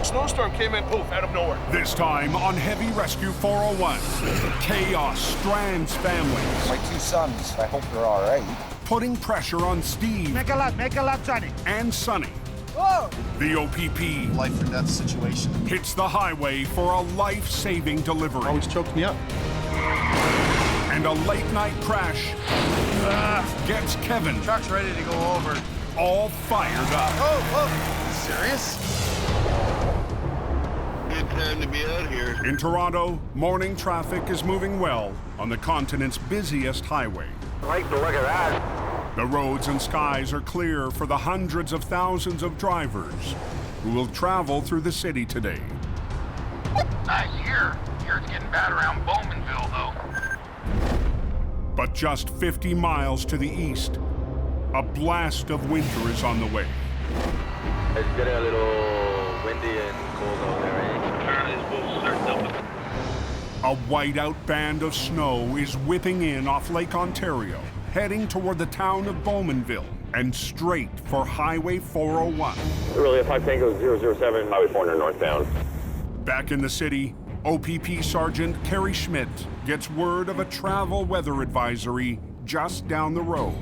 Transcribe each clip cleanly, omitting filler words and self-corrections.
Snowstorm came in, poof, out of nowhere. This time on Heavy Rescue 401, chaos strands families. My two sons, I hope they're all right. Putting pressure on Steve. Make a left, Johnny. And Sonny. Whoa! The OPP Life or death situation. hits the highway for a life-saving delivery. Always choked me up. And a late-night crash gets Kevin Truck's ready to go over. all fired up. Oh, serious? Good time to be out here. In Toronto, morning traffic is moving well on the continent's busiest highway. I like the look of that. The roads and skies are clear for the hundreds of thousands of drivers who will travel through the city today. Nice here. Here it's getting bad around Bowmanville, though. But just 50 miles to the east, a blast of winter is on the way. It's getting a little windy and cold out there, eh? Apparently it's both starting up. A whiteout band of snow is whipping in off Lake Ontario, heading toward the town of Bowmanville and straight for Highway 401. Really, if I Tango 007, Highway 400 northbound. Back in the city, OPP Sergeant Kerry Schmidt gets word of a travel weather advisory just down the road.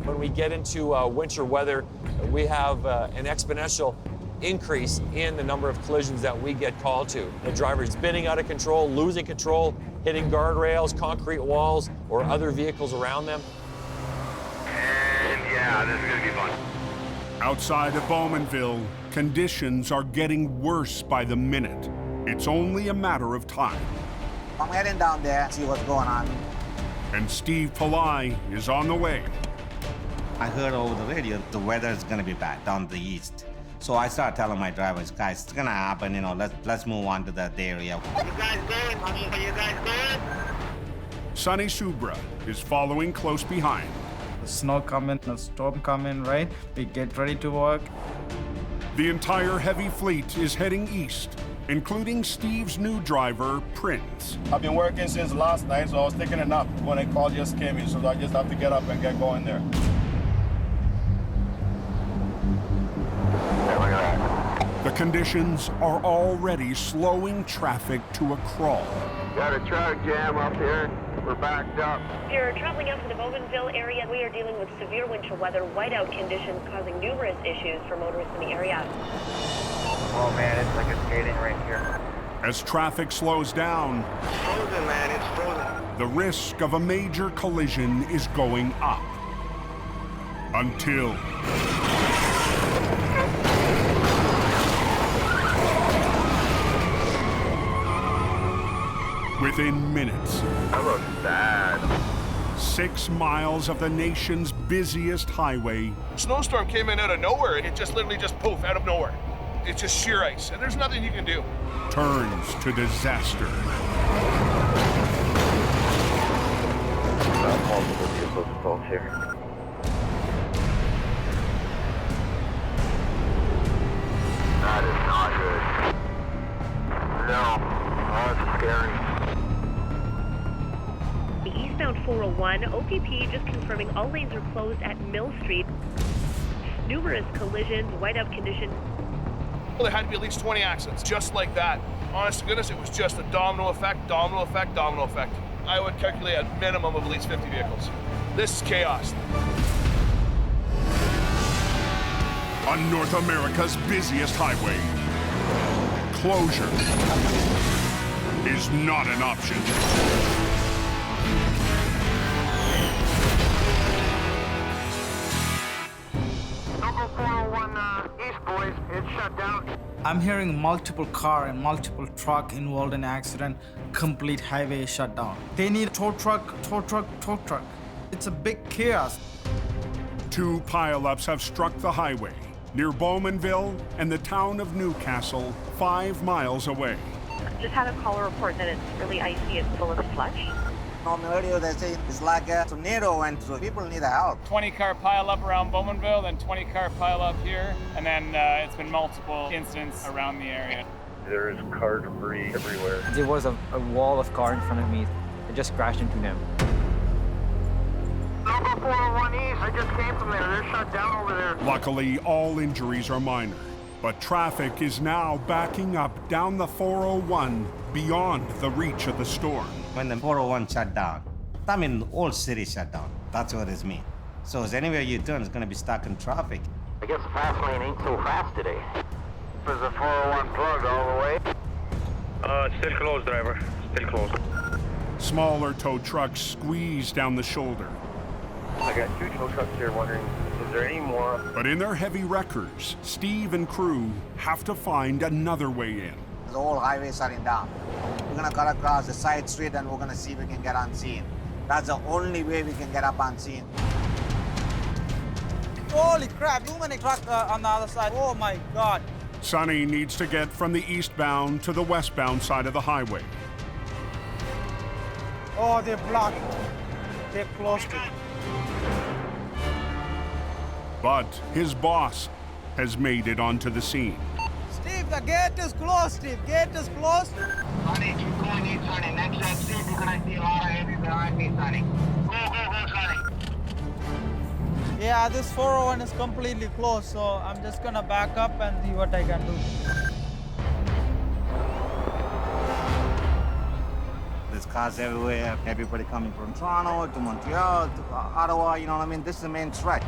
When we get into winter weather, we have an exponential increase in the number of collisions that we get called to. The driver's spinning out of control, losing control, hitting guardrails, concrete walls, or other vehicles around them. And yeah, this is gonna be fun. Outside of Bowmanville, conditions are getting worse by the minute. It's only a matter of time. I'm heading down there, see what's going on. And Steve Pileup is on the way. I heard over the radio the weather is gonna be bad down the east. So I started telling my drivers, guys, it's gonna happen, you know, let's move on to that area. You guys going, honey? Are you guys going? Sonny Subra is following close behind. The snow coming, the storm coming, right? We get ready to work. The entire heavy fleet is heading east, including Steve's new driver, Prince. I've been working since last night, so I was taking a nap when a call just came in, so I just have to get up and get going there. The conditions are already slowing traffic to a crawl. Got a traffic jam up here. We're backed up. If you're traveling up to the Bowmanville area, we are dealing with severe winter weather, whiteout conditions causing numerous issues for motorists in the area. Oh man, it's like a skating rink here. As traffic slows down, It's frozen, man. It's frozen. the risk of a major collision is going up. Until... within minutes, That looks bad. 6 miles of the nation's busiest highway Snowstorm came in out of nowhere, and it just literally just poof, out of nowhere. It's just sheer ice, and there's nothing you can do. turns to disaster. Multiple vehicles involved here. That is not good. No, that's scary. The eastbound 401, OPP just confirming all lanes are closed at Mill Street. Numerous collisions, whiteout conditions. Well, there had to be at least 20 accidents, just like that. Honest to goodness, it was just a domino effect, domino effect, domino effect. I would calculate a minimum of at least 50 vehicles. This is chaos. On North America's busiest highway, closure is not an option. Local 401 East, boys. It's shut down. I'm hearing multiple car and multiple truck involved in accident, complete highway shutdown. They need tow truck, tow truck, tow truck. It's a big chaos. 2 pileups have struck the highway near Bowmanville and the town of Newcastle, 5 miles away. Just had a caller report that it's really icy and full of slush. On the radio, they say it's like a tornado went through. People need help. 20-car pileup around Bowmanville, then 20-car pileup here, and then it's been multiple incidents around the area. There is car debris everywhere. There was a wall of car in front of me. I just crashed into them. Local 401 East, I just came from there. They're shut down over there. Luckily, all injuries are minor. But traffic is now backing up down the 401 beyond the reach of the storm. When the 401 shut down, that means the whole city shut down. That's what it means. So anywhere you turn, it's going to be stuck in traffic. I guess the fast lane ain't so fast today. Is the 401 plugged all the way? Still closed, driver. Still closed. Smaller tow trucks squeeze down the shoulder. I got 2 tow trucks here wondering, is there any more? But in their heavy wreckers, Steve and crew have to find another way in. The whole highway shutting down. We're gonna cut across the side street and we're gonna see if we can get unseen. That's the only way we can get up unseen. Holy crap, too many trucks on the other side. Oh my God. Sonny needs to get from the eastbound to the westbound side of the highway. Oh, they're blocked. They're closed it. But his boss has made it onto the scene. Steve, the gate is closed, Steve. Gate is closed. Sonny, keep going east, Sonny. Next exit, you're gonna see a lot of heavy behind me, Sonny. Go, Sonny. Yeah, this 401 is completely closed, so I'm just gonna back up and see what I can do. There's cars everywhere. Everybody coming from Toronto to Montreal to Ottawa. You know what I mean? This is the main threat.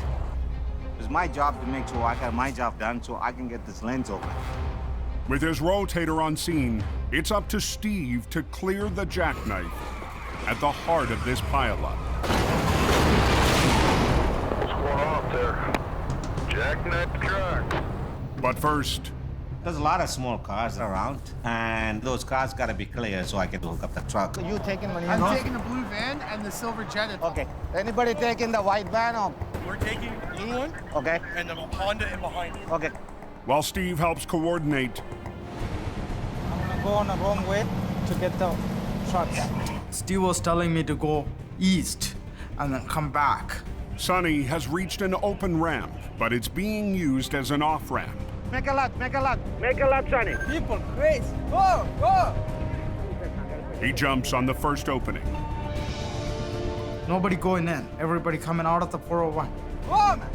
It's my job to make sure I get my job done so I can get this lanes open. With his rotator on scene, it's up to Steve to clear the jackknife at the heart of this pileup. What's going on there? Jackknife truck. But first, there's a lot of small cars around, and those cars gotta be clear so I can hook up the truck. So you taking one? I'm taking the blue van and the silver Jetta. Okay. Anybody taking the white van or? We're taking the blue one. Okay. And the Honda in behind it. Okay. while Steve helps coordinate, I'm gonna go on the wrong way to get the trucks. Steve was telling me to go east and then come back. Sonny has reached an open ramp, but it's being used as an off-ramp. Make a left, make a left. Make a left, Sonny. People, crazy. Go, go. He jumps on the first opening. Nobody going in. Everybody coming out of the 401. Whoa, man.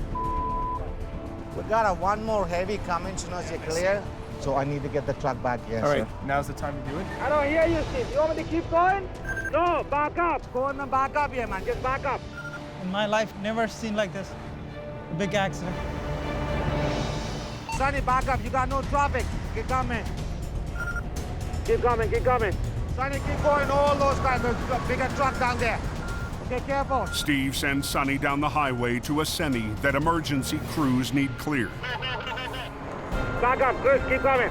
We got one more heavy coming, so it's clear. So I need to get the truck back here. All right, now's the time to do it. I don't hear you, Steve. You want me to keep going? No, back up. Go on and back up here, man. Just back up. In my life, never seen like this. A big accident. Sonny, back up. You got no traffic. Keep coming. Keep coming, keep coming. Sonny, keep going. All those guys. There's a bigger truck down there. Okay, careful. Steve sends Sonny down the highway to a semi that emergency crews need cleared. Back up, Chris. Keep coming.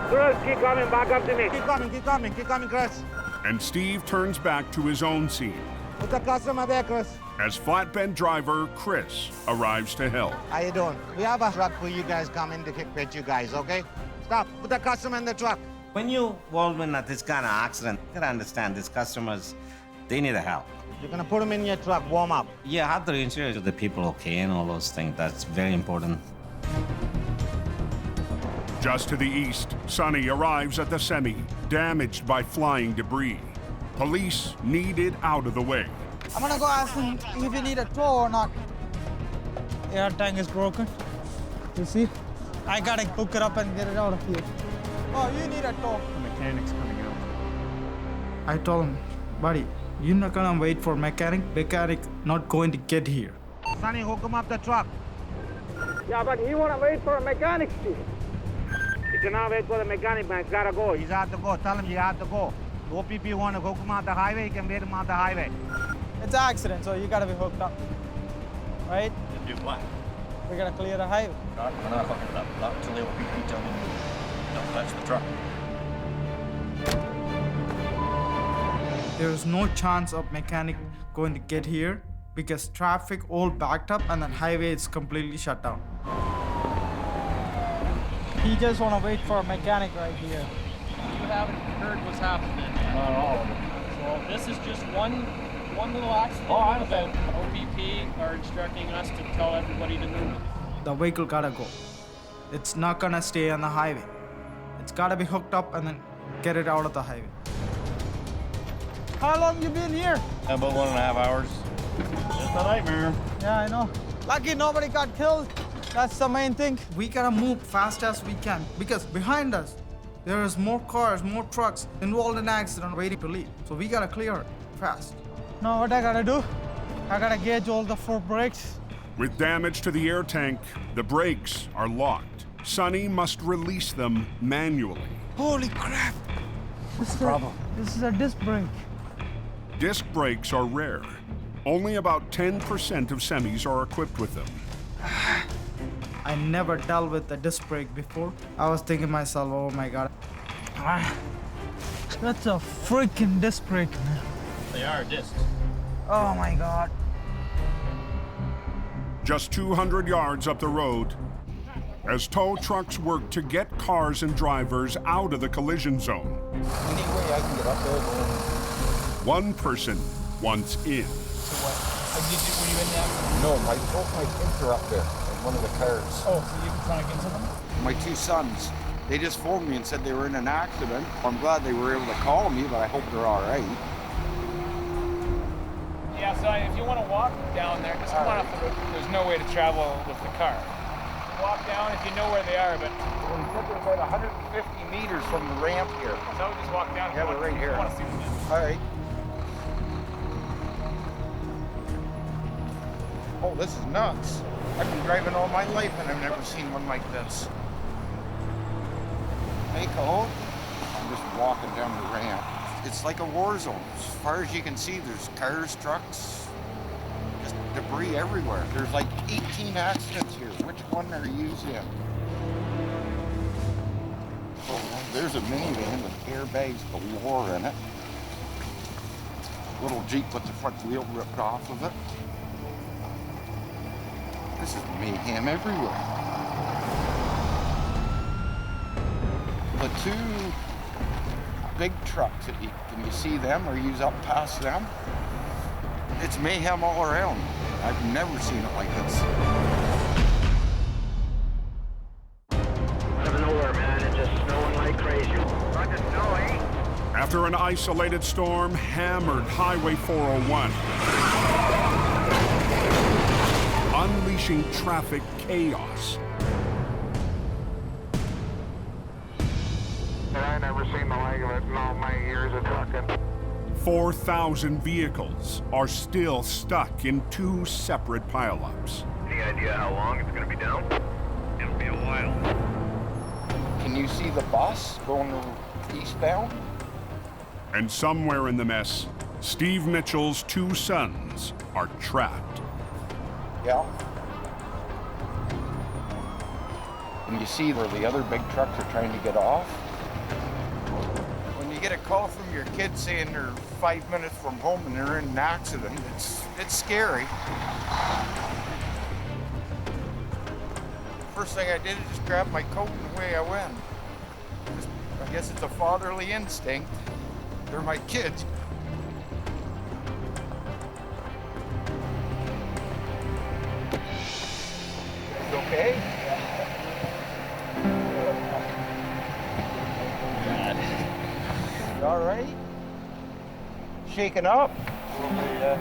Chris, keep coming. Back up to me. Keep coming, keep coming, keep coming, Chris. And Steve turns back to his own scene Put the customer there, Chris. as flatbed driver Chris arrives to help. How you doing? We have a truck for you guys coming to get you guys, okay? Stop. Put the customer in the truck. When you're involved in this kind of accident, you gotta understand these customers, they need help. You're gonna put them in your truck, warm up. Yeah, have to ensure the people okay and all those things. That's very important. Just to the east, Sonny arrives at the semi, damaged by flying debris. Police need it out of the way. I'm gonna go ask him if he need a tow or not. Air tank is broken. You see? I gotta hook it up and get it out of here. Oh, you need a tow. The mechanic's coming out. I told him, buddy, you're not gonna wait for mechanic. Mechanic not going to get here. Sonny, hook him up the truck. Yeah, but he wanna wait for a mechanic, Steve. He cannot wait for the mechanic, man. He's gotta go. He's out to go. Tell him you have to go. OPP want to hook him out the highway, you can wait him out the highway. It's an accident, so you gotta be hooked up. Right? Do what? We're gonna clear the highway. We're not hooking it up. Not until the OPP tell me. Don't touch the truck. There is no chance of mechanic going to get here because traffic all backed up and the highway is completely shut down. He just wanna wait for a mechanic right here. You haven't heard what's happening yet. Not all of it. So this is just one little accident. Oh, I understand. OPP are instructing us to tell everybody to move. The vehicle gotta go. It's not gonna stay on the highway. It's gotta be hooked up and then get it out of the highway. How long you been here? About 1.5 hours. Just a nightmare. Yeah, I know. Lucky nobody got killed. That's the main thing. We gotta move fast as we can because behind us, there is more cars, more trucks involved in accident waiting to leave. So we gotta clear it fast. Now what I gotta do, I gotta gauge all the 4 brakes. With damage to the air tank, the brakes are locked. Sonny must release them manually. Holy crap! This is a disc brake. Disc brakes are rare. Only about 10% of semis are equipped with them. I never dealt with a disc brake before. I was thinking myself, oh my god. That's a freaking disc brake, man. They are discs. Oh my god. Just 200 yards up the road, as tow trucks work to get cars and drivers out of the collision zone. Any way I can get up there? One person wants in. So what? Were you in the accident? No, I broke my pincher up there in one of the cars. Oh, so you were trying to get into them? My 2 sons, they just phoned me and said they were in an accident. I'm glad they were able to call me, but I hope they're all right. Yeah, so if you want to walk down there, just come on up the road. There's no way to travel with the car. Walk down if you know where they are, but... Well, he said they're about 150 meters from the ramp here. So just walk down. Yeah, they're right here. I want to see them. All right. Oh, this is nuts. I've been driving all my life and I've never seen one like this. Hey, Cole. I'm just walking down the ramp. It's like a war zone. As far as you can see, there's cars, trucks, just debris everywhere. There's like 18 accidents here. Which one are you in? Oh, there's a minivan with airbags galore in it. Little Jeep with the front wheel ripped off of it. This is mayhem everywhere. The 2 big trucks, can you see them or use up past them? It's mayhem all around. I've never seen it like this. Out of nowhere, man, it's just snowing like crazy. Roger, snow, eh? After an isolated storm hammered Highway 401, unleashing traffic chaos. I never seen the like of it in all my years of trucking. 4,000 vehicles are still stuck in 2 separate pileups. Any idea how long it's gonna be down? It'll be a while. Can you see the bus going eastbound? And somewhere in the mess, Steve Mitchell's 2 sons are trapped. Yeah. And you see where the other big trucks are trying to get off? When you get a call from your kids saying they're 5 minutes from home and they're in an accident, it's scary. First thing I did is just grab my coat and away I went. I guess it's a fatherly instinct. They're my kids. You okay? God. You all right? Shaking up? Yeah.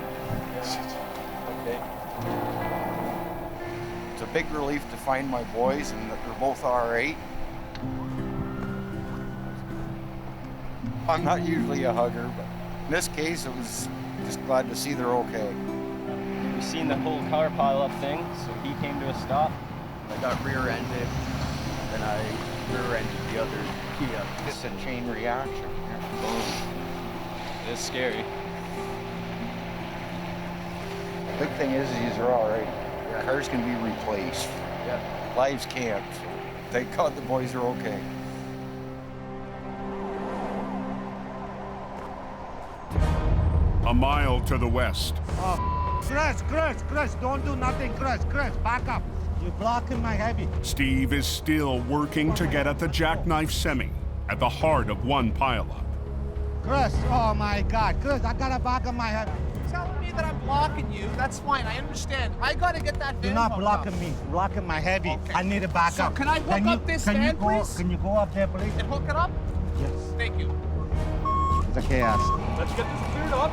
Okay. It's a big relief to find my boys and that they're both all right. I'm not usually a hugger, but in this case, I was just glad to see they're okay. We seen the whole car pile-up thing, so he came to a stop. I got rear-ended, then I rear-ended the other Kia. It's a chain reaction. Boom. It's scary. The big thing is these are all right. Cars can be replaced. Yeah. Lives can't. Thank God the boys are okay. A mile to the west, Chris, don't do nothing, Chris, back up. You're blocking my heavy. Steve is still working to get at the jackknife semi at the heart of one pileup. Chris, oh my God, Chris, I got a back on my heavy. Telling me that I'm blocking you, that's fine, I understand. I gotta get that van You're not hooked blocking up. me, blocking my heavy. Okay. I need to back So up. can I hook up this van, please? Can you go up there, please? And hook it up? Yes. Thank you. It's a chaos. Let's get this cleared up.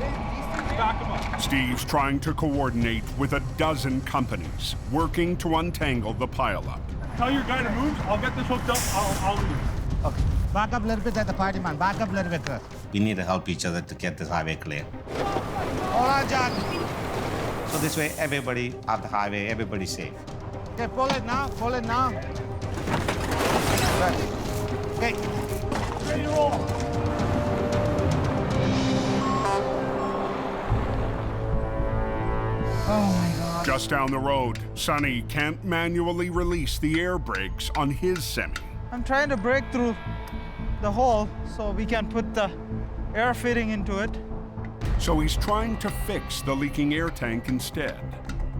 Back them up. Steve's trying to coordinate with a dozen companies working to untangle the pileup. Tell your guy to move. I'll get this hooked up. I'll leave. Okay. Back up a little bit at the party, man. Back up a little bit. We need to help each other to get this highway clear. All right, John. So this way, everybody off the highway, everybody's safe. Okay, pull it now. Pull it now. Right. Okay. Ready to roll. Oh my God. Just down the road, Sonny can't manually release the air brakes on his semi. I'm trying to break through the hole so we can put the air fitting into it. So he's trying to fix the leaking air tank instead.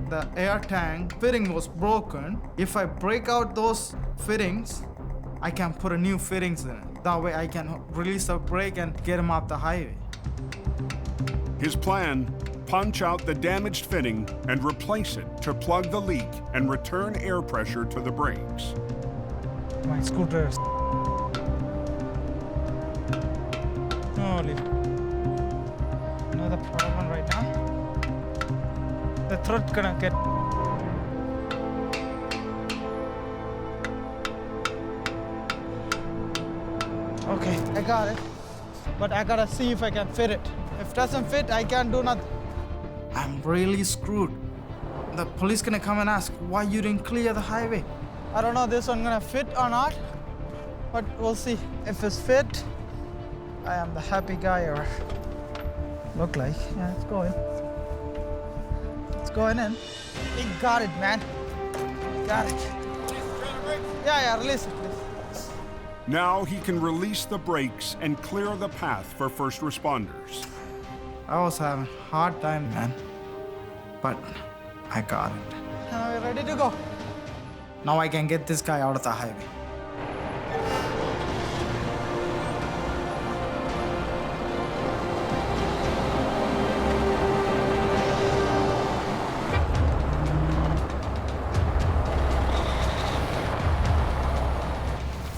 The air tank fitting was broken. If I break out those fittings, I can put a new fittings in it. That way I can release the brake and get him off the highway. His plan, punch out the damaged fitting and replace it to plug the leak and return air pressure to the brakes. My scooter is... Holy... Another problem right now. The throat gonna get... Okay, I got it. But I gotta see if I can fit it. If it doesn't fit, I can't do nothing. I'm really screwed. The police gonna come and ask why you didn't clear the highway. I don't know this one gonna fit or not, but we'll see. If it's fit, I am the happy guy ever. Look like, yeah, it's going. It's going in. We got it, man. Got it. Yeah, release it, please. Now he can release the brakes and clear the path for first responders. I was having a hard time, man, but I got it. Are we ready to go? Now I can get this guy out of the highway.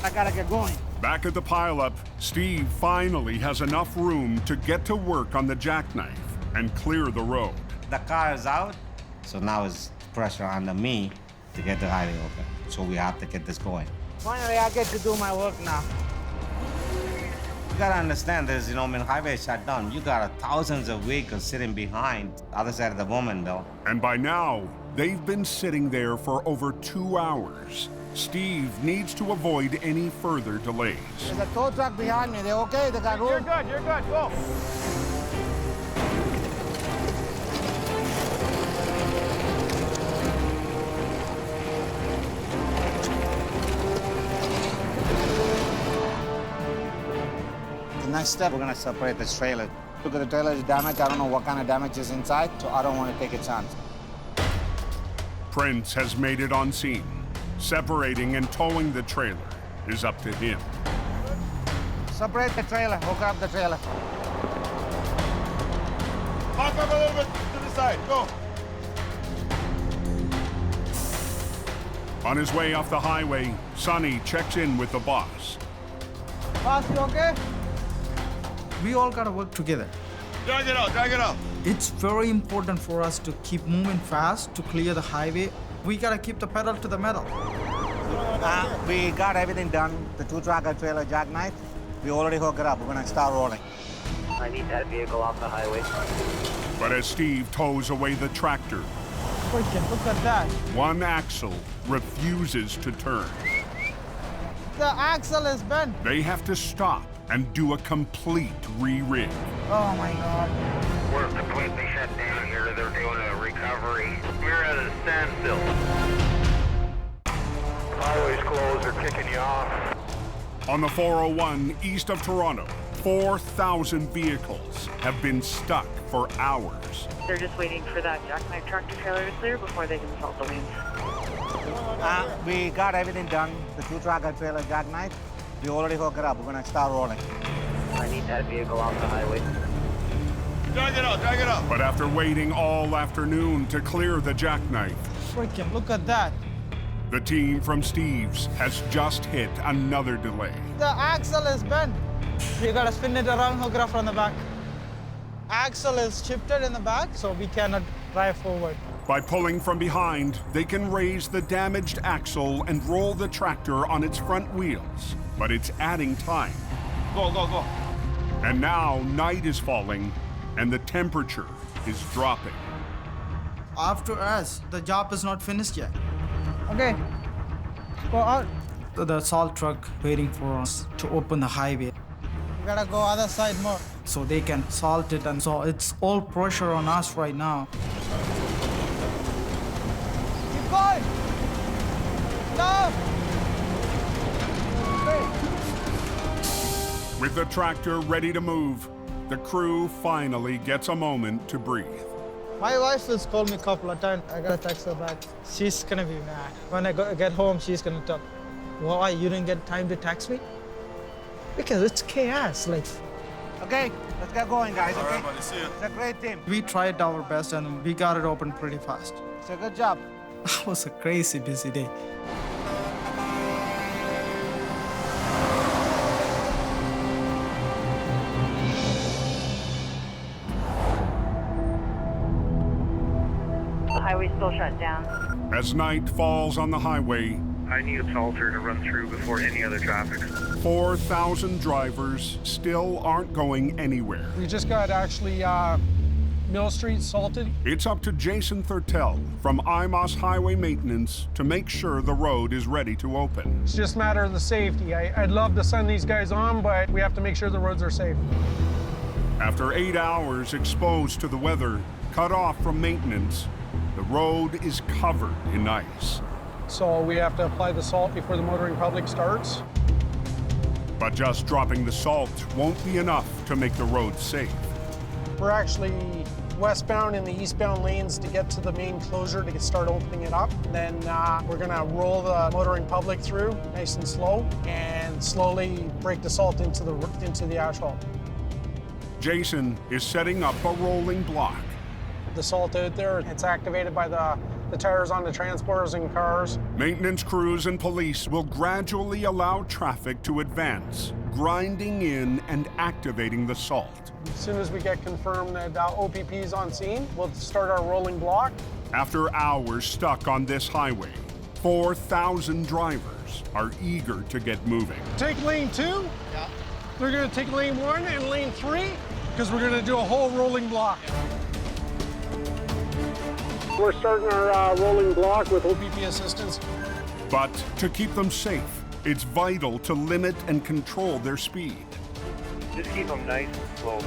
I gotta get going. Back at the pileup, Steve finally has enough room to get to work on the jackknife and clear the road. The car is out, so now it's pressure under me to get the highway open. So we have to get this going. Finally, I get to do my work now. You gotta understand this, highway shut down. You got thousands of vehicles sitting behind the other side of the Bowmanville. And by now, they've been sitting there for over 2 hours. Steve needs to avoid any further delays. There's a tow truck behind me. They okay? They got room? You're good, go. The next step, we're gonna separate this trailer. Look at the trailer is damaged. I don't know what kind of damage is inside, so I don't want to take a chance. Prince has made it on scene. Separating and towing the trailer is up to him. Separate the trailer, hook up the trailer. Back up a little bit to the side, go. On his way off the highway, Sonny checks in with the boss. Boss, you okay? We all gotta work together. Drag it out. It's very important for us to keep moving fast to clear the highway. We gotta keep the pedal to the metal. We got everything done. The 2-tractor trailer jackknife, we already hooked it up. We're gonna start rolling. I need that vehicle off the highway. But as Steve tows away the tractor, Freaking look at that. one axle refuses to turn. The axle is bent. They have to stop and do a complete re-rig. Oh my God. We're completely shut down here. They're doing a recovery. We're at a standstill. Highway's closed, they're kicking you off. On the 401 east of Toronto, 4,000 vehicles have been stuck for hours. They're just waiting for that jackknife tractor trailer to clear before they can salt the lanes. We got everything done. The 2-tractor trailer jackknife, we already hooked it up. We're gonna start rolling. I need that vehicle off the highway. Drag it out. But after waiting all afternoon to clear the jackknife, Freaking look at that. the team from Steve's has just hit another delay. The axle is bent. You gotta spin it around, hook it up from the back. axle is shifted in the back, so we cannot drive forward. By pulling from behind, they can raise the damaged axle and roll the tractor on its front wheels. But it's adding time. Go, go, go. And now night is falling and the temperature is dropping. After us, the job is not finished yet. Okay, go out. The salt truck waiting for us to open the highway. We gotta go other side more. So they can salt it, and so it's all pressure on us right now. Keep going! No! With the tractor ready to move, the crew finally gets a moment to breathe. My wife has called me a couple of times. I gotta text her back. She's gonna be mad. When I get home, she's gonna tell, why you didn't get time to text me? Because it's chaos, like. Okay, let's get going, guys, okay? All right, buddy, see you. It's a great team. We tried our best and we got it open pretty fast. It's a good job. That was a crazy busy day. The highway's still shut down. As night falls on the highway, I need a salter to run through before any other traffic. 4,000 drivers still aren't going anywhere. We just got actually Mill Street salted. It's up to Jason Thurtell from Immerse Highway Maintenance to make sure the road is ready to open. It's just a matter of the safety. I'd love to send these guys on, but we have to make sure the roads are safe. After 8 hours exposed to the weather, cut off from maintenance, the road is covered in ice. So we have to apply the salt before the motoring public starts. But just dropping the salt won't be enough to make the road safe. We're actually westbound in the eastbound lanes to get to the main closure to start opening it up. Then we're gonna roll the motoring public through nice and slow and slowly break the salt into the asphalt. Jason is setting up a rolling block. The salt out there, it's activated by the tires on the transporters and cars. Maintenance crews and police will gradually allow traffic to advance, grinding in and activating the salt. As soon as we get confirmed that OPP is on scene, we'll start our rolling block. After hours stuck on this highway, 4,000 drivers are eager to get moving. Take lane 2. Yeah. They're gonna take lane 1 and lane 3, because we're gonna do a whole rolling block. We're starting our rolling block with OPP assistance. But to keep them safe, it's vital to limit and control their speed. Just keep them nice and slow.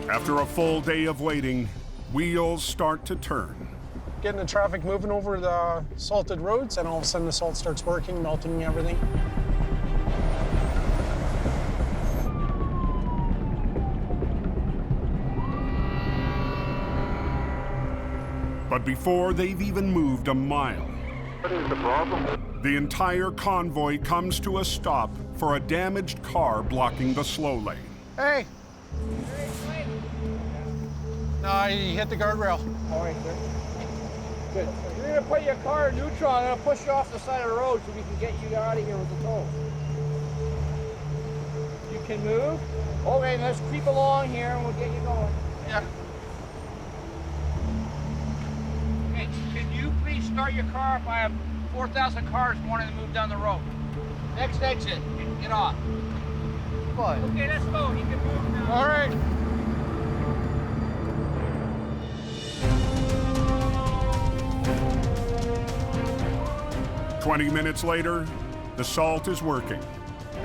After a full day of waiting, wheels start to turn. Getting the traffic moving over the salted roads, and all of a sudden the salt starts working, melting everything. But before they've even moved a mile, What is the problem? the entire convoy comes to a stop for a damaged car blocking the slow lane. Hey! No, he hit the guardrail. All right, good. Good. You're gonna put your car in neutral. I'm gonna push you off the side of the road so we can get you out of here with the tow. You can move. Okay, let's creep along here and we'll get you going. Yeah. Hey, can you please start your car if I have 4,000 cars wanting to move down the road? Next exit, get off. Boy. Okay, let's go. You can move now. All right. "20 minutes later, the salt is working,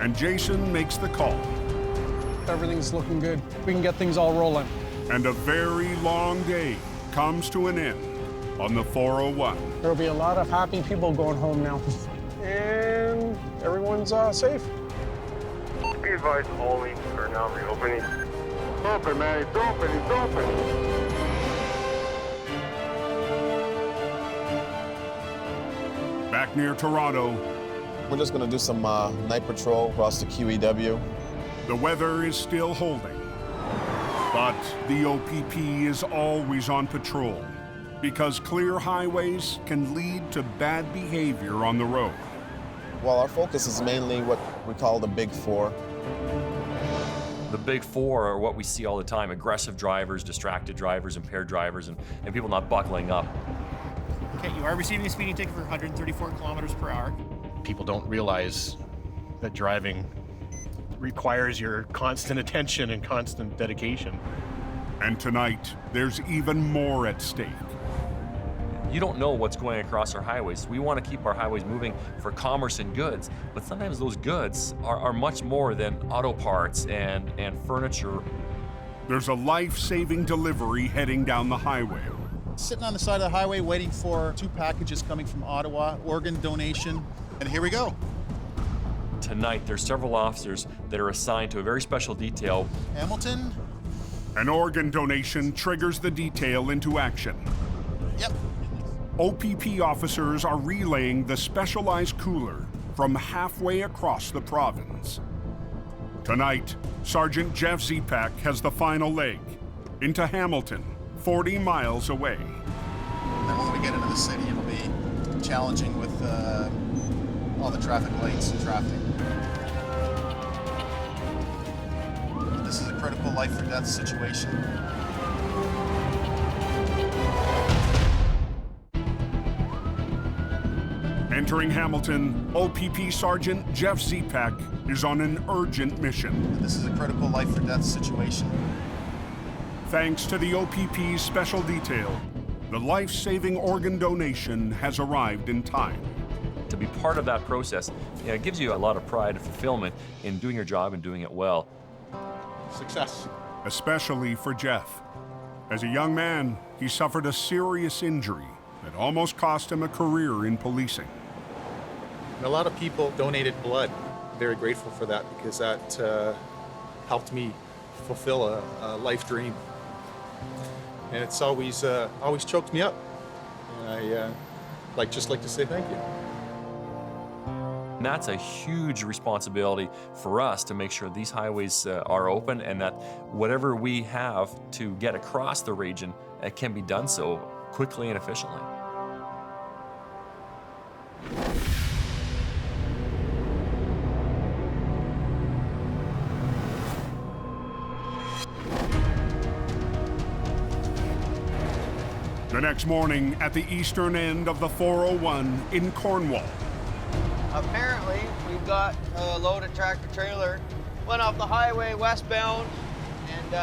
and Jason makes the call. Everything's looking good. We can get things all rolling. And a very long day comes to an end on the 401. There'll be a lot of happy people going home now. And everyone's safe. Be advised, all lanes are now reopening. Open, man. It's open. It's open. Back near Toronto, we're just going to do some night patrol across the QEW. The weather is still holding, but the OPP is always on patrol because clear highways can lead to bad behavior on the road. Well, our focus is mainly what we call the Big Four. The big four are what we see all the time: aggressive drivers, distracted drivers, impaired drivers, and people not buckling up. Okay, you are receiving a speeding ticket for 134 kilometers per hour. People don't realize that driving requires your constant attention and constant dedication. And tonight, there's even more at stake. You don't know what's going across our highways. We want to keep our highways moving for commerce and goods, but sometimes those goods are much more than auto parts and furniture. There's a life-saving delivery heading down the highway. Sitting on the side of the highway waiting for 2 packages coming from Ottawa, organ donation, and here we go. Tonight, there's several officers that are assigned to a very special detail. Hamilton. An organ donation triggers the detail into action. Yep. OPP officers are relaying the specialized cooler from halfway across the province. Tonight, Sergeant Jeff Zepak has the final leg into Hamilton, 40 miles away. Then when we get into the city, it'll be challenging with all the traffic lights and traffic. This is a critical life or death situation. Entering Hamilton, OPP Sergeant Jeff Zepak is on an urgent mission. This is a critical life or death situation. Thanks to the OPP's special detail, the life-saving organ donation has arrived in time. To be part of that process, it gives you a lot of pride and fulfillment in doing your job and doing it well. Success. Especially for Jeff. As a young man, he suffered a serious injury that almost cost him a career in policing. And a lot of people donated blood. I'm very grateful for that because that helped me fulfill a life dream. And it's always choked me up. And I just like to say thank you. And that's a huge responsibility for us to make sure these highways are open and that whatever we have to get across the region can be done so quickly and efficiently. The next morning at the eastern end of the 401 in Cornwall. Apparently, we've got a loaded tractor trailer. Went off the highway westbound and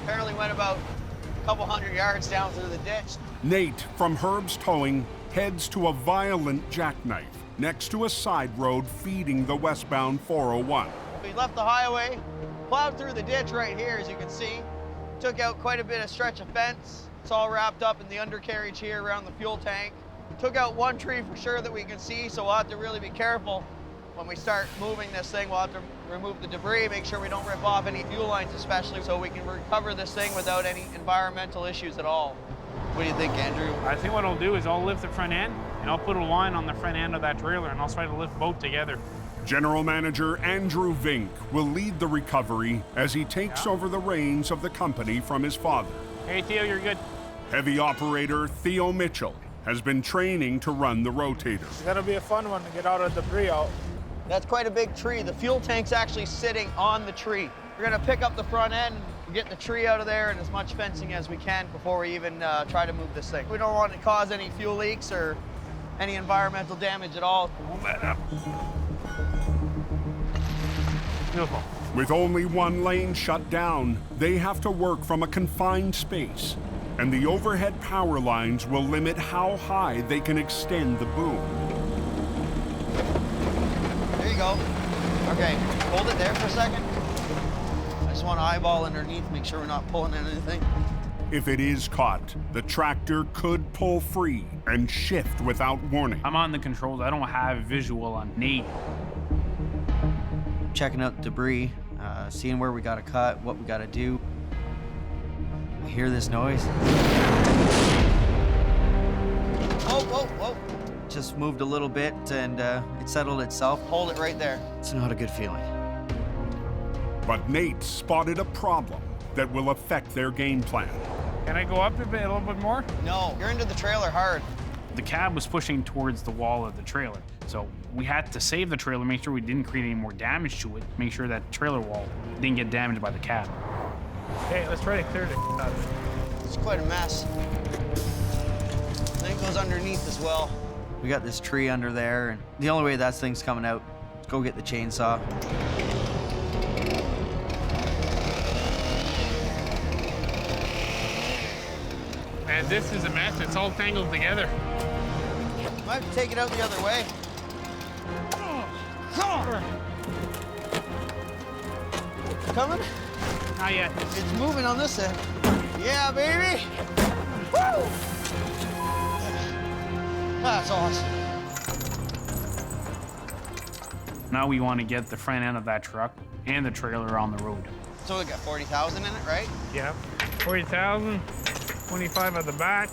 apparently went about a couple hundred yards down through the ditch. Nate from Herb's Towing heads to a violent jackknife next to a side road feeding the westbound 401. We left the highway, plowed through the ditch right here, as you can see. Took out quite a bit of stretch of fence. It's all wrapped up in the undercarriage here around the fuel tank. Took out one tree for sure that we can see, so we'll have to really be careful when we start moving this thing. We'll have to remove the debris, make sure we don't rip off any fuel lines especially, so we can recover this thing without any environmental issues at all. What do you think, Andrew? I think what I'll do is I'll lift the front end, and I'll put a line on the front end of that trailer, and I'll try to lift both together. General Manager Andrew Vink will lead the recovery as he takes over the reins of the company from his father. Hey, Theo, you're good. Heavy operator Theo Mitchell has been training to run the rotator. It's gonna be a fun one to get all the debris out. That's quite a big tree. The fuel tank's actually sitting on the tree. We're gonna pick up the front end, get the tree out of there, and as much fencing as we can before we even try to move this thing. We don't want to cause any fuel leaks or any environmental damage at all. Beautiful. With only one lane shut down, they have to work from a confined space, and the overhead power lines will limit how high they can extend the boom. There you go. Okay, hold it there for a second. I just want to eyeball underneath, make sure we're not pulling in anything. If it is caught, the tractor could pull free and shift without warning. I'm on the controls. I don't have visual on Nate. Checking out the debris, seeing where we got to cut, what we got to do. I hear this noise. Whoa, whoa, whoa. Just moved a little bit and it settled itself. Hold it right there. It's not a good feeling. But Nate spotted a problem that will affect their game plan. Can I go up a little bit more? No, you're into the trailer hard. The cab was pushing towards the wall of the trailer. So We had to save the trailer, make sure we didn't create any more damage to it, make sure that trailer wall didn't get damaged by the cab. Okay, let's try to clear the out of it. It's quite a mess. I think it goes underneath as well. We got this tree under there, and the only way that thing's coming out is go get the chainsaw. Man, this is a mess. It's all tangled together. Might have to take it out the other way. Coming? Not yet. It's moving on this end. Yeah, baby! Woo! That's awesome. Now we want to get the front end of that truck and the trailer on the road. So we got 40,000 in it, right? Yeah, 40,000, 25 at the back.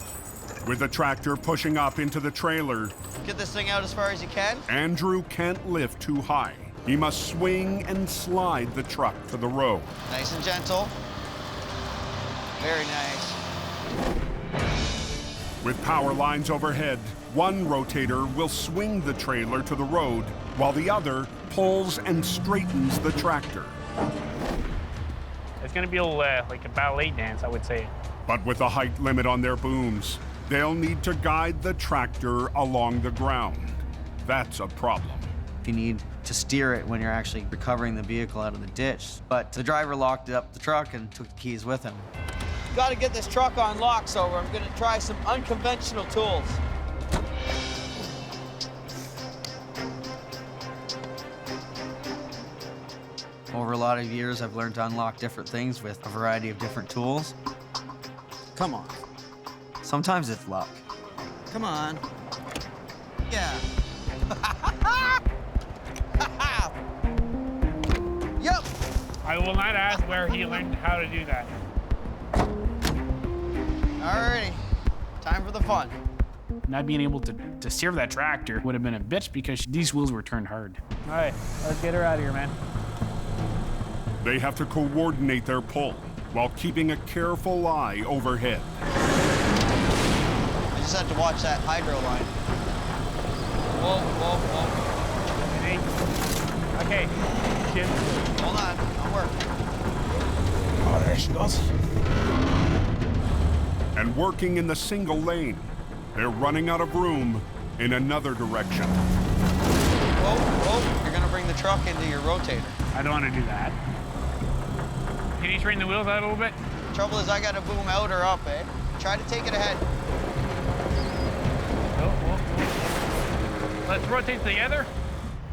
With the tractor pushing up into the trailer, Get this thing out as far as you can. Andrew can't lift too high. He must swing and slide the truck to the road. Nice and gentle. Very nice. With power lines overhead, one rotator will swing the trailer to the road, while the other pulls and straightens the tractor. It's gonna be like a ballet dance, I would say. But with a height limit on their booms, they'll need to guide the tractor along the ground. That's a problem. You need to steer it when you're actually recovering the vehicle out of the ditch. But the driver locked up the truck and took the keys with him. Got to get this truck on lock, so I'm going to try some unconventional tools. Over a lot of years, I've learned to unlock different things with a variety of different tools. Come on. Sometimes it's luck. Come on. Yeah. Yep. I will not ask where he learned how to do that. Alrighty. Time for the fun. Not being able to steer that tractor would have been a bitch because these wheels were turned hard. All right, let's get her out of here, man. They have to coordinate their pull while keeping a careful eye overhead. I just had to watch that hydro line. Whoa, whoa, whoa. Okay, Jim. Hold on, I'll work. Oh, there she goes. And working in the single lane, they're running out of room in another direction. Whoa, whoa, you're gonna bring the truck into your rotator. I don't want to do that. Can you straighten the wheels out a little bit? Trouble is I gotta boom out or up, eh? Try to take it ahead. Let's rotate together.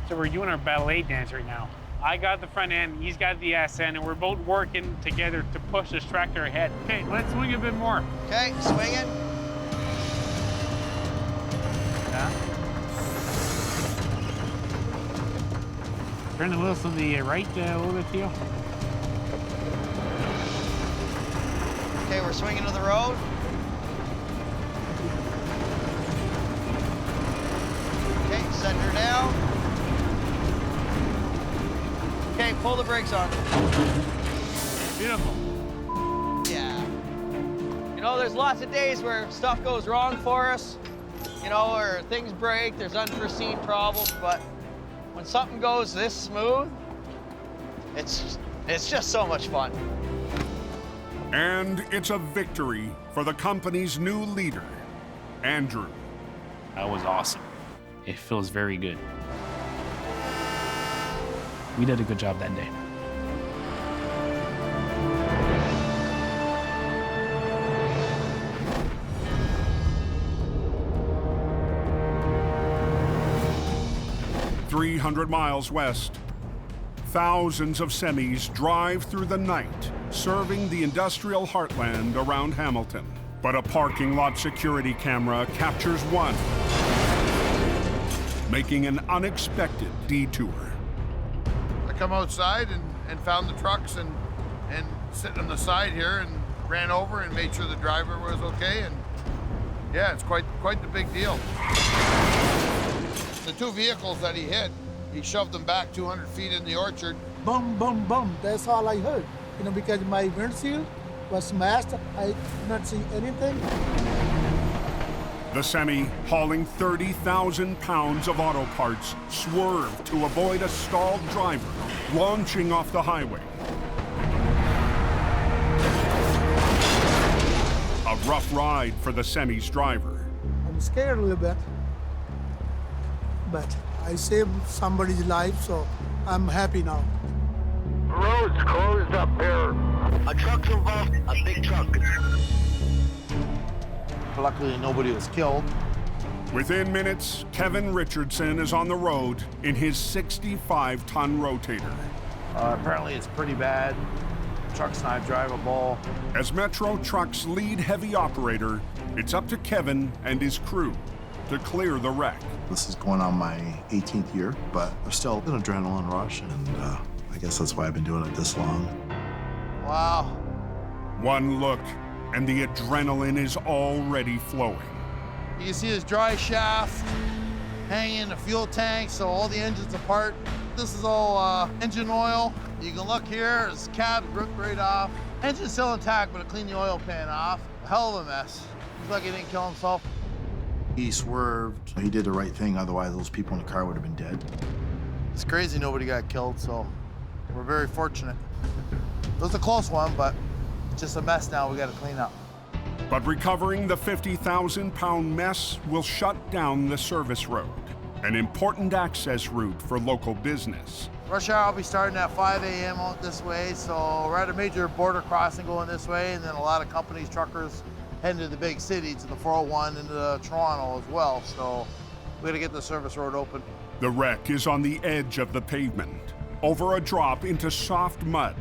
So we're doing our ballet dance right now. I got the front end, he's got the ass end, and we're both working together to push this tractor ahead. Okay, let's swing a bit more. Okay, swing it. Yeah. Turn the wheels to the right a little bit, Theo. Okay, we're swinging to the road. Okay, setting her down. Okay, pull the brakes on. Beautiful. Yeah. You know, there's lots of days where stuff goes wrong for us, you know, or things break, there's unforeseen problems, but when something goes this smooth, it's just so much fun. And it's a victory for the company's new leader, Andrew. That was awesome. It feels very good. We did a good job that day. "300 miles west, thousands of semis drive through the night, serving the industrial heartland around Hamilton. But a parking lot security camera captures one, making an unexpected detour. I come outside and found the trucks and sitting on the side here and ran over and made sure the driver was okay, and yeah, it's quite the big deal. The two vehicles that he hit, he shoved them back 200 feet in the orchard. Boom, boom, boom. That's all I heard. You know, because my windshield was smashed. I could not see anything. The semi, hauling 30,000 pounds of auto parts, swerved to avoid a stalled driver, launching off the highway. A rough ride for the semi's driver. I'm scared a little bit, but I saved somebody's life, so I'm happy now. Road's closed up here. A truck's involved, a big truck. Luckily, nobody was killed. Within minutes, Kevin Richardson is on the road in his 65-ton rotator. Apparently, it's pretty bad. The truck's not drivable. As Metro Truck's lead heavy operator, it's up to Kevin and his crew to clear the wreck. This is going on my 18th year, but there's still an adrenaline rush, and I guess that's why I've been doing it this long. Wow. One look, and the adrenaline is already flowing. You can see this dry shaft hanging in the fuel tank, so all the engine's apart. This is all engine oil. You can look here, his cab's ripped right off. Engine's still intact, but it cleaned the oil pan off. A hell of a mess. He's lucky he didn't kill himself. He swerved. He did the right thing, otherwise those people in the car would have been dead. It's crazy nobody got killed, so we're very fortunate. It was a close one, but it's just a mess now we got to clean up. But recovering the 50,000-pound mess will shut down the service road, an important access route for local business. Rush hour, I'll be starting at 5 a.m. out this way, so we're at a major border crossing going this way, and then a lot of companies, truckers, heading to the big city, to the 401 and to Toronto as well, so we gotta get the service road open. The wreck is on the edge of the pavement, over a drop into soft mud.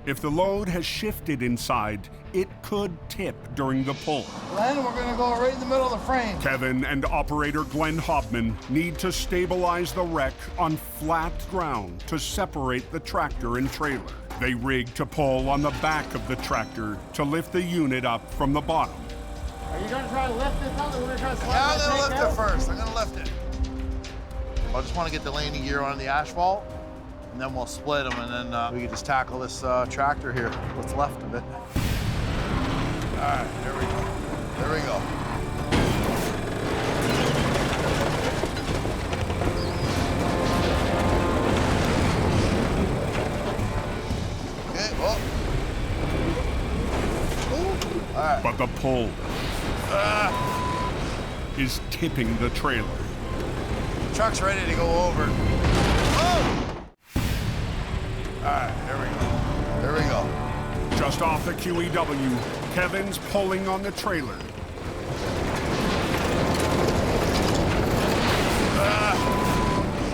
If the load has shifted inside, it could tip during the pull. Glenn, we're gonna go right in the middle of the frame. Kevin and operator Glenn Hopman need to stabilize the wreck on flat ground to separate the tractor and trailer. They rig to pull on the back of the tractor to lift the unit up from the bottom. Are you gonna try to lift it up? We're gonna try to slide it. I'm gonna lift it first. I'm gonna lift it. I just want to get the landing gear on the asphalt, and then we'll split them, and then we can just tackle this tractor here, what's left of it. All right, there we go. There we go. Okay, well. Ooh. All right. But the pull is tipping the trailer. Truck's ready to go over. Oh! All right, there we go. There we go. Just off the QEW, Kevin's pulling on the trailer.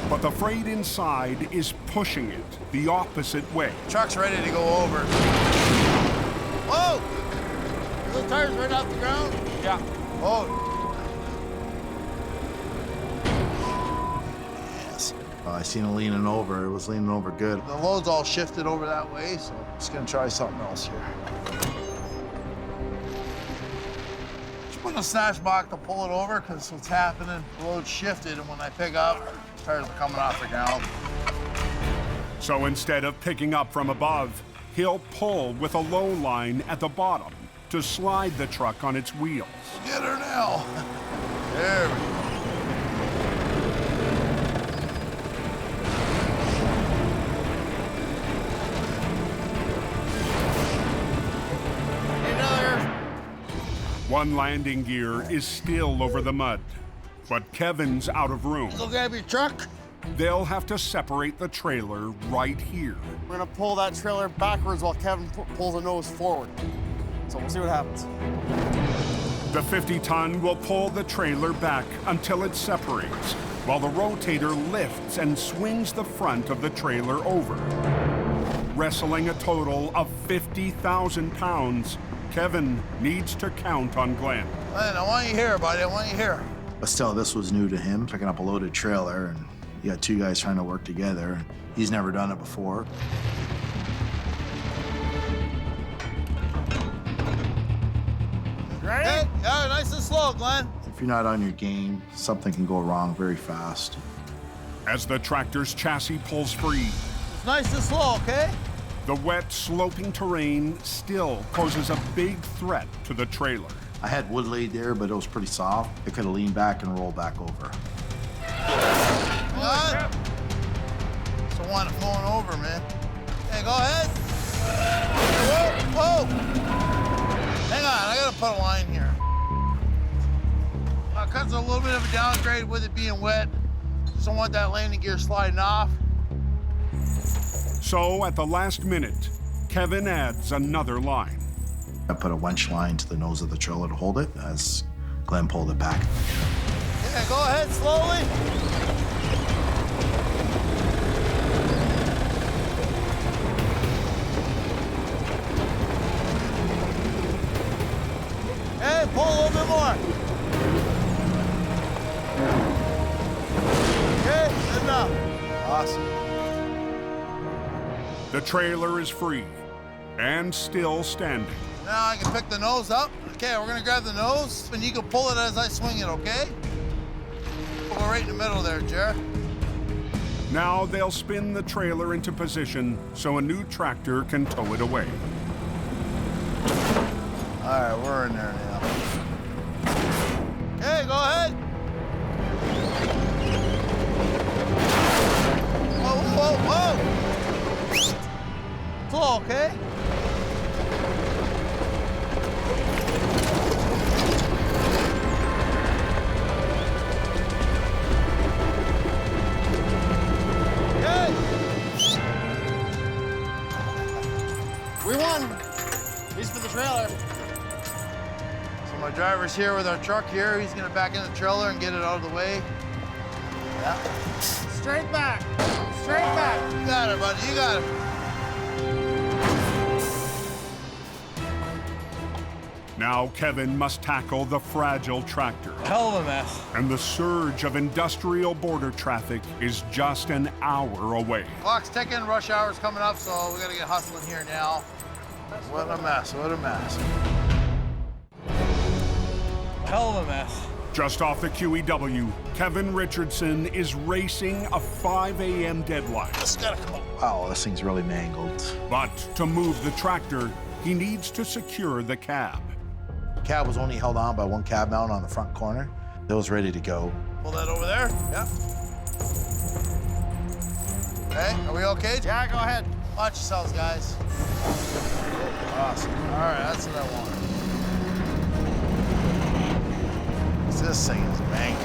But the freight inside is pushing it the opposite way. Truck's ready to go over. Whoa! Those tires right off the ground? Yeah. Oh. I seen it leaning over. It was leaning over good. The load's all shifted over that way, so I'm just gonna try something else here. Just put a snatch block to pull it over, because what's happening, the load's shifted, and when I pick up, the tires are coming off the ground. So instead of picking up from above, he'll pull with a low line at the bottom to slide the truck on its wheels. Get her now. There we go. One landing gear is still over the mud, but Kevin's out of room. Go grab your truck. They'll have to separate the trailer right here. We're gonna pull that trailer backwards while Kevin pulls the nose forward. So we'll see what happens. The 50-ton will pull the trailer back until it separates, while the rotator lifts and swings the front of the trailer over. Wrestling a total of 50,000 pounds, Kevin needs to count on Glenn. Glenn, I want you here, buddy. I want you here. But still, this was new to him, picking up a loaded trailer, and you got two guys trying to work together. He's never done it before. Ready? Hey, yeah, nice and slow, Glenn. If you're not on your game, something can go wrong very fast. As the tractor's chassis pulls free, it's nice and slow, okay? The wet, sloping terrain still poses a big threat to the trailer. I had wood laid there, but it was pretty soft. It could have leaned back and rolled back over. What? It's the one flowing over, man. Hey, go ahead. Whoa, whoa. Hang on, I gotta put a line here. Cause a little bit of a downgrade with it being wet. Just don't want that landing gear sliding off. So at the last minute, Kevin adds another line. I put a winch line to the nose of the trailer to hold it as Glenn pulled it back. Yeah, go ahead slowly. Hey, pull a little bit more. Okay, good enough. Awesome. The trailer is free and still standing. Now I can pick the nose up. Okay, we're gonna grab the nose, and you can pull it as I swing it, okay? We'll go right in the middle there, Jared. Now they'll spin the trailer into position so a new tractor can tow it away. All right, we're in there now. Okay, go ahead. Whoa, whoa, whoa! Slow, okay? We won. At least for the trailer. So my driver's here with our truck here. He's gonna back in the trailer and get it out of the way. Yeah. Straight back. Straight back. You got it, buddy. You got it. Now Kevin must tackle the fragile tractor. Hell of a mess. And the surge of industrial border traffic is just an hour away. Clock's ticking, rush hour's coming up, so we gotta get hustling here now. What a mess, what a mess. Hell of a mess. Just off the QEW, Kevin Richardson is racing a 5 a.m. deadline. This gotta come up. Wow, this thing's really mangled. But to move the tractor, he needs to secure the cab. Cab was only held on by one cab mount on the front corner. It was ready to go. Pull that over there, yeah. Okay, are we okay? Yeah, go ahead. Watch yourselves, guys. Awesome. All right, that's what I want. This thing is banging.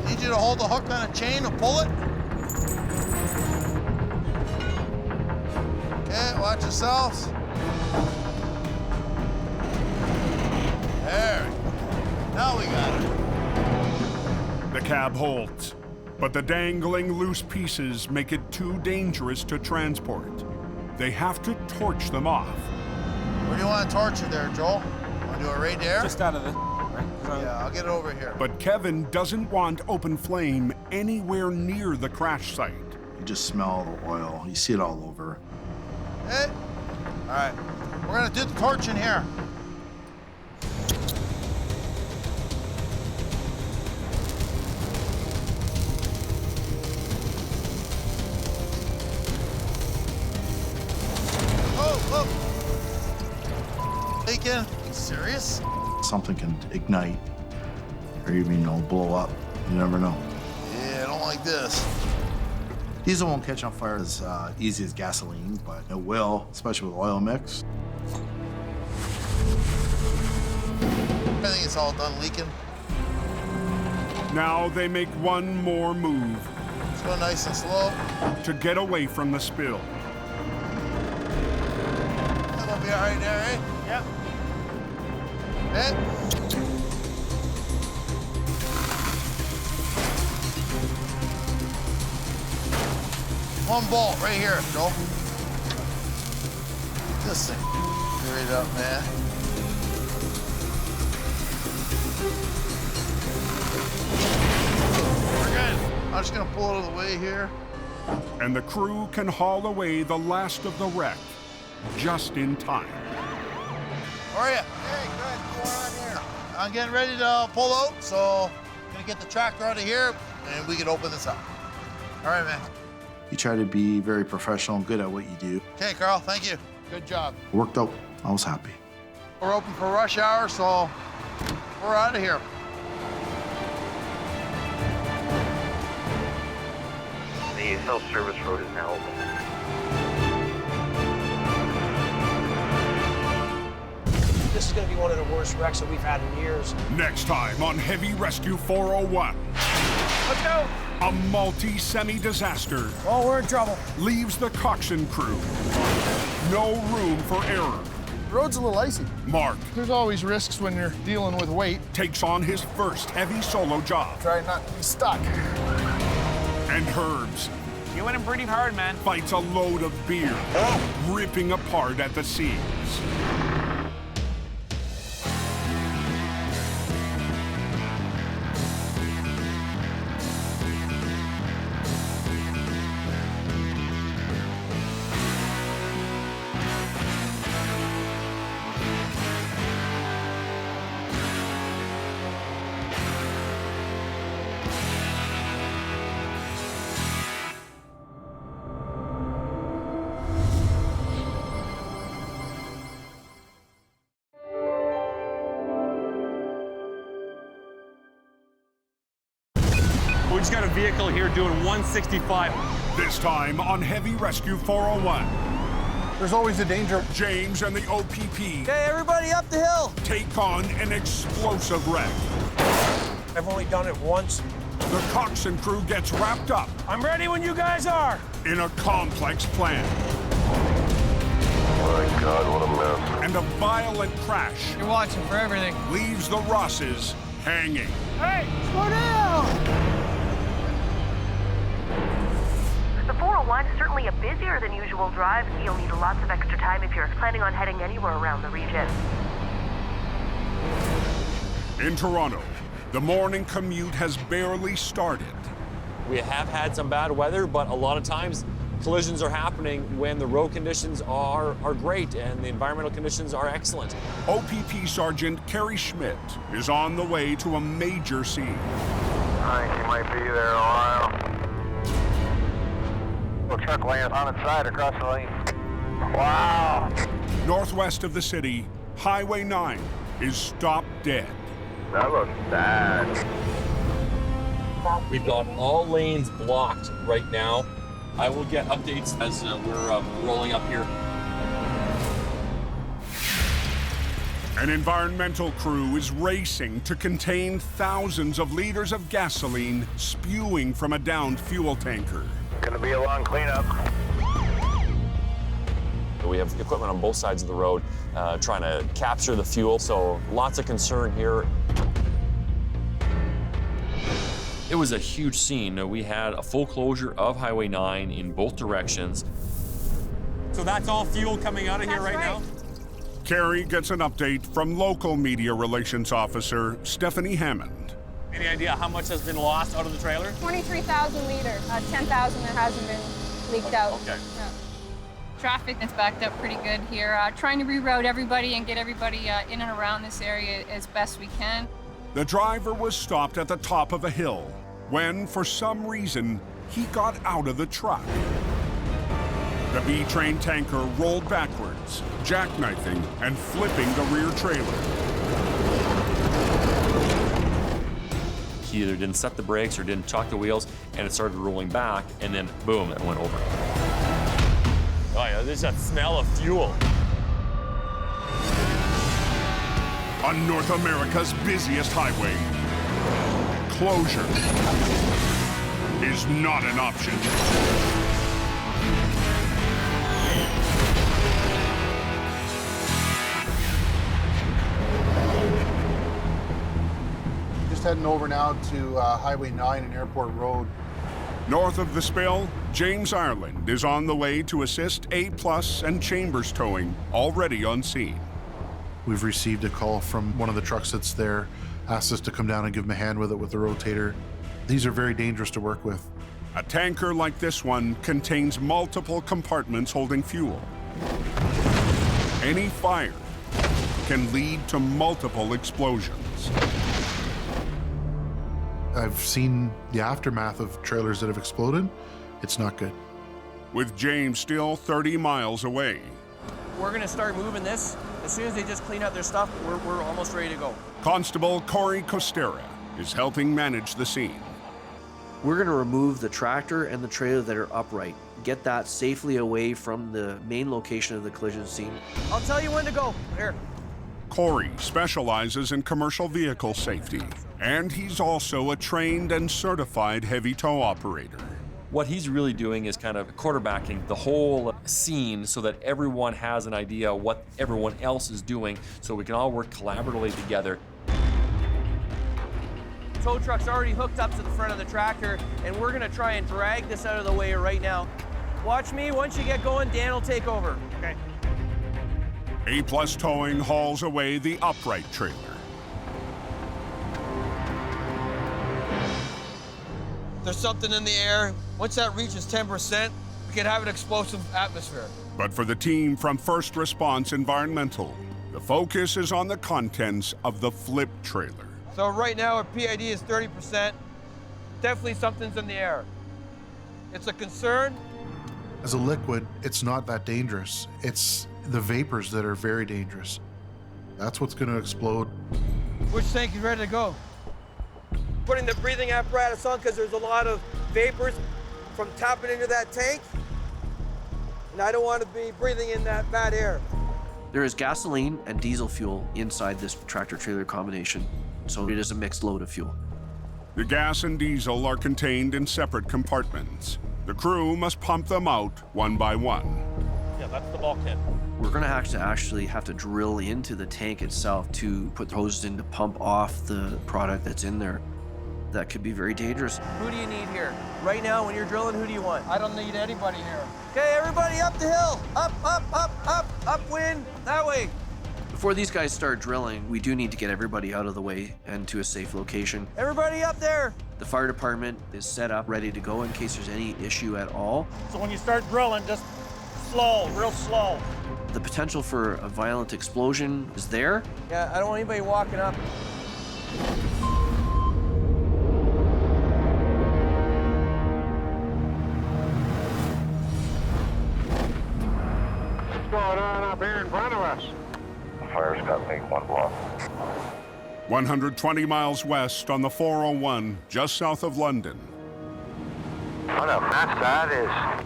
Need you to hold the hook on a chain and pull it. Okay, watch yourselves. There we go. Now we got it. The cab holds, but the dangling loose pieces make it too dangerous to transport. They have to torch them off. Where do you want to torch it there, Joel? Want to do it right there? Just out of the... Right? Yeah, I'll get it over here. But Kevin doesn't want open flame anywhere near the crash site. You just smell the oil. You see it all over. Hey. All right, we're gonna do the torch in here. Oh, leaking. Are you serious? Something can ignite or even, blow up. You never know. Yeah, I don't like this. Diesel won't catch on fire as easy as gasoline, but it will, especially with oil mix. I think it's all done leaking. Now they make one more move. Just go nice and slow. To get away from the spill. That'll be all right there, eh? Yep. Hey. One bolt right here, Joel. This thing. Straight up, man. We're good. I'm just gonna pull it out of the way here. And the crew can haul away the last of the wreck just in time. How are you? Hey, good. What's going on here? I'm getting ready to pull out, so I'm gonna get the tractor out of here, and we can open this up. All right, man. You try to be very professional and good at what you do. Okay, Carl, thank you. Good job. Worked out I was happy. We're open for rush hour, so we're out of here. The self-service road is now open. This is going to be one of the worst wrecks that we've had in years. Next time on Heavy Rescue 401. Let's go. A multi-semi disaster. Oh, we're in trouble. Leaves the coxswain crew. No room for error. The road's a little icy. Mark There's always risks when you're dealing with weight. takes on his first heavy solo job. Try not to be stuck. And Herbs You went in pretty hard, man. fights a load of beer, ripping apart at the seams. We just got a vehicle here doing 165. This time on Heavy Rescue 401. There's always a danger. James and the OPP Okay, everybody up the hill. take on an explosive wreck. I've only done it once. The coxswain crew gets wrapped up I'm ready when you guys are. in a complex plan. My God, what a mess. And a violent crash You're watching for everything. leaves the Rosses hanging. Hey, slow down. The 401 is certainly a busier than usual drive. You'll need lots of extra time if you're planning on heading anywhere around the region. In Toronto, the morning commute has barely started. We have had some bad weather, but a lot of times collisions are happening when the road conditions are great and the environmental conditions are excellent. OPP Sergeant Kerry Schmidt is on the way to a major scene. I think he might be there a while. Little truck laying on its side across the lane. Wow. Northwest of the city, Highway 9 is stopped dead. That looks bad. We've got all lanes blocked right now. I will get updates as we're rolling up here. An environmental crew is racing to contain thousands of liters of gasoline spewing from a downed fuel tanker. Gonna be a long cleanup. We have equipment on both sides of the road trying to capture the fuel, so lots of concern here. It was a huge scene. We had a full closure of Highway 9 in both directions. So that's all fuel coming out of here right now? Kerry gets an update from local media relations officer Stephanie Hammond. Any idea how much has been lost out of the trailer? 23,000 liters. 10,000 that hasn't been leaked out. Okay. Yeah. Traffic is backed up pretty good here. Trying to reroute everybody and get everybody in and around this area as best we can. The driver was stopped at the top of a hill when, for some reason, he got out of the truck. The B-train tanker rolled backwards, jackknifing and flipping the rear trailer. He either didn't set the brakes or didn't chock the wheels, and it started rolling back, and then boom, it went over. Oh yeah, there's that smell of fuel. On North America's busiest highway, closure is not an option. Just heading over now to Highway 9 and Airport Road. North of the spill, James Ireland is on the way to assist A+ and Chambers Towing, already on scene. We've received a call from one of the trucks that's there, asked us to come down and give them a hand with it with the rotator. These are very dangerous to work with. A tanker like this one contains multiple compartments holding fuel. Any fire can lead to multiple explosions. I've seen the aftermath of trailers that have exploded. It's not good. With James still 30 miles away. We're gonna start moving this As soon as they just clean up their stuff, we're almost ready to go. Constable Corey Costera is helping manage the scene. We're going to remove the tractor and the trailer that are upright, get that safely away from the main location of the collision scene. I'll tell you when to go. Here. Corey specializes in commercial vehicle safety, and he's also a trained and certified heavy tow operator. What he's really doing is kind of quarterbacking the whole scene so that everyone has an idea what everyone else is doing so we can all work collaboratively together. Tow truck's already hooked up to the front of the tractor, and we're gonna try and drag this out of the way right now. Watch me, once you get going, Dan will take over. Okay. A-Plus Towing hauls away the upright trailer. There's something in the air. Once that reaches 10%, we can have an explosive atmosphere. But for the team from First Response Environmental, the focus is on the contents of the flip trailer. So right now our PID is 30%. Definitely something's in the air. It's a concern. As a liquid, it's not that dangerous. It's the vapors that are very dangerous. That's what's going to explode. Which tank is ready to go? Putting the breathing apparatus on because there's a lot of vapors from tapping into that tank. And I don't want to be breathing in that bad air. There is gasoline and diesel fuel inside this tractor-trailer combination, so it is a mixed load of fuel. The gas and diesel are contained in separate compartments. The crew must pump them out one by one. Yeah, that's the bulkhead. We're going to actually have to drill into the tank itself to put hoses in to pump off the product that's in there. That could be very dangerous. Who do you need here? Right now, when you're drilling, who do you want? I don't need anybody here. Okay, everybody up the hill. Up, up, up, up, upwind, that way. Before these guys start drilling, we do need to get everybody out of the way and to a safe location. Everybody up there. The fire department is set up, ready to go in case there's any issue at all. So when you start drilling, just slow, real slow. The potential for a violent explosion is there. Yeah, I don't want anybody walking up. What's going on up here in front of us? The fire's got me one block. 120 miles west on the 401, just south of London. What a mess that is.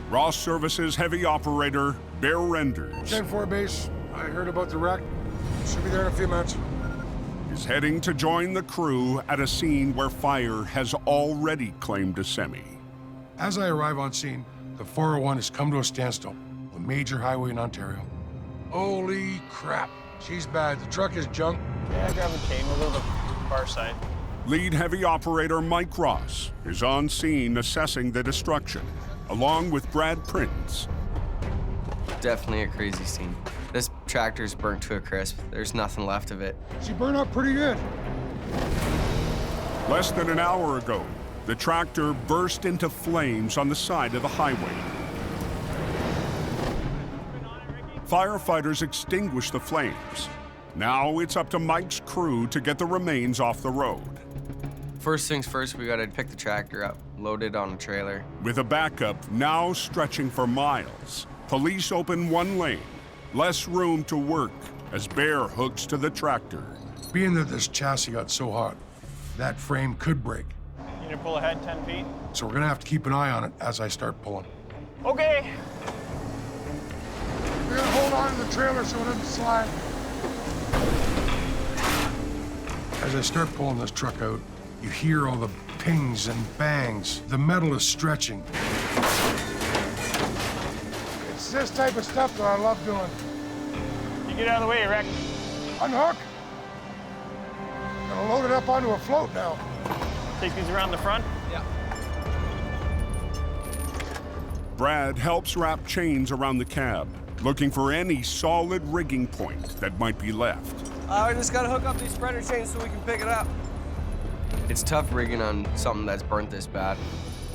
Ross Services heavy operator Bear Renders 10-4 base. I heard about the wreck. Should be there in a few minutes. is heading to join the crew at a scene where fire has already claimed a semi. As I arrive on scene, the 401 has come to a standstill, a major highway in Ontario. Holy crap, she's bad. The truck is junk. Yeah, grab a chain, we'll go to the far side. Lead heavy operator Mike Ross is on scene assessing the destruction, along with Brad Prince. Definitely a crazy scene. This tractor's burnt to a crisp. There's nothing left of it. She burned up pretty good. Less than an hour ago, the tractor burst into flames on the side of the highway. Firefighters extinguished the flames. Now it's up to Mike's crew to get the remains off the road. First things first, we gotta pick the tractor up, load it on a trailer. With a backup now stretching for miles, police open one lane, less room to work as Bear hooks to the tractor. Being that this chassis got so hot, that frame could break. You need to pull ahead 10 feet? So we're gonna have to keep an eye on it as I start pulling. Okay. We're gonna hold on to the trailer so it doesn't slide. As I start pulling this truck out, you hear all the pings and bangs. The metal is stretching. It's this type of stuff that I love doing. You get out of the way, Rick. Unhook. Gonna load it up onto a float now. Take these around the front? Yeah. Brad helps wrap chains around the cab, looking for any solid rigging point that might be left. I just gotta hook up these spreader chains so we can pick it up. It's tough rigging on something that's burnt this bad.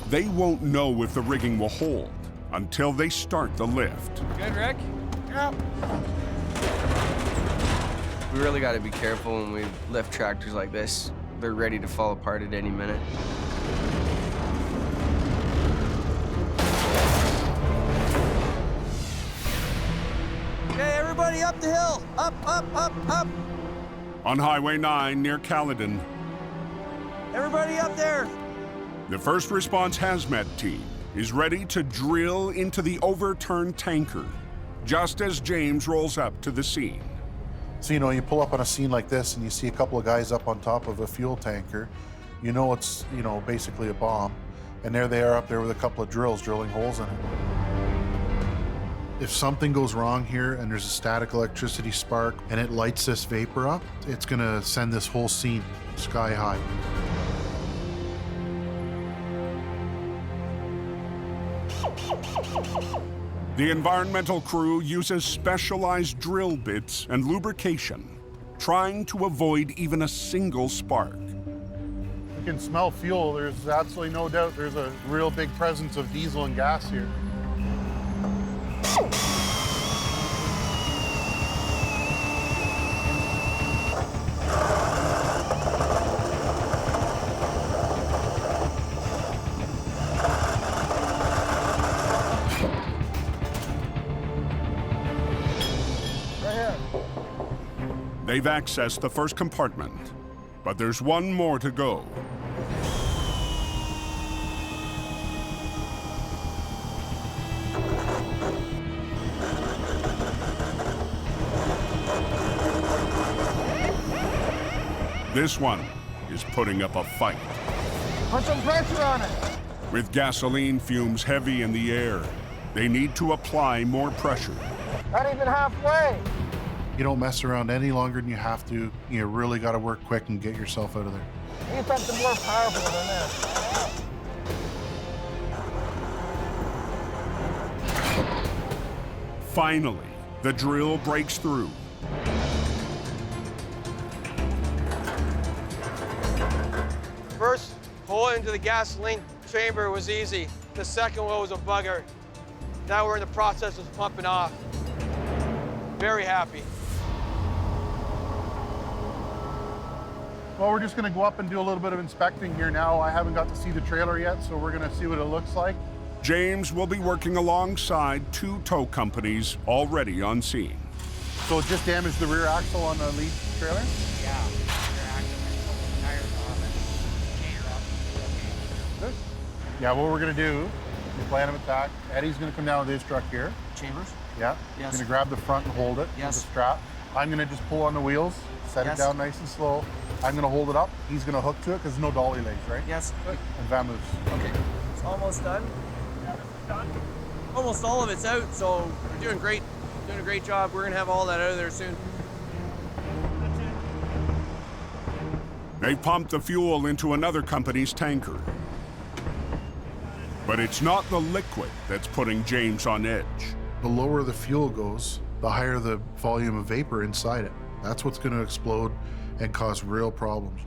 They won't know if the rigging will hold until they start the lift. Good, Rick? Yep. We really gotta be careful when we lift tractors like this. They're ready to fall apart at any minute. Okay, everybody Everybody up the hill. Up, up, up, up. On Highway 9 near Caledon, Everybody up there. the first response hazmat team is ready to drill into the overturned tanker just as James rolls up to the scene. So, you know, you pull up on a scene like this and you see a couple of guys up on top of a fuel tanker, you know it's, you know, basically a bomb. And there they are up there with a couple of drills drilling holes in it. If something goes wrong here and there's a static electricity spark and it lights this vapor up, it's gonna send this whole scene sky high. The environmental crew uses specialized drill bits and lubrication, trying to avoid even a single spark. You can smell fuel. There's absolutely no doubt there's a real big presence of diesel and gas here. They've accessed the first compartment, but there's one more to go. This one is putting up a fight. Put some pressure on it. With gasoline fumes heavy in the air, they need to apply more pressure. Not even halfway. You don't mess around any longer than you have to. You really got to work quick and get yourself out of there. Need something more powerful than this. Finally, the drill breaks through. First hole into the gasoline chamber was easy. The second one was a bugger. Now we're in the process of pumping off. Very happy. Well, we're just gonna go up and do a little bit of inspecting here now. I haven't got to see the trailer yet, so we're gonna see what it looks like. James will be working alongside two tow companies already on scene. So it just damaged the rear axle on the lead trailer? Yeah. Good. Yeah, what we're gonna do, the plan of attack, Eddie's gonna come down with his truck here. Chambers? Yeah. Yes. He's gonna grab the front and hold it Yes. with a strap. I'm gonna just pull on the wheels, set Yes. it down nice and slow. I'm gonna hold it up. He's gonna hook to it because there's no dolly legs, right? Yes. And vamoose. Okay. It's almost done. Almost all of it's out, so we're doing great. Doing a great job. We're gonna have all that out of there soon. They pumped the fuel into another company's tanker. But it's not the liquid that's putting James on edge. The lower the fuel goes, the higher the volume of vapor inside it. That's what's gonna explode and cause real problems.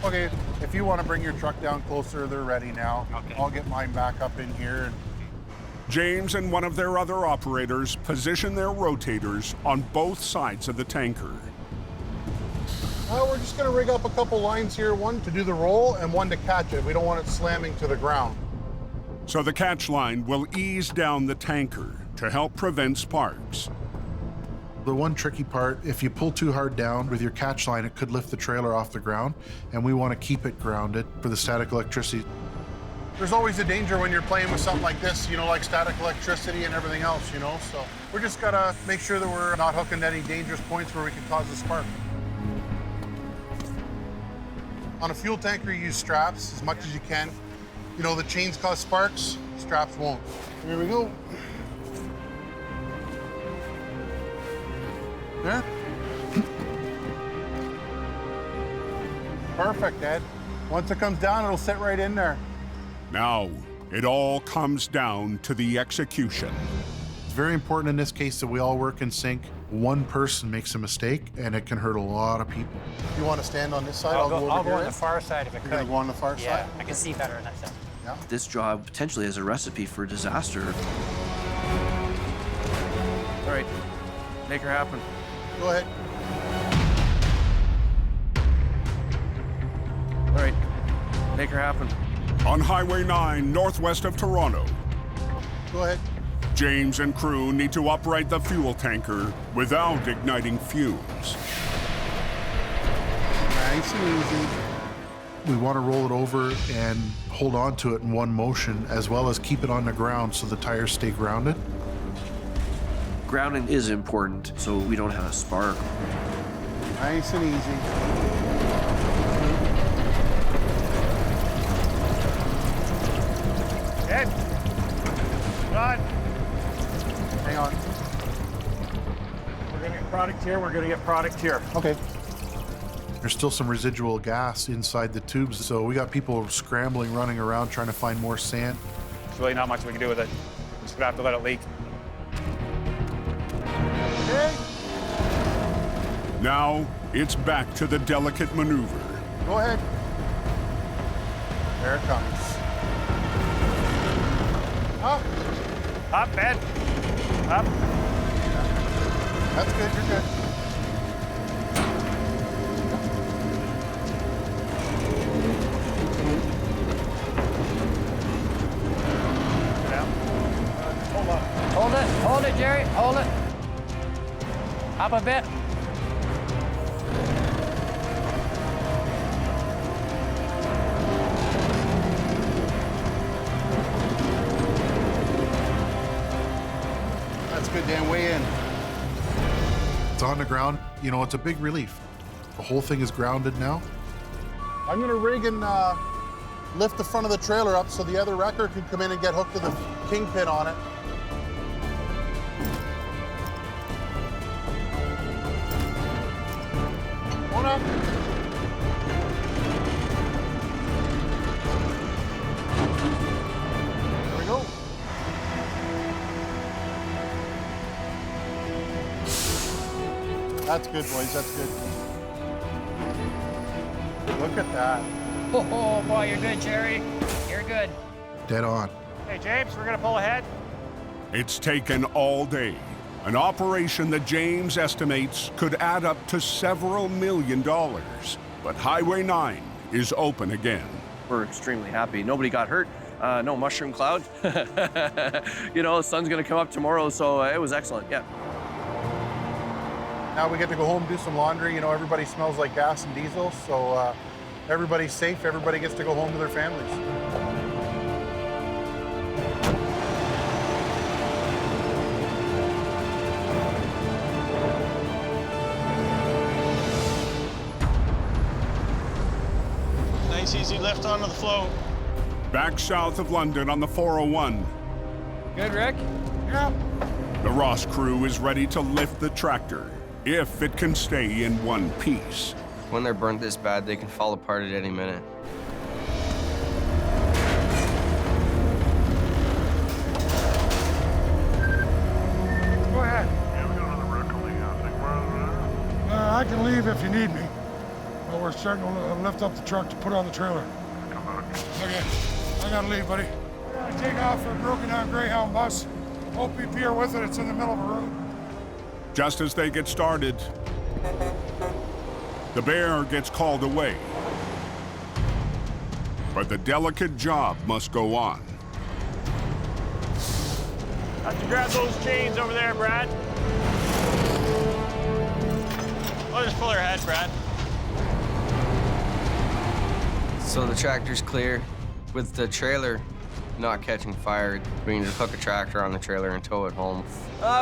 Okay, if you wanna bring your truck down closer, they're ready now. Okay. I'll get mine back up in here. James and one of their other operators position their rotators on both sides of the tanker. We're just gonna rig up a couple lines here, one to do the roll and one to catch it. We don't want it slamming to the ground. So the catch line will ease down the tanker to help prevent sparks. The one tricky part, if you pull too hard down with your catch line, it could lift the trailer off the ground, and we want to keep it grounded for the static electricity. There's always a danger when you're playing with something like this, you know, like static electricity and everything else, you know, so we're just gotta make sure that we're not hooking to any dangerous points where we can cause a spark. On a fuel tanker, you use straps as much as you can. You know, the chains cause sparks, straps won't. Here we go. Yeah. Perfect, Ed. Once it comes down, it'll sit right in there. Now, it all comes down to the execution. It's very important in this case that we all work in sync. One person makes a mistake, and it can hurt a lot of people. You want to stand on this side? I'll go over on here. the far side if it You're could. gonna go on the far side? Yeah, I can see better on that side. Yeah. This job potentially has a recipe for disaster. All right, make her happen. Go ahead. All right, make her happen. On Highway 9, northwest of Toronto, Go ahead. James and crew need to upright the fuel tanker without igniting fumes. Nice and easy. We want to roll it over and hold on to it in one motion, as well as keep it on the ground so the tires stay grounded. Grounding is important so we don't have a spark. Nice and easy. Ed. Rod. Hang on. We're gonna get product here. We're gonna get product here. Okay. There's still some residual gas inside the tubes, so we got people scrambling, running around, trying to find more sand. There's really not much we can do with it. We're just gonna have to let it leak. Okay. Now, it's back to the delicate maneuver. Go ahead. There it comes. Up. Up, Ed. Up. That's good, you're good. Hold it, Jerry, hold it. Up a bit. That's good, Dan, way in. It's on the ground. You know, it's a big relief. The whole thing is grounded now. I'm gonna rig and lift the front of the trailer up so the other wrecker can come in and get hooked to the kingpin on it. Hold up. There we go. That's good, boys, that's good. Look at that. Oh, boy, you're good, Jerry. You're good. Dead on. Hey, James, we're gonna pull ahead. It's taken all day. An operation that James estimates could add up to several $1 million. But Highway 9 is open again. We're extremely happy. Nobody got hurt. No mushroom cloud. You know, the sun's gonna come up tomorrow, so it was excellent, yeah. Now we get to go home, do some laundry. You know, everybody smells like gas and diesel, so everybody's safe. Everybody gets to go home to their families. Nice easy lift onto the float. Back south of London on the 401. Good, Rick? Yeah. The Ross crew is ready to lift the tractor, if it can stay in one piece. When they're burnt this bad, they can fall apart at any minute. Go ahead. Yeah, we got another wreck on the thing right there. I can leave if you need me. But we're starting to lift up the truck to put on the trailer. Come back. Okay, I gotta leave, buddy. We're gonna take off for a broken down Greyhound bus. OPP are with it, it's in the middle of a road. Just as they get started, the Bear gets called away. But the delicate job must go on. Have to grab those chains over there, Brad. I'll just pull her head, Brad. So the tractor's clear. With the trailer not catching fire, we can just hook a tractor on the trailer and tow it home.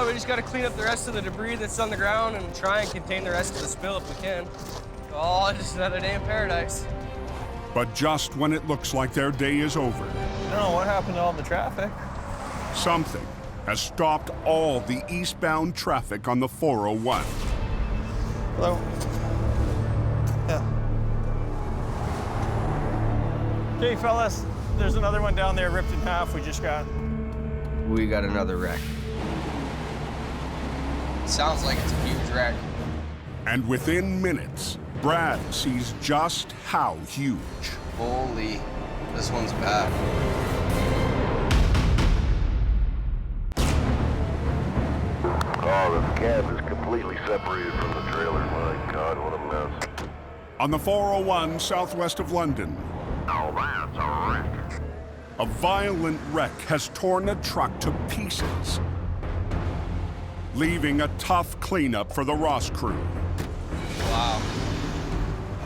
We just got to clean up the rest of the debris that's on the ground and try and contain the rest of the spill if we can. Oh, just another day in paradise. But just when it looks like their day is over, I don't know what happened to all the traffic. something has stopped all the eastbound traffic on the 401. Hello. Yeah. Okay, fellas, there's another one down there ripped in half we just got. We got another wreck. Sounds like it's a huge wreck. And within minutes, Brad sees just how huge. Holy, this one's bad. Oh, the cab is completely separated from the trailer. My God, what a mess. On the 401 southwest of London, Oh, that's a wreck. A violent wreck has torn the truck to pieces, leaving a tough cleanup for the Ross crew. Wow.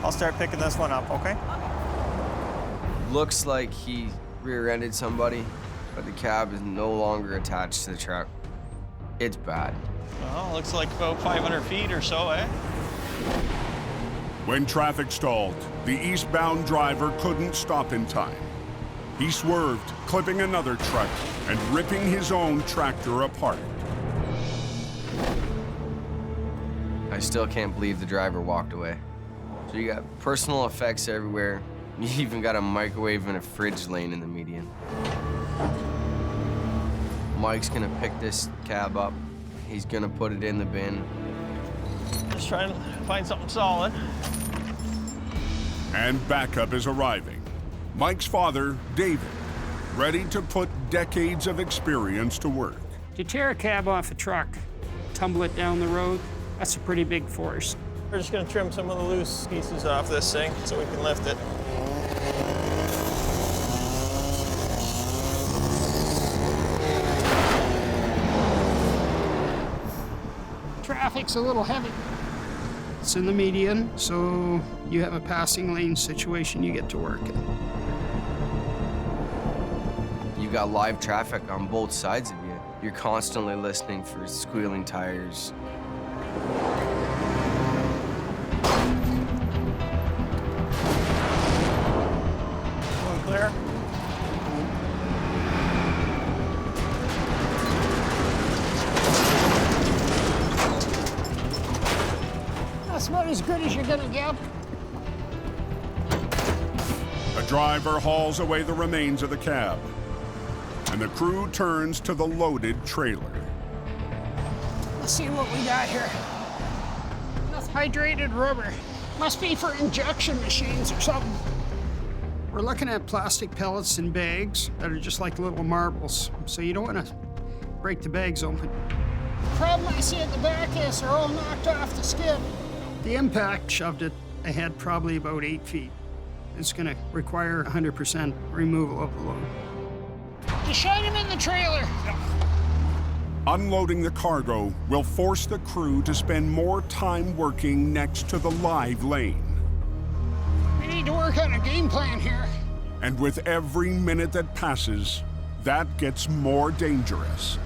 I'll start picking this one up, okay? Looks like he rear-ended somebody, but the cab is no longer attached to the truck. It's bad. Well, looks like about 500 feet or so, eh? When traffic stalled, the eastbound driver couldn't stop in time. He swerved, clipping another truck and ripping his own tractor apart. I still can't believe the driver walked away. So you got personal effects everywhere. You even got a microwave and a fridge laying in the median. Mike's gonna pick this cab up. He's gonna put it in the bin. Just trying to find something solid. And backup is arriving. Mike's father, David, ready to put decades of experience to work. To tear a cab off a truck, tumble it down the road, that's a pretty big force. We're just gonna trim some of the loose pieces off this thing so we can lift it. Traffic's a little heavy. It's in the median, so you have a passing lane situation you get to work in. You got live traffic on both sides of you. You're constantly listening for squealing tires. Going clear? That's about as good as you're gonna get. A driver hauls away the remains of the cab, and the crew turns to the loaded trailer. Let's see what we got here. Enough hydrated rubber. Must be for injection machines or something. We're looking at plastic pellets in bags that are just like little marbles, so you don't want to break the bags open. The problem I see at the back is they're all knocked off the skid. The impact shoved it ahead probably about 8 feet. It's going to require 100% removal of the load. Just shine him in the trailer. Unloading the cargo will force the crew to spend more time working next to the live lane. We need to work on a game plan here. And with every minute that passes, that gets more dangerous.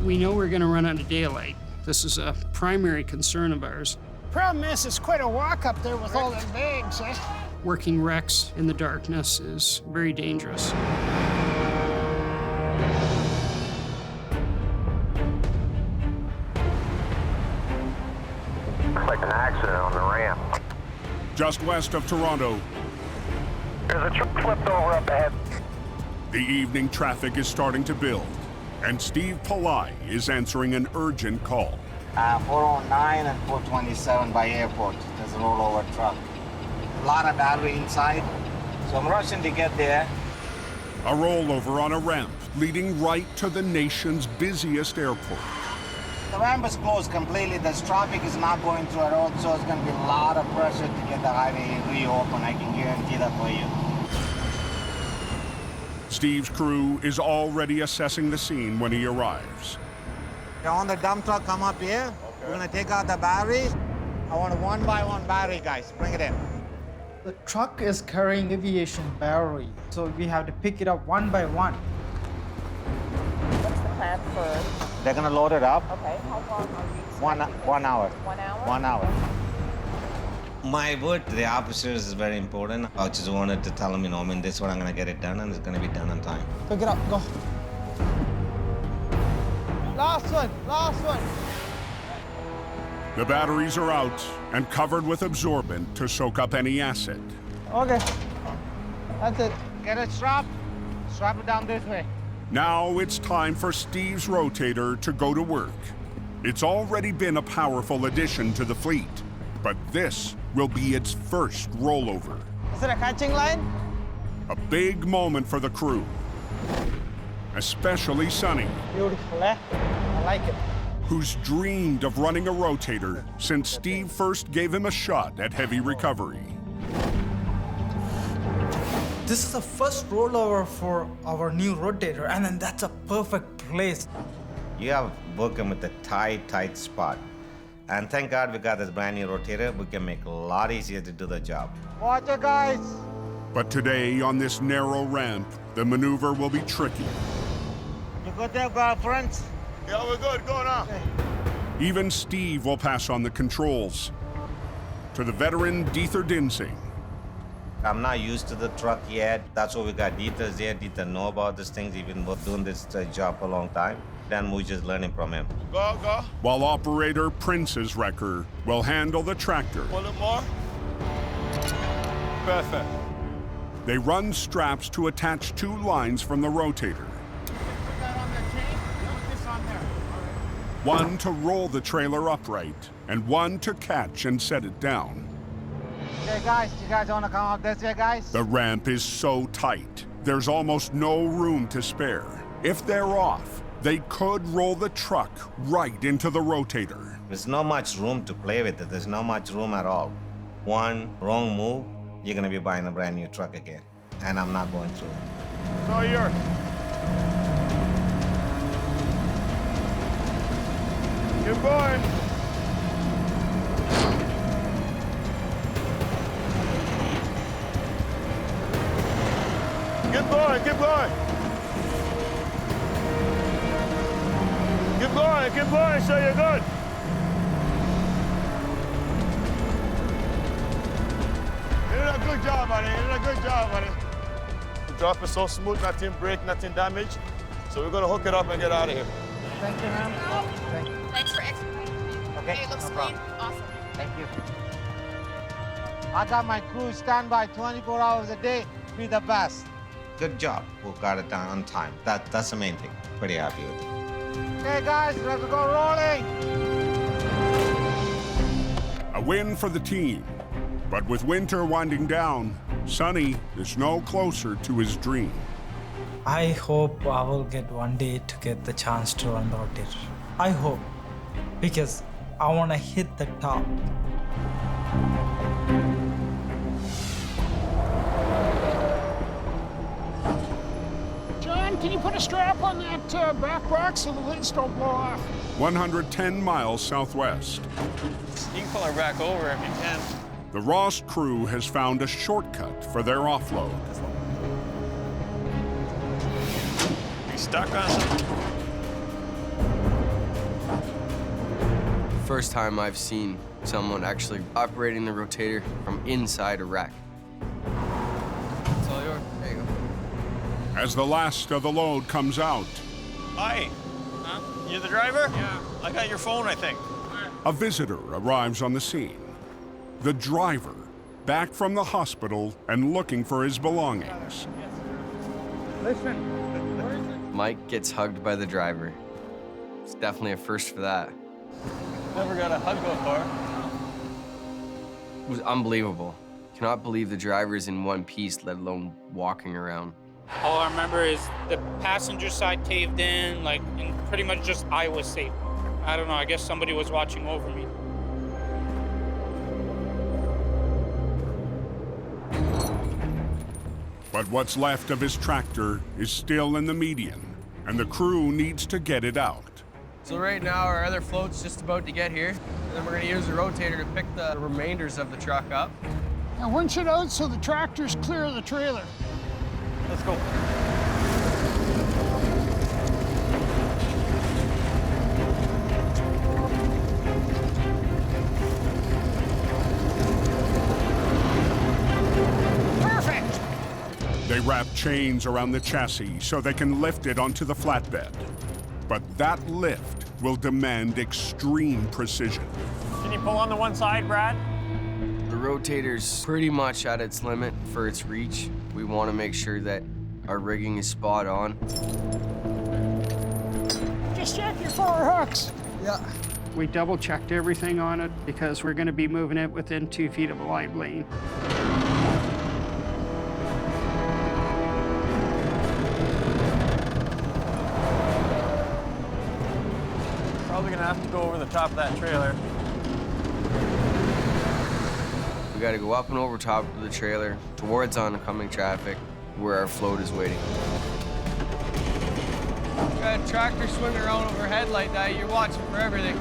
We know we're going to run out of daylight. This is a primary concern of ours. Problem is, it's quite a walk up there with all them bags, eh? Working wrecks in the darkness is very dangerous. Looks like an accident on the ramp. Just west of Toronto, There's a truck flipped over up ahead. the evening traffic is starting to build, and Steve Pileup is answering an urgent call. 409 and 427 by airport. There's a rollover truck. A lot of battery inside, so I'm rushing to get there. A rollover on a ramp leading right to the nation's busiest airport. The ramp is closed completely. This traffic is not going through a road, so it's going to be a lot of pressure to get the highway reopened. I can guarantee that for you. Steve's crew is already assessing the scene when he arrives. On the dump truck, come up here. Okay. We're going to take out the batteries. I want a one-by-one battery, guys. Bring it in. The truck is carrying aviation battery, so we have to pick it up one by one. What's the plan for? They're going to load it up. Okay, how long are you expecting? 1 hour. 1 hour? 1 hour. My word to the officers is very important. I just wanted to tell them, this is what I'm going to get it done, and it's going to be done on time. Pick it up, go. Last one, last one. The batteries are out and covered with absorbent to soak up any acid. Okay, that's it. Get it strapped. Strap it down this way. Now it's time for Steve's rotator to go to work. It's already been a powerful addition to the fleet, but this will be its first rollover. Is it a catching line? A big moment for the crew, especially Sonny, Beautiful, eh? I like it. who's dreamed of running a rotator since Steve first gave him a shot at heavy recovery. This is the first rollover for our new rotator, and then that's a perfect place. You have working with a tight spot. And thank God we got this brand new rotator. We can make it a lot easier to do the job. Watch it, guys. But today, on this narrow ramp, the maneuver will be tricky. You good there, girlfriends? Yeah, we're good. Going on. Even Steve will pass on the controls. To the veteran Dieter Dinsing. I'm not used to the truck yet. That's why we got Dieter here. Dieter know about these things. He's been doing this job for a long time. Then we're just learning from him. Go. While operator Prince's wrecker will handle the tractor. Pull it more. Perfect. They run straps to attach 2 lines from the rotator. Put that on the chain. Put this on there. One to roll the trailer upright, and one to catch and set it down. Okay, guys, you guys want to come up this way, guys? The ramp is so tight, there's almost no room to spare. If they're off, they could roll the truck right into the rotator. There's not much room to play with it. There's not much room at all. One wrong move, you're gonna be buying a brand new truck again. And I'm not going through it. It's all yours. Keep going. Keep going. Keep going, so you're good. You did a good job, buddy. The drop is so smooth, nothing break, nothing damage. So we're gonna hook it up and get out of here. Thank you, ma'am. Thank you. Thanks for explaining. Okay, It looks no clean. problem. Awesome. Thank you. I got my crew standby 24 hours a day. Be the best. Good job. We got it done on time. That's the main thing. Pretty happy with it. Okay, guys, let's go rolling. A win for the team. But with winter winding down, Sonny is no closer to his dream. I hope I will get one day to get the chance to run the rotator. I hope, because I want to hit the top. John, can you put a strap on that back box so the lids don't blow off? 110 miles southwest. You can pull her back over if you can. The Ross crew has found a shortcut for their offload. You stuck on something? First time I've seen someone actually operating the rotator from inside a wreck. It's all yours. There you go. As the last of the load comes out, Hi. Huh? You the driver? Yeah. I got your phone, I think. a visitor arrives on the scene. The driver, back from the hospital and looking for his belongings. Listen, where is it? Mike gets hugged by the driver. It's definitely a first for that. Never got a hug before. It was unbelievable. Cannot believe the driver is in one piece, let alone walking around. All I remember is the passenger side caved in, and pretty much just I was safe. I don't know, I guess somebody was watching over me. But what's left of his tractor is still in the median, and the crew needs to get it out. So right now our other float's just about to get here, and then we're gonna use the rotator to pick the remainders of the truck up. Now winch it out so the tractor's clear of the trailer. Let's go. Perfect! They wrap chains around the chassis so they can lift it onto the flatbed. But that lift will demand extreme precision. Can you pull on the one side, Brad? The rotator's pretty much at its limit for its reach. We want to make sure that our rigging is spot on. Just check your forward hooks. Yeah. We double checked everything on it because we're going to be moving it within 2 feet of a live lane. Probably gonna have to go over the top of that trailer. We got to go up and over top of the trailer towards oncoming traffic, where our float is waiting. Got a tractor swinging around overhead like that, you're watching for everything.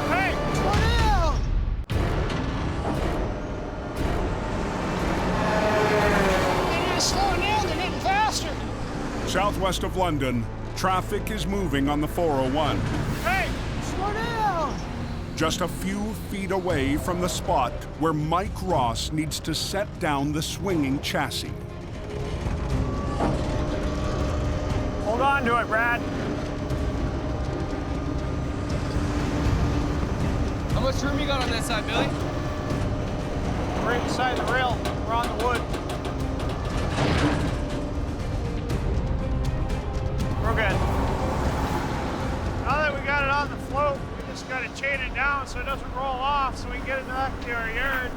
Hey, slow down! They're not slowing down, they're getting faster. Southwest of London, traffic is moving on the 401. Hey, slow down! Just a few feet away from the spot where Mike Ross needs to set down the swinging chassis. Hold on to it, Brad. How much room you got on that side, Billy? Right beside the rail. We're on the wood. We're good. Now that we got it on the float, we just got to chain it down so it doesn't roll off so we can get it back to our yard.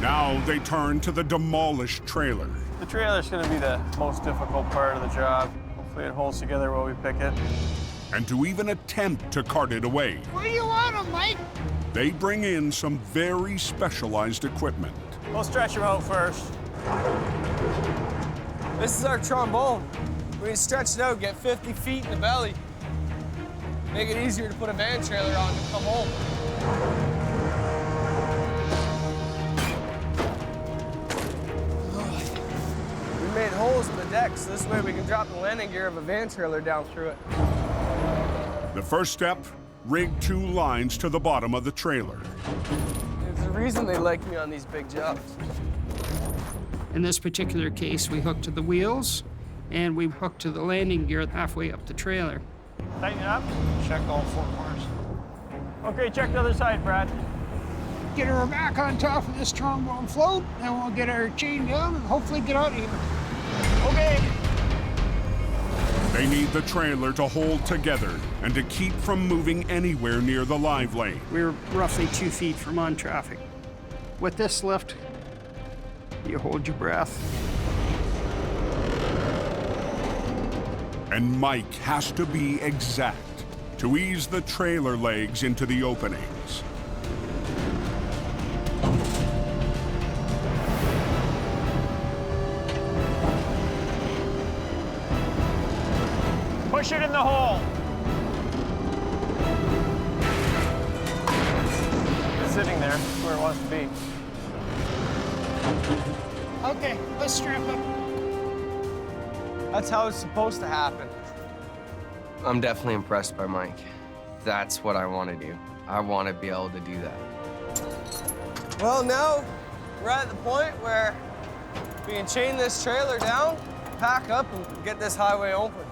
Now they turn to the demolished trailer. The trailer's going to be the most difficult part of the job. Hopefully it holds together while we pick it. And to even attempt to cart it away, Where do you want them, Mike? they bring in some very specialized equipment. We'll stretch him out first. This is our trombone. We can stretch it out, get 50 feet in the belly. Make it easier to put a van trailer on and come home. We made holes in the deck, so this way we can drop the landing gear of a van trailer down through it. The first step, rig 2 lines to the bottom of the trailer. There's a reason they like me on these big jobs. In this particular case, we hooked to the wheels, and we hooked to the landing gear halfway up the trailer. Tighten it up. Check all 4 corners. Okay, check the other side, Brad. Get her back on top of this trombone float, and we'll get her chained down and hopefully get out of here. Okay. They need the trailer to hold together and to keep from moving anywhere near the live lane. We're roughly 2 feet from on traffic. With this lift, you hold your breath. And Mike has to be exact to ease the trailer legs into the openings. Push it in the hole. It's sitting there where it wants to be. Okay, let's strap up. That's how it's supposed to happen. I'm definitely impressed by Mike. That's what I want to do. I want to be able to do that. Well, now we're at the point where we can chain this trailer down, pack up, and get this highway open.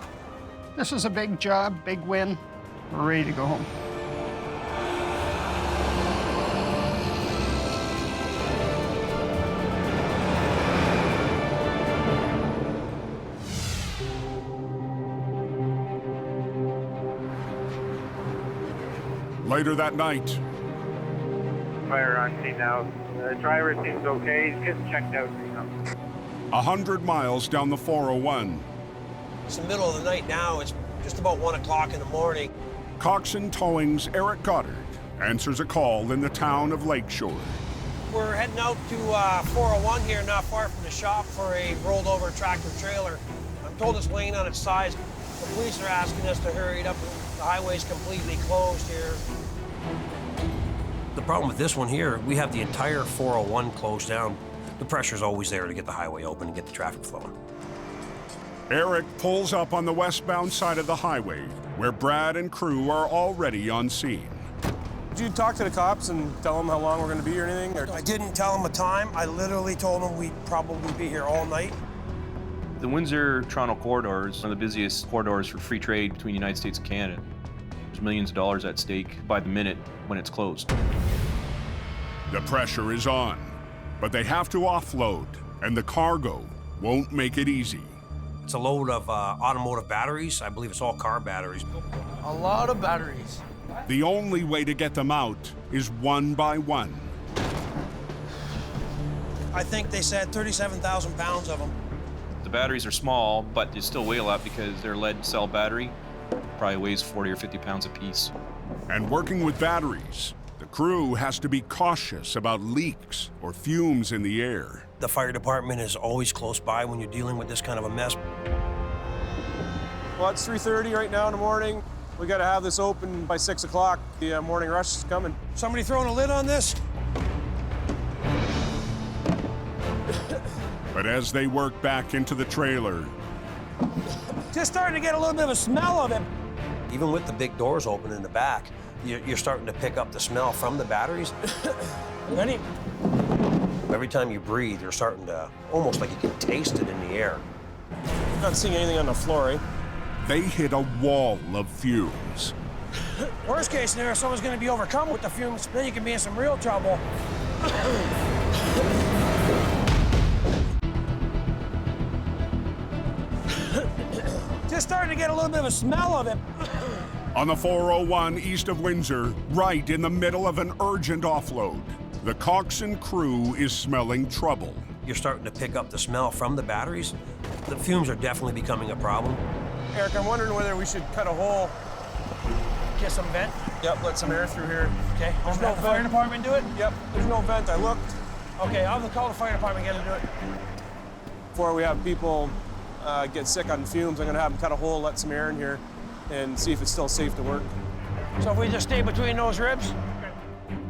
This is a big job, big win. We're ready to go home. Later that night, Fire on scene now. The driver seems okay. He's getting checked out. 100 miles down the 401, It's the middle of the night now. It's just about 1 o'clock in the morning. Coxon Towing's Eric Goddard answers a call in the town of Lakeshore. We're heading out to 401 here, not far from the shop, for a rolled over tractor trailer. I'm told it's laying on its side. The police are asking us to hurry it up. The highway's completely closed here. The problem with this one here, we have the entire 401 closed down. The pressure's always there to get the highway open and get the traffic flowing. Eric pulls up on the westbound side of the highway, where Brad and crew are already on scene. Did you talk to the cops and tell them how long we're going to be or anything? Or? I didn't tell them a time. I literally told them we'd probably be here all night. The Windsor-Toronto corridor is one of the busiest corridors for free trade between the United States and Canada. There's millions of dollars at stake by the minute when it's closed. The pressure is on, but they have to offload, and the cargo won't make it easy. It's a load of automotive batteries. I believe it's all car batteries. A lot of batteries. The only way to get them out is one by one. I think they said 37,000 pounds of them. The batteries are small, but they still weigh a lot because they're lead cell battery. Probably weighs 40 or 50 pounds apiece. And working with batteries, the crew has to be cautious about leaks or fumes in the air. The fire department is always close by when you're dealing with this kind of a mess. Well, it's 3:30 right now in the morning. We got to have this open by 6 o'clock. The morning rush is coming. Somebody throwing a lid on this? But as they work back into the trailer, Just starting to get a little bit of a smell of it. Even with the big doors open in the back, you're starting to pick up the smell from the batteries. Ready? Every time you breathe, you're starting to, almost like you can taste it in the air. I'm not seeing anything on the floor, eh? they hit a wall of fumes. Worst case scenario, someone's going to be overcome with the fumes. Then you can be in some real trouble. Just starting to get a little bit of a smell of it. On the 401 east of Windsor, right in the middle of an urgent offload, the coxswain crew is smelling trouble. You're starting to pick up the smell from the batteries. The fumes are definitely becoming a problem. Eric, I'm wondering whether we should cut a hole. Get some vent? Yep, let some air through here. Okay, There's no no the fire vent. department do it? Yep, there's no vent. I looked. Okay, I'll call the fire department, get to do it. Before we have people get sick on fumes, I'm gonna have them cut a hole, let some air in here, and see if it's still safe to work. So if we just stay between those ribs?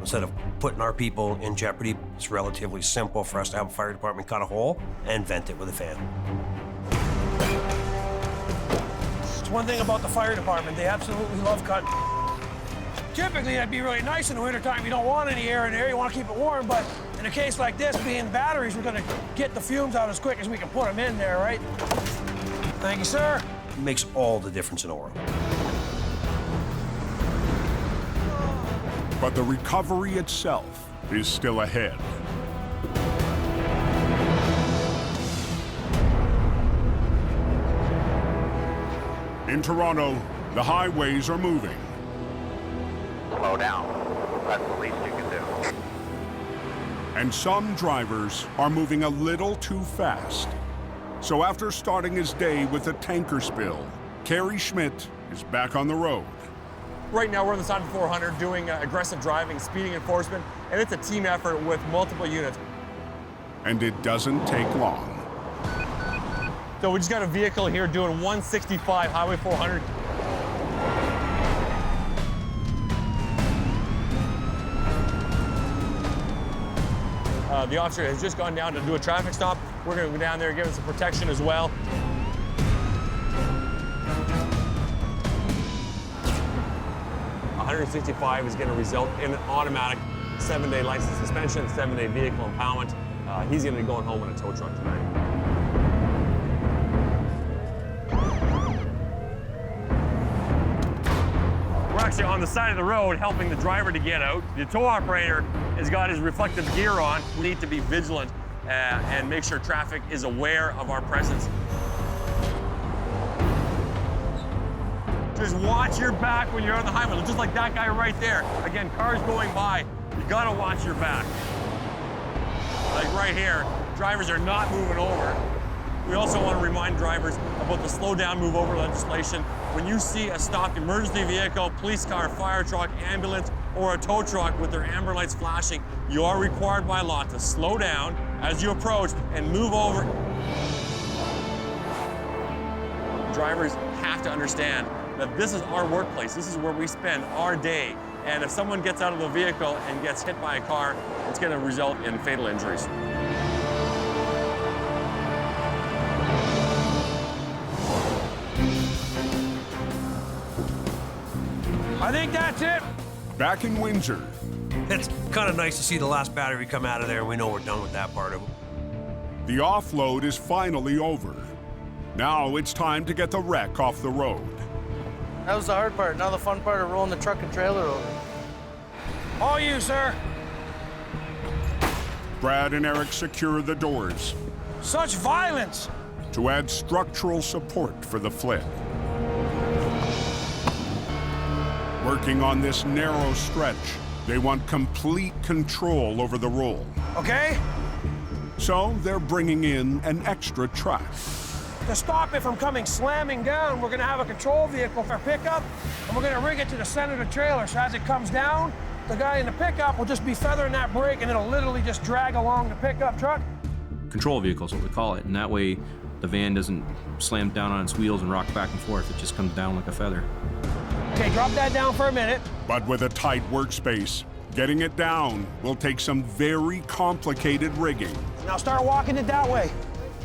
Instead of putting our people in jeopardy, it's relatively simple for us to have a fire department cut a hole and vent it with a fan. It's one thing about the fire department, they absolutely love cutting. Typically, that'd be really nice in the wintertime. You don't want any air in there, you want to keep it warm, but in a case like this, being batteries, we're going to get the fumes out as quick as we can put them in there, right? Thank you, sir. It makes all the difference in the world. But the recovery itself is still ahead. In Toronto, the highways are moving. Slow down. That's the least you can do. And some drivers are moving a little too fast. So after starting his day with a tanker spill, Kerry Schmidt is back on the road. Right now, we're on the side of the 400 doing aggressive driving, speeding enforcement, and it's a team effort with multiple units. And it doesn't take long. So we just got a vehicle here doing 165 Highway 400. The officer has just gone down to do a traffic stop. We're going to go down there and give him some protection as well. $165 is going to result in an automatic 7-day license suspension, 7-day vehicle impoundment. He's going to be going home in a tow truck tonight. We're actually on the side of the road helping the driver to get out. The tow operator has got his reflective gear on. We need to be vigilant and make sure traffic is aware of our presence. Just watch your back when you're on the highway, just like that guy right there. Again, cars going by, you gotta watch your back. Like right here, drivers are not moving over. We also want to remind drivers about the slow down, move over legislation. When you see a stopped emergency vehicle, police car, fire truck, ambulance, or a tow truck with their amber lights flashing, you are required by law to slow down as you approach and move over. Drivers have to understand that this is our workplace. This is where we spend our day. And if someone gets out of the vehicle and gets hit by a car, it's going to result in fatal injuries. I think that's it. Back in Windsor. It's kind of nice to see the last battery come out of there, and we know we're done with that part of it. The offload is finally over. Now it's time to get the wreck off the road. That was the hard part. Now the fun part of rolling the truck and trailer over. All you, sir. Brad and Eric secure the doors Such violence. to add structural support for the flip. Working on this narrow stretch, they want complete control over the roll. Okay? So they're bringing in an extra truck. To stop it from coming slamming down, we're gonna have a control vehicle for pickup, and we're gonna rig it to the center of the trailer. So as it comes down, the guy in the pickup will just be feathering that brake, and it'll literally just drag along the pickup truck. Control vehicle is what we call it, and that way the van doesn't slam down on its wheels and rock back and forth. It just comes down like a feather. Okay, drop that down for a minute. But with a tight workspace, getting it down will take some very complicated rigging. Now start walking it that way.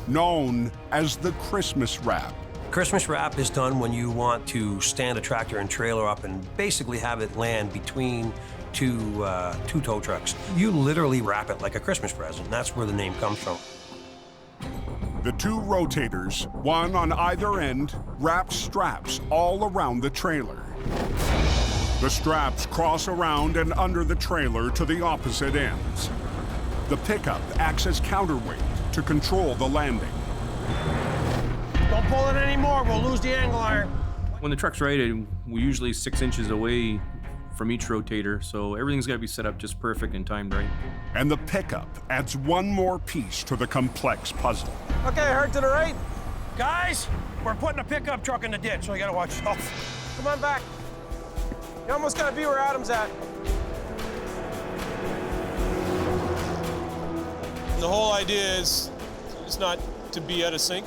Known as the Christmas wrap. Christmas wrap is done when you want to stand a tractor and trailer up and basically have it land between two tow trucks. You literally wrap it like a Christmas present, and that's where the name comes from. The two rotators, one on either end, wrap straps all around the trailer. The straps cross around and under the trailer to the opposite ends. The pickup acts as counterweight to control the landing. Don't pull it anymore, we'll lose the angle iron. When the truck's rated, we're usually 6 inches away from each rotator, so everything's got to be set up just perfect and timed right. And the pickup adds one more piece to the complex puzzle. Okay, hard to the right. Guys, we're putting a pickup truck in the ditch, so you gotta watch yourself. Come on back. You almost gotta be where Adam's at. The whole idea is it's not to be out of sync.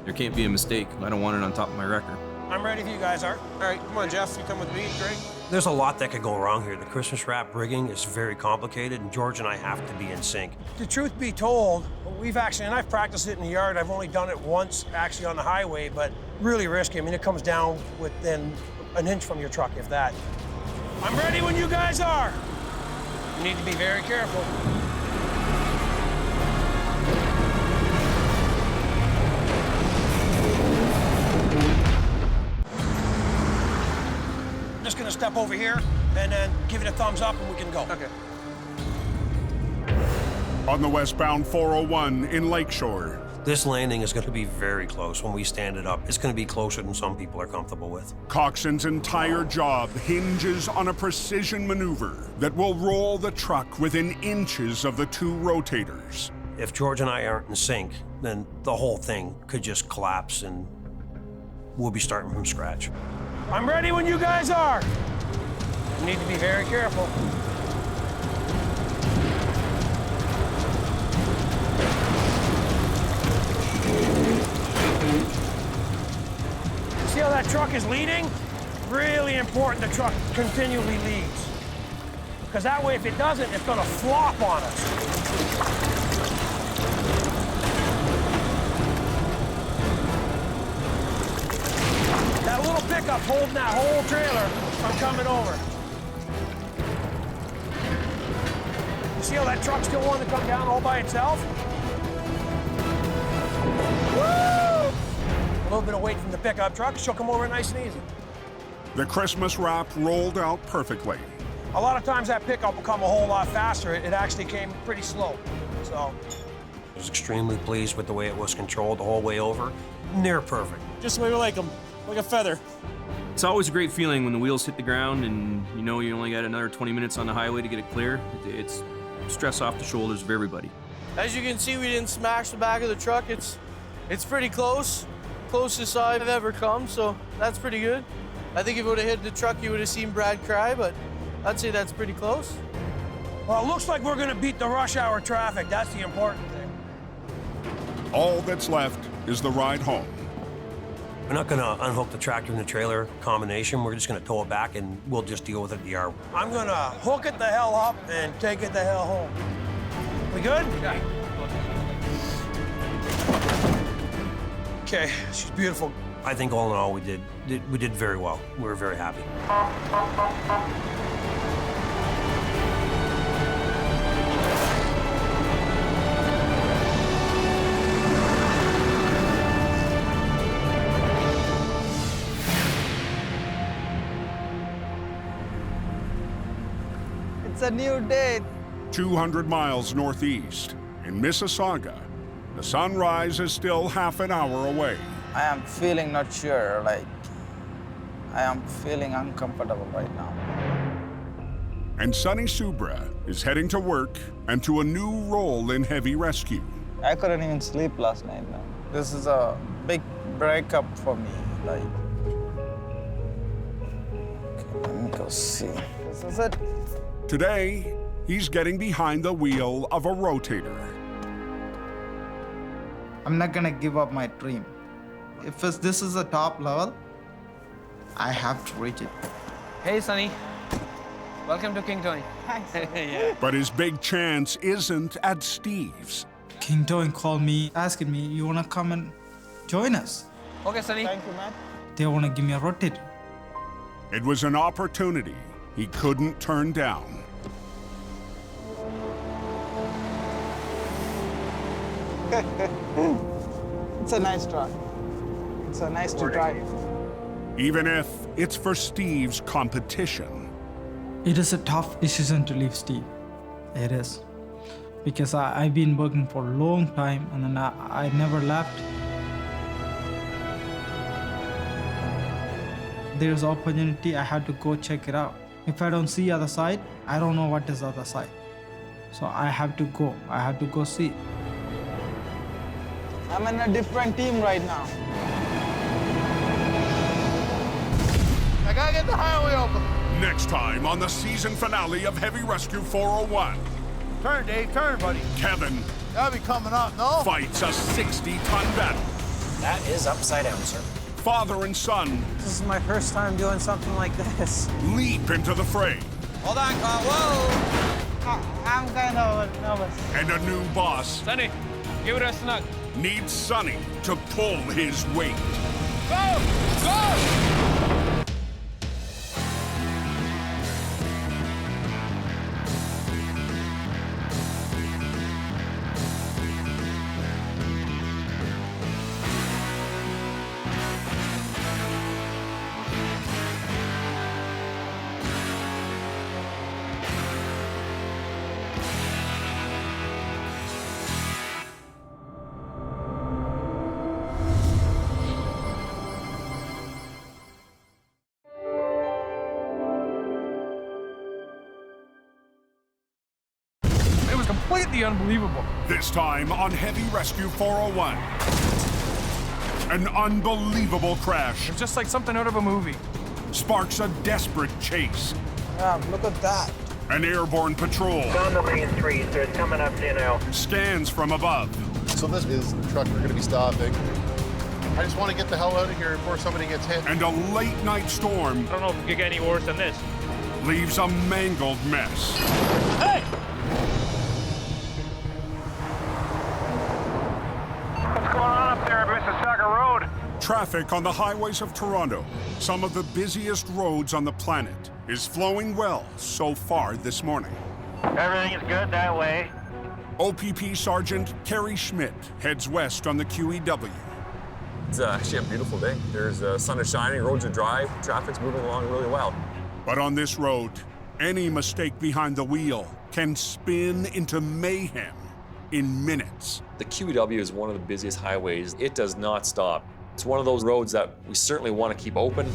There can't be a mistake. I don't want it on top of my wrecker. I'm ready if you guys are. All right, come on, Jeff. You come with me, Greg. There's a lot that could go wrong here. The Christmas wrap rigging is very complicated, and George and I have to be in sync. The truth be told, we've actually, and I've practiced it in the yard, I've only done it once actually on the highway, but really risky. I mean, it comes down within an inch from your truck, if that. I'm ready when you guys are. You need to be very careful. I'm just gonna step over here and then give it a thumbs up and we can go. Okay. On the westbound 401 in Lakeshore. This landing is gonna be very close when we stand it up. It's gonna be closer than some people are comfortable with. Coxon's entire job hinges on a precision maneuver that will roll the truck within inches of the two rotators. If George and I aren't in sync, then the whole thing could just collapse and we'll be starting from scratch. I'm ready when you guys are. You need to be very careful. See how that truck is leading? Really important the truck continually leads. Because that way, if it doesn't, it's gonna flop on us. That little pickup holding that whole trailer from coming over. See how that truck's still wanting to come down all by itself? Woo! A little bit of weight from the pickup truck, she'll come over nice and easy. The Christmas wrap rolled out perfectly. A lot of times that pickup will come a whole lot faster. It actually came pretty slow. So I was extremely pleased with the way it was controlled the whole way over. Near perfect. Just the way we like them, like a feather. It's always a great feeling when the wheels hit the ground and you know you only got another 20 minutes on the highway to get it clear. It's stress off the shoulders of everybody. As you can see, we didn't smash the back of the truck. It's pretty close. Closest I've ever come, so that's pretty good. I think if it would have hit the truck, you would have seen Brad cry, but I'd say that's pretty close. Well, it looks like we're gonna beat the rush hour traffic. That's the important thing. All that's left is the ride home. We're not gonna unhook the tractor and the trailer combination. We're just gonna tow it back and we'll just deal with it at the yard. I'm gonna hook it the hell up and take it the hell home. We good? Yeah. Okay, she's beautiful. I think all in all, we did very well. We were very happy. It's a new day. 200 miles northeast, in Mississauga, the sunrise is still half an hour away. I am feeling not sure, like I am feeling uncomfortable right now. And Sonny Subra is heading to work and to a new role in heavy rescue. I couldn't even sleep last night, man. This is a big breakup for me, like. Okay, let me go see. This is it. Today, he's getting behind the wheel of a rotator. I'm not gonna give up my dream. If this is the top level, I have to reach it. Hey, Sonny. Welcome to King Tony. Hi. Yeah. But his big chance isn't at Steve's. King Tony called me, asking me, you wanna come and join us? Okay, Sonny. Thank you, man. They wanna give me a rotator. It was an opportunity he couldn't turn down. It's a nice truck. It's a nice to drive. Even if it's for Steve's competition. It is a tough decision to leave Steve. It is. Because I've been working for a long time and then I never left. There's opportunity, I have to go check it out. If I don't see other side, I don't know what is the other side. So I have to go. I have to go see. I'm in a different team right now. I gotta get the highway open. Next time on the season finale of Heavy Rescue 401. Turn, Dave, turn, buddy. Kevin That'll be coming up, no? fights a 60-ton battle. That is upside down, sir. Father and son This is my first time doing something like this. leap into the fray. Hold on, Carl. Whoa! I'm kind of nervous. And a new boss Sonny, give it a snug. needs Sonny to pull his weight. Go! Go! It was completely unbelievable. This time on Heavy Rescue 401. An unbelievable crash It's just like something out of a movie. sparks a desperate chase. Yeah, look at that. An airborne patrol Found the main street, so it's coming up to you now. scans from above. So this is the truck we're gonna be stopping. I just want to get the hell out of here before somebody gets hit. And a late-night storm I don't know if it could get any worse than this. leaves a mangled mess. Hey! What's going on up there at Mississauga Road? Traffic on the highways of Toronto, some of the busiest roads on the planet, is flowing well so far this morning. Everything is good that way. OPP Sergeant Kerry Schmidt heads west on the QEW. It's actually a beautiful day. There's sun is shining, roads are dry, traffic's moving along really well. But on this road, any mistake behind the wheel can spin into mayhem in minutes. The QEW is one of the busiest highways. It does not stop. It's one of those roads that we certainly want to keep open.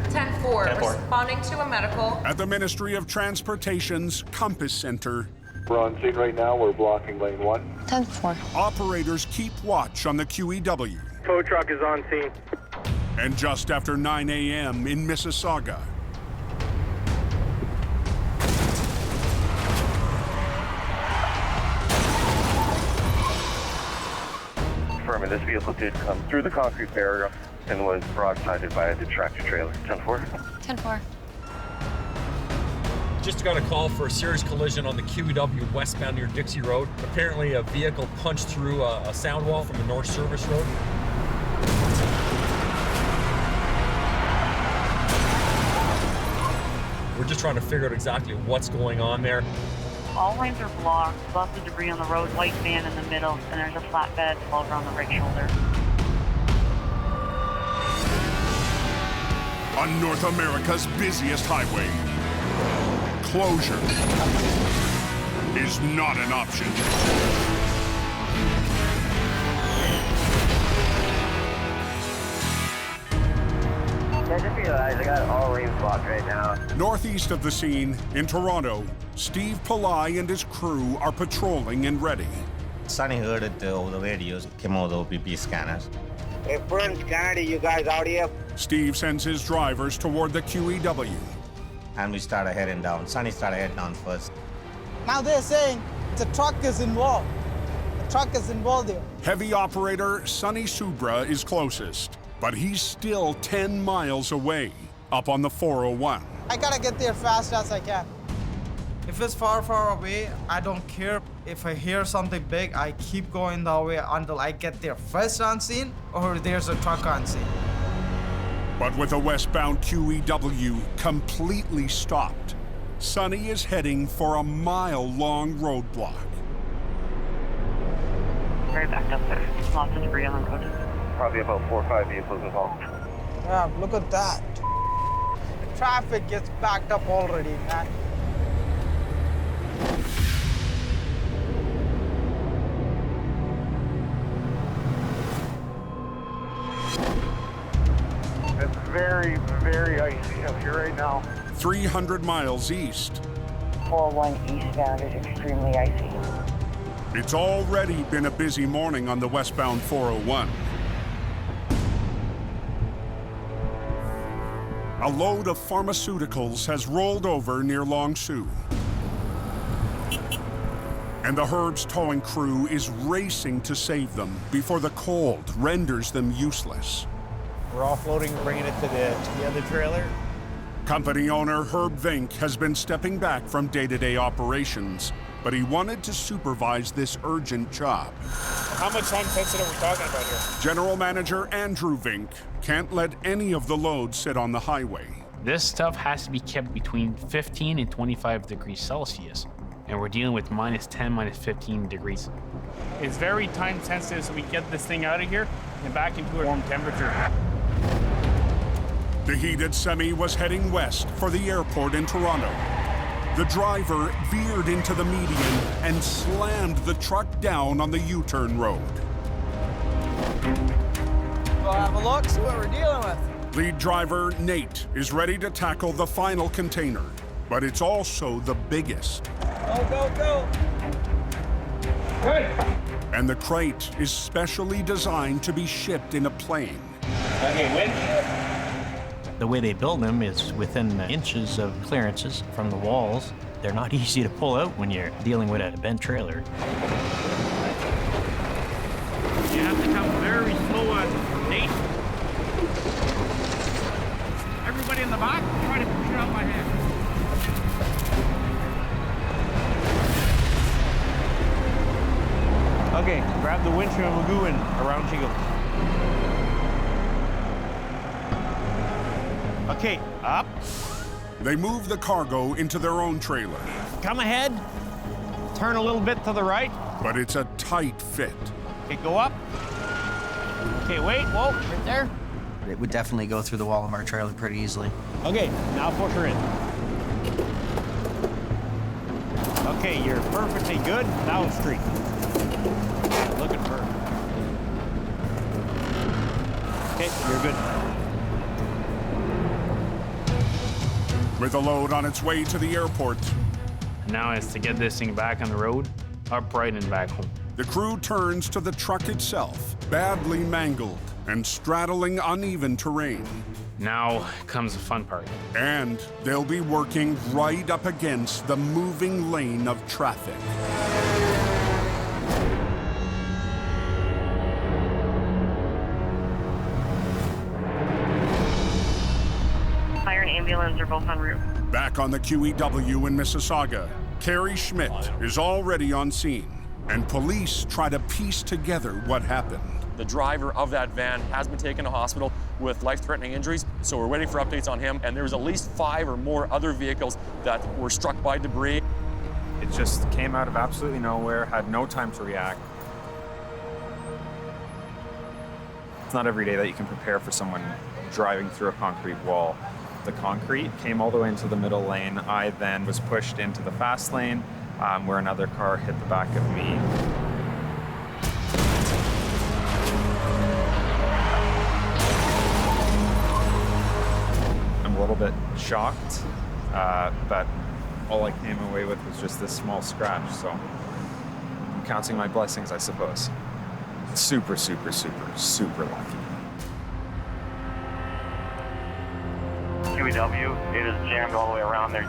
10-4, 10-4. responding to a medical. At the Ministry of Transportation's Compass Center, We're on scene right now. We're blocking lane 1. 10-4. operators keep watch on the QEW. Tow truck is on scene. And just after 9 a.m. in Mississauga, Confirming this vehicle did come through the concrete barrier and was broadsided by a tractor trailer. 10-4. 10-4. Just got a call for a serious collision on the QEW westbound near Dixie Road. Apparently a vehicle punched through a sound wall from the North Service Road. We're just trying to figure out exactly what's going on there. All lanes are blocked, lots of debris on the road, white van in the middle, and there's a flatbed all around the right shoulder. on North America's busiest highway, closure is not an option. Desert realize I got all lanes blocked right now. Northeast of the scene, in Toronto, Steve Pileup and his crew are patrolling and ready. Sonny heard it over the radios, came over the OPP scanners. Hey, friends, Canada, you guys out here? Steve sends his drivers toward the QEW. And we started heading down. Sonny started heading down first. Now they're saying the truck is involved. The truck is involved here. Heavy operator Sonny Subra is closest, but he's still 10 miles away, up on the 401. I gotta get there fast as I can. If it's far, far away, I don't care. If I hear something big, I keep going that way until I get there first on scene or there's a truck on scene. But with a westbound QEW completely stopped, Sonny is heading for a mile-long roadblock. Very backed up there. Lots of debris on the road. Probably about 4 or 5 vehicles involved. Yeah, look at that. The traffic gets backed up already, man. It's very, very icy up here right now. 300 miles east. 401 eastbound is extremely icy. It's already been a busy morning on the westbound 401. A load of pharmaceuticals has rolled over near Long Sault. And the Herb's towing crew is racing to save them before the cold renders them useless. We're offloading and bringing it to the other trailer. Company owner Herb Vink has been stepping back from day-to-day operations, but he wanted to supervise this urgent job. How much time sensitive are we talking about here? General Manager Andrew Vink can't let any of the loads sit on the highway. This stuff has to be kept between 15 and 25 degrees Celsius, and we're dealing with minus 10, minus 15 degrees. It's very time sensitive, so we get this thing out of here and back into a warm temperature. The heated semi was heading west for the airport in Toronto. The driver veered into the median and slammed the truck down on the U-turn road. We'll have a look, see what we're dealing with. Lead driver Nate is ready to tackle the final container, but it's also the biggest. Go, go, go. Good. And the crate is specially designed to be shipped in a plane. Okay, wait. The way they build them is within inches of clearances from the walls. They're not easy to pull out when you're dealing with a bent trailer. You have to come very slow on Nate. Everybody in the back, try to push it out my hand. Okay, grab the winch and we'll go in around Chico. Okay, up. They move the cargo into their own trailer. Come ahead. Turn a little bit to the right. But it's a tight fit. Okay, go up. Okay, wait, whoa, right there. It would definitely go through the wall of our trailer pretty easily. Okay, now push her in. Okay, you're perfectly good. Now straight. Looking for her. Okay, you're good. With the load on its way to the airport. Now it's to get this thing back on the road, upright and back home. The crew turns to the truck itself, badly mangled and straddling uneven terrain. Now comes the fun part. And they'll be working right up against the moving lane of traffic. Fire and ambulance are both en route. Back on the QEW in Mississauga, Carrie Schmidt is already on scene, and police try to piece together what happened. The driver of that van has been taken to hospital with life-threatening injuries, so we're waiting for updates on him. And there was at least 5 or more other vehicles that were struck by debris. It just came out of absolutely nowhere, had no time to react. It's not every day that you can prepare for someone driving through a concrete wall. The concrete came all the way into the middle lane. I then was pushed into the fast lane where another car hit the back of me. shocked, but all I came away with was just this small scratch, so I'm counting my blessings, I suppose. Super, super, super, super lucky. QEW, it is jammed all the way around there.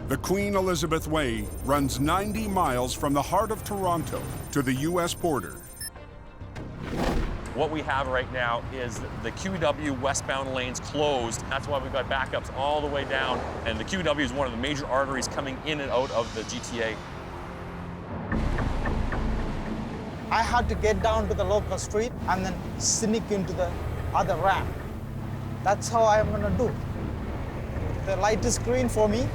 The Queen Elizabeth Way runs 90 miles from the heart of Toronto to the U.S. border. What we have right now is the QEW westbound lanes closed. That's why we've got backups all the way down, and the QEW is one of the major arteries coming in and out of the GTA. I had to get down to the local street and then sneak into the other ramp. That's how I'm gonna do. The light is green for me.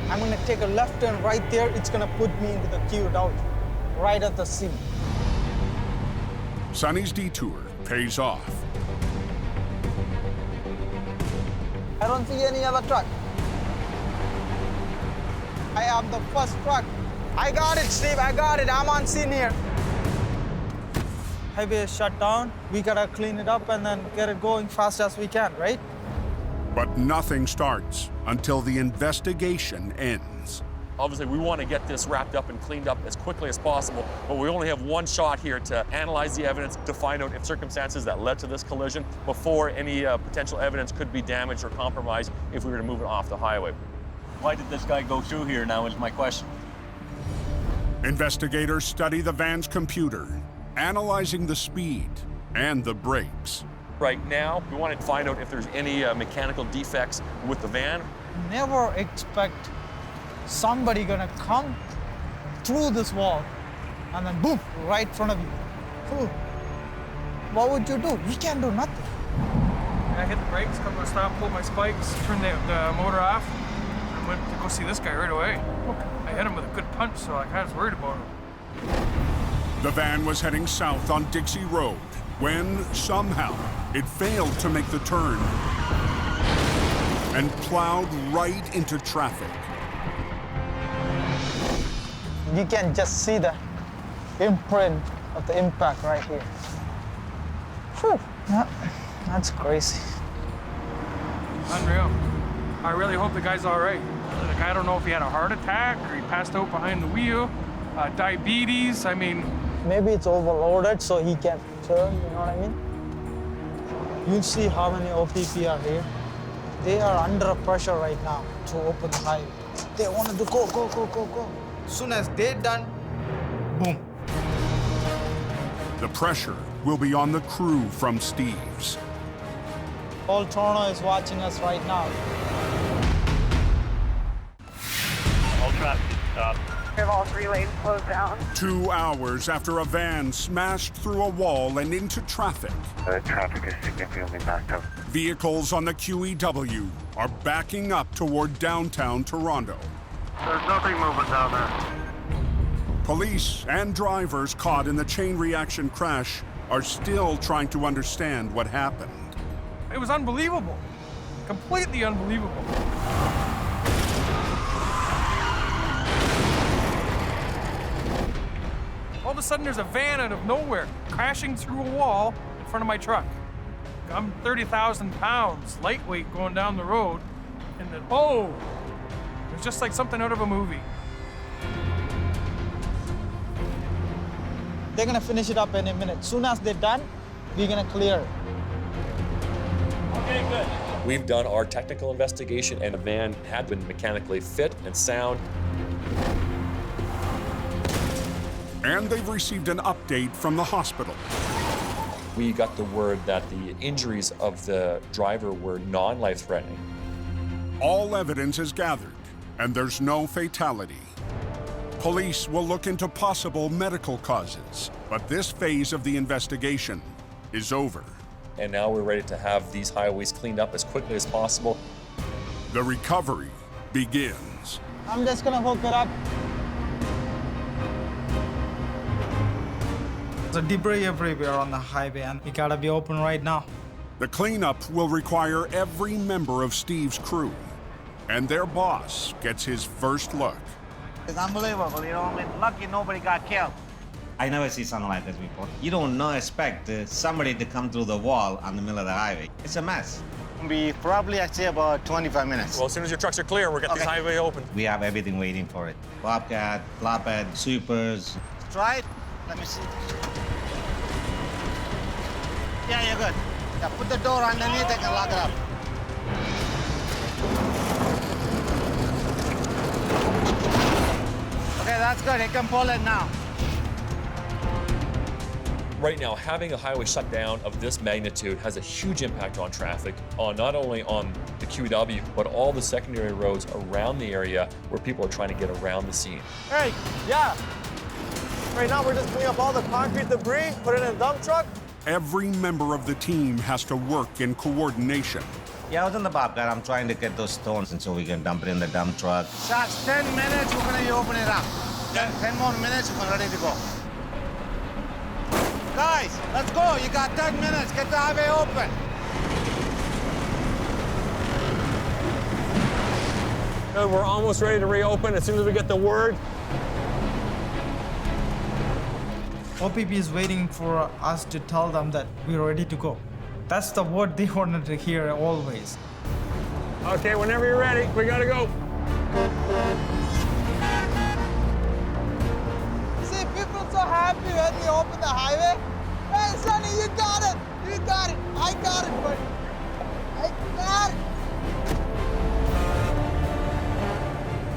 I'm gonna take a left turn right there. It's gonna put me into the QEW, right at the scene. Sonny's detour pays off. I don't see any other truck. I am the first truck. I got it, Steve, I got it. I'm on scene here. Highway is shut down. We gotta clean it up and then get it going fast as we can, right? But nothing starts until the investigation ends. Obviously, we want to get this wrapped up and cleaned up as quickly as possible, but we only have one shot here to analyze the evidence, to find out if circumstances that led to this collision before any potential evidence could be damaged or compromised if we were to move it off the highway. Why did this guy go through here now is my question. Investigators study the van's computer, analyzing the speed and the brakes. Right now, we want to find out if there's any mechanical defects with the van. Never expect somebody gonna come through this wall and then boom, right in front of you. Whew. What would you do? You can't do nothing. I hit the brakes, come to a stop, pulled my spikes, turned the motor off, and went to go see this guy right away. I hit him with a good punch, so I was worried about him. The van was heading south on Dixie Road when, somehow, it failed to make the turn and plowed right into traffic. You can just see the imprint of the impact right here. Whew. Yeah, that's crazy. Unreal. I really hope the guy's all right. Like, I don't know if he had a heart attack or he passed out behind the wheel, diabetes, I mean. Maybe it's overloaded so he can turn, you know what I mean? You see how many OPP are here? They are under pressure right now to open the highway. They wanted to go, go, go, go, go. As soon as they're done, boom. The pressure will be on the crew from Steve's. All Toronto is watching us right now. All traffic stop. We have all 3 lanes closed down. 2 hours after a van smashed through a wall and into traffic. Traffic is significantly backed up. Vehicles on the QEW are backing up toward downtown Toronto. There's nothing moving down there. Police and drivers caught in the chain reaction crash are still trying to understand what happened. It was unbelievable. Completely unbelievable. All of a sudden, there's a van out of nowhere crashing through a wall in front of my truck. I'm 30,000 pounds, lightweight, going down the road, and then, oh! It was just like something out of a movie. They're gonna finish it up in a minute. Soon as they're done, we're gonna clear it. Okay, good. We've done our technical investigation, and the van had been mechanically fit and sound. And they've received an update from the hospital. We got the word that the injuries of the driver were non-life-threatening. All evidence is gathered, and there's no fatality. Police will look into possible medical causes, but this phase of the investigation is over. And now we're ready to have these highways cleaned up as quickly as possible. The recovery begins. I'm just gonna hook it up. There's debris everywhere on the highway, and it gotta be open right now. The cleanup will require every member of Steve's crew, and their boss gets his first look. It's unbelievable, you know, I mean, lucky nobody got killed. I never see something like this before. You don't expect somebody to come through the wall on the middle of the highway. It's a mess. We probably actually about 25 minutes. Well, as soon as your trucks are clear, we'll get this highway open. We have everything waiting for it. Bobcat, flatbed, supers. Try it. Let me see. Yeah, you're good. Yeah, put the door underneath, I can lock it up. Okay, that's good. You can pull it now. Right now, having a highway shut down of this magnitude has a huge impact on traffic, on not only on the QEW, but all the secondary roads around the area where people are trying to get around the scene. Hey, yeah. Right now, we're just cleaning up all the concrete debris, put it in a dump truck. Every member of the team has to work in coordination. Yeah, I was in the Bobcat. I'm trying to get those stones and so we can dump it in the dump truck. Sharks, 10 minutes, we're gonna open it up. 10 more minutes, we're ready to go. Guys, let's go. You got 10 minutes. Get the highway open. And we're almost ready to reopen as soon as we get the word. OPP is waiting for us to tell them that we're ready to go. That's the word they wanted to hear always. Okay, whenever you're ready, we gotta go. See, people are so happy when we open the highway. Hey, Sonny, you got it. You got it. I got it, but I got it.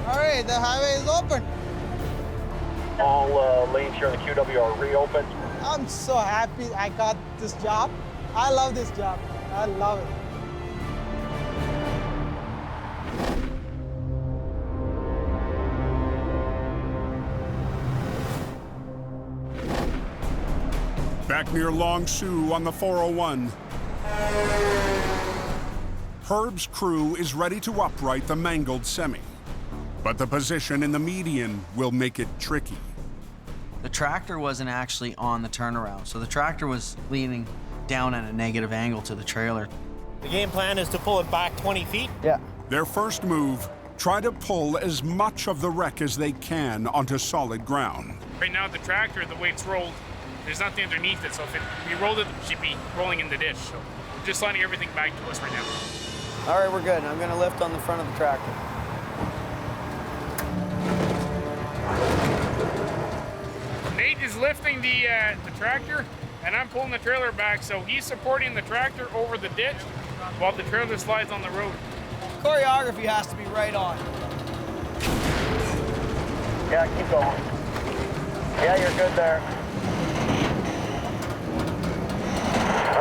All right, the highway is open. All lanes here in the QW are reopened. I'm so happy I got this job. I love this job. I love it. Back near Long Sault on the 401, Herb's crew is ready to upright the mangled semi. But the position in the median will make it tricky. The tractor wasn't actually on the turnaround, so the tractor was leaning down at a negative angle to the trailer. The game plan is to pull it back 20 feet. Yeah. Their first move, try to pull as much of the wreck as they can onto solid ground. Right now, the tractor, the way it's rolled, there's nothing underneath it, so if we rolled it, it should be rolling in the ditch. So we're just sliding everything back to us right now. All right, we're good. I'm gonna lift on the front of the tractor. Nate is lifting the tractor, and I'm pulling the trailer back, so he's supporting the tractor over the ditch while the trailer slides on the road. Choreography has to be right on. Yeah, keep going. Yeah, you're good there.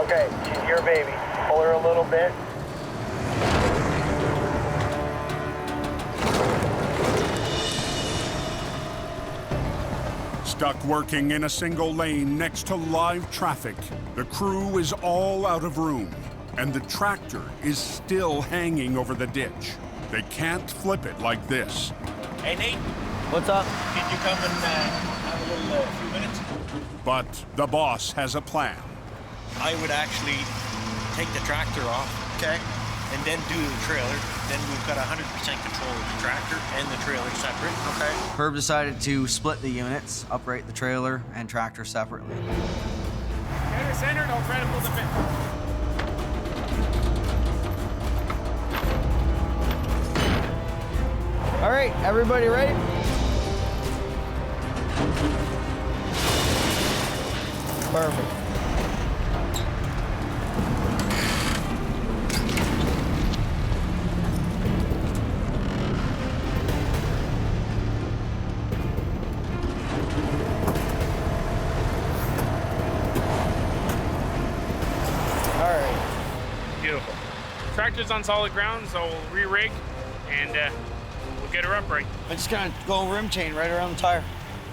Okay, she's your baby. Pull her a little bit. Stuck working in a single lane next to live traffic, the crew is all out of room, and the tractor is still hanging over the ditch. They can't flip it like this. Hey, Nate. What's up? Can you come and have a little few minutes? But the boss has a plan. I would actually take the tractor off, okay, and then do the trailer. Then we've got 100% control of the tractor and the trailer separate, okay? Herb decided to split the units, upright the trailer and tractor separately. Get her centered, I'll try to pull the bit. All right, everybody ready? Perfect. Beautiful. Tractor's on solid ground, so we'll re-rig and we'll get her upright. I just kind of go rim chain right around the tire.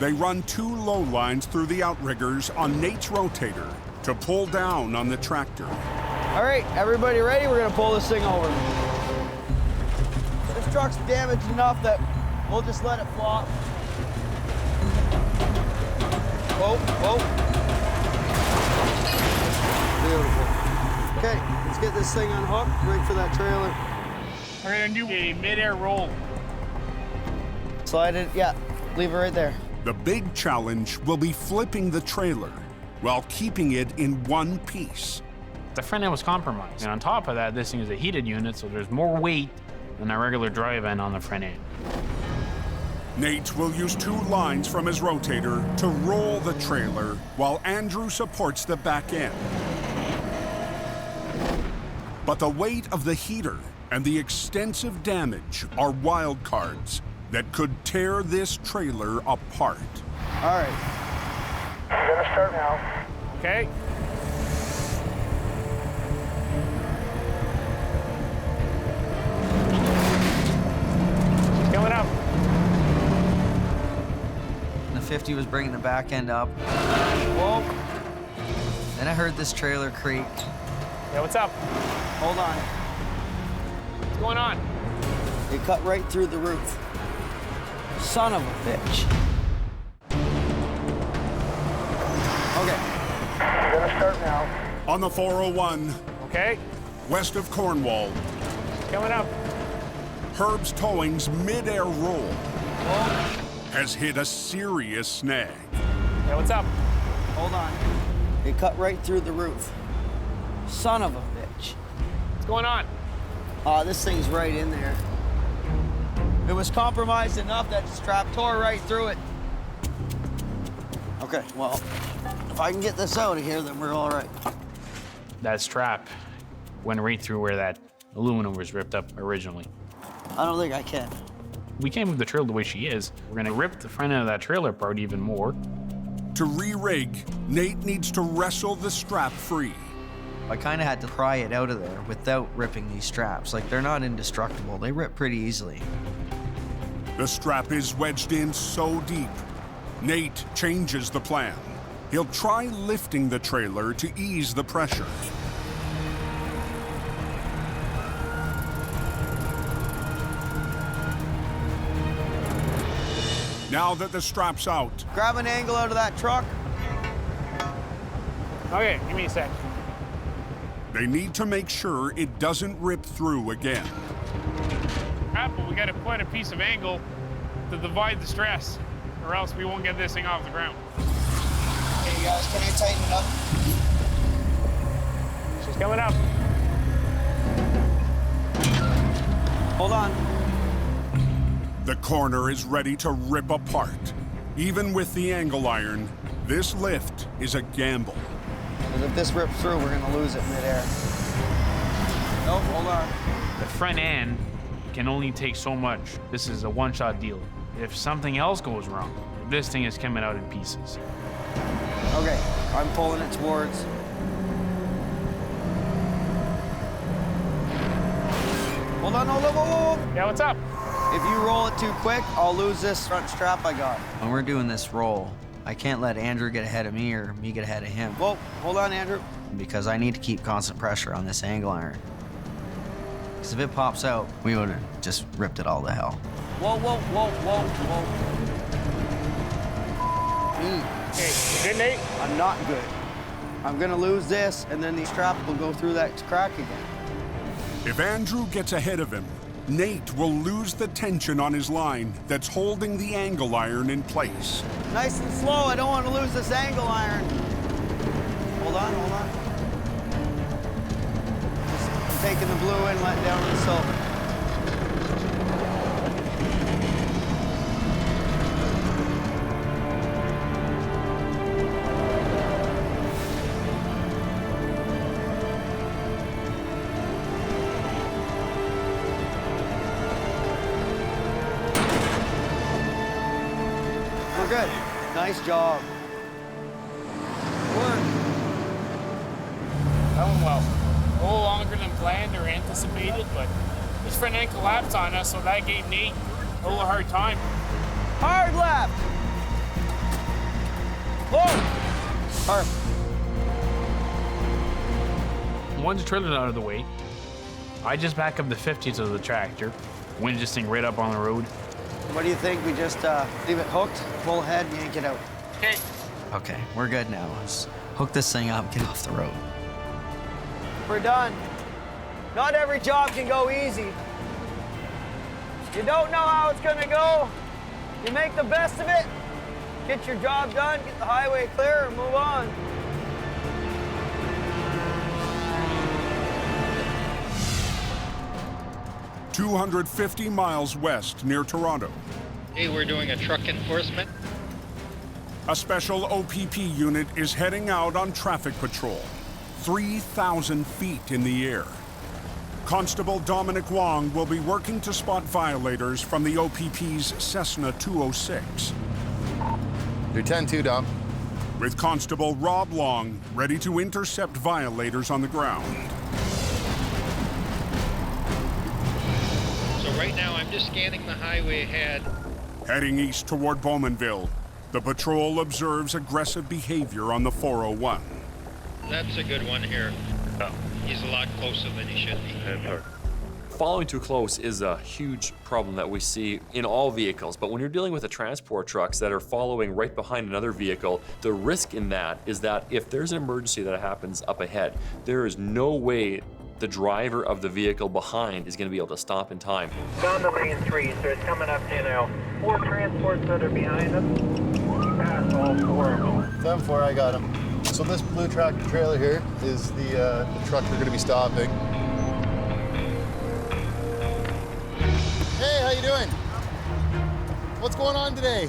They run 2 low lines through the outriggers on Nate's rotator to pull down on the tractor. All right, everybody ready? We're gonna pull this thing over. This truck's damaged enough that we'll just let it flop. Whoa, whoa. Beautiful. Okay, let's get this thing unhooked, right for that trailer. We're gonna do a midair roll. Slide it, yeah, leave it right there. The big challenge will be flipping the trailer while keeping it in one piece. The front end was compromised. And on top of that, this thing is a heated unit, so there's more weight than a regular drive end on the front end. Nate will use 2 lines from his rotator to roll the trailer while Andrew supports the back end. But the weight of the heater and the extensive damage are wild cards that could tear this trailer apart. All right. I'm gonna start now. Okay. Coming up. The 50 was bringing the back end up. Whoa. Then I heard this trailer creak. Yeah, what's up? Hold on. What's going on? It cut right through the roof. Son of a bitch. Okay. I'm gonna start now. On the 401, Okay. west of Cornwall, Coming up. Herb's Towing's Midair roll has hit a serious snag. Yeah, what's up? Hold on. It cut right through the roof. Son of a bitch. What's going on? This thing's right in there. It was compromised enough that the strap tore right through it. Okay, well, if I can get this out of here, then we're all right. That strap went right through where that aluminum was ripped up originally. I don't think I can. We can't move the trailer the way she is. We're gonna rip the front end of that trailer apart even more. To re-rig, Nate needs to wrestle the strap free. I kind of had to pry it out of there without ripping these straps. Like, they're not indestructible. They rip pretty easily. The strap is wedged in so deep. Nate changes the plan. He'll try lifting the trailer to ease the pressure. Now that the strap's out, Grab an angle out of that truck. Okay, give me a sec. they need to make sure it doesn't rip through again. Apple, we gotta put a piece of angle to divide the stress, or else we won't get this thing off the ground. Hey, guys, can you tighten it up? She's coming up. Hold on. The corner is ready to rip apart. Even with the angle iron, this lift is a gamble. Because if this rips through, we're gonna lose it midair. Nope, hold on. The front end can only take so much. This is a one-shot deal. If something else goes wrong, this thing is coming out in pieces. Okay, I'm pulling it towards. Hold on, hold on, whoa, whoa, whoa. Yeah, what's up? If you roll it too quick, I'll lose this front strap I got. When we're doing this roll, I can't let Andrew get ahead of me or me get ahead of him. Whoa, hold on, Andrew. Because I need to keep constant pressure on this angle iron. Because if it pops out, we would have just ripped it all to hell. Whoa, whoa, whoa, whoa, whoa. Hey, you good, Nate? I'm not good. I'm gonna lose this, and then the strap will go through that crack again. If Andrew gets ahead of him, Nate will lose the tension on his line that's holding the angle iron in place. Nice and slow, I don't want to lose this angle iron. Hold on, hold on. Just taking the blue in, letting down the silver. Good. Nice job. Work. That went well. A little longer than planned or anticipated, but this front end collapsed on us, so that gave Nate a little hard time. Hard left. Whoa. Perfect. Once the trailer's out of the way, I just back up the 50 to the tractor, wind this thing right up on the road. What do you think? We just leave it hooked, pull ahead, yank it out. Okay. Okay, we're good now. Let's hook this thing up, get off the road. We're done. Not every job can go easy. You don't know how it's gonna go. You make the best of it, get your job done, get the highway clear, and move on. 250 miles west near Toronto. Hey, we're doing a truck enforcement. A special OPP unit is heading out on traffic patrol, 3,000 feet in the air. Constable Dominic Wong will be working to spot violators from the OPP's Cessna 206. You're 10-2, Dom. With Constable Rob Long ready to intercept violators on the ground. So right now I'm just scanning the highway ahead. Heading east toward Bowmanville, the patrol observes aggressive behavior on the 401. That's a good one here. He's a lot closer than he should be. Following too close is a huge problem that we see in all vehicles, but when you're dealing with the transport trucks that are following right behind another vehicle, the risk in that is that if there's an emergency that happens up ahead, there is no way the driver of the vehicle behind is going to be able to stop in time. Down the main street, so it's coming up to now. 4 transports that are behind us. We passed all 4 of them. 7-4, I got him. So this blue tractor trailer here is the truck we're going to be stopping. Hey, how you doing? What's going on today?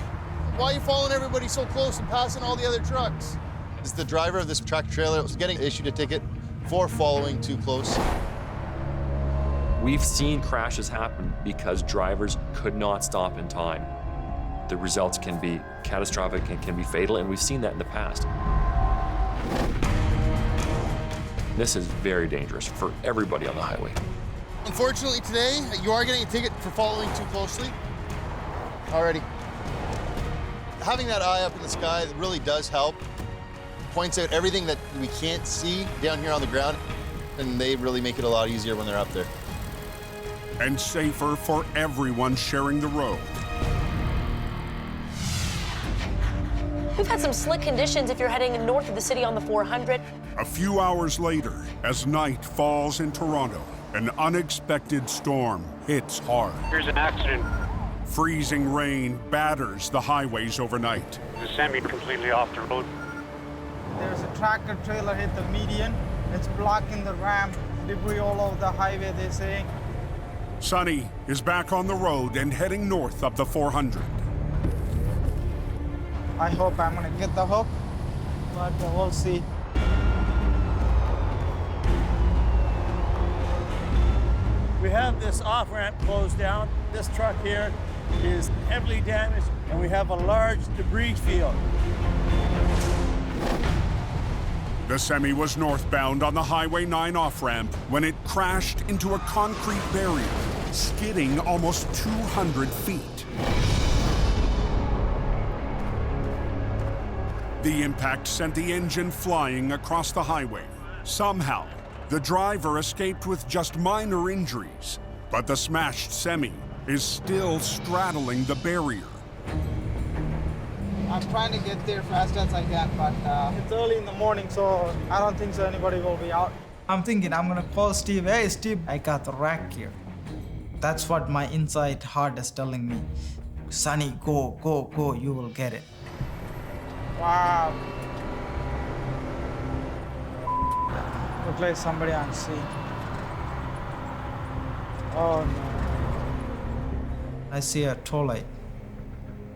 Why are you following everybody so close and passing all the other trucks? It's the driver of this tractor trailer was getting issued a ticket for following too close. We've seen crashes happen because drivers could not stop in time. The results can be catastrophic and can be fatal, and we've seen that in the past. This is very dangerous for everybody on the highway. Unfortunately today, you are getting a ticket for following too closely. Alrighty. Having that eye up in the sky really does help. Points out everything that we can't see down here on the ground, and they really make it a lot easier when they're up there. And safer for everyone sharing the road. We've had some slick conditions if you're heading north of the city on the 400. A few hours later, as night falls in Toronto, an unexpected storm hits hard. Here's an accident. Freezing rain batters the highways overnight. The semi completely off the road. There's a tractor trailer hit the median. It's blocking the ramp. Debris all over the highway, they're saying. Sonny is back on the road and heading north up the 400. I hope I'm gonna get the hook, but we'll see. We have this off-ramp closed down. This truck here is heavily damaged, and we have a large debris field. The semi was northbound on the Highway 9 off-ramp when it crashed into a concrete barrier, skidding almost 200 feet. The impact sent the engine flying across the highway. Somehow, the driver escaped with just minor injuries, but the smashed semi is still straddling the barrier. I'm trying to get there fast as I can, but it's early in the morning, so I don't think so anybody will be out. I'm thinking I'm gonna call Steve. Hey, Steve, I got the wreck here. That's what my inside heart is telling me. Sonny, go, go, go, you will get it. Wow. Looks like somebody on scene. Oh no. I see a tow light.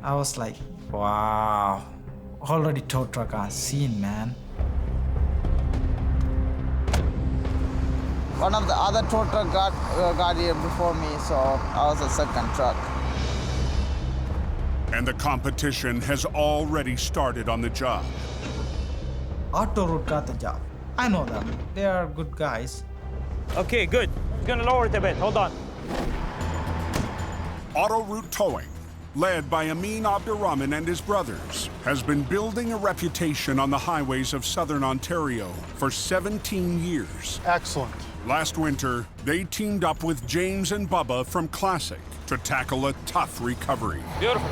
I was like, wow. Already tow truck on scene, man. One of the other tow truck got here before me, so I was the second truck. And the competition has already started on the job. Auto Route got the job. I know them. They are good guys. Okay, good. It's gonna lower it a bit. Hold on. Auto Route Towing, led by Amin Abdurrahman and his brothers, has been building a reputation on the highways of southern Ontario for 17 years. Excellent. Last winter, they teamed up with James and Bubba from Classic to tackle a tough recovery. Beautiful.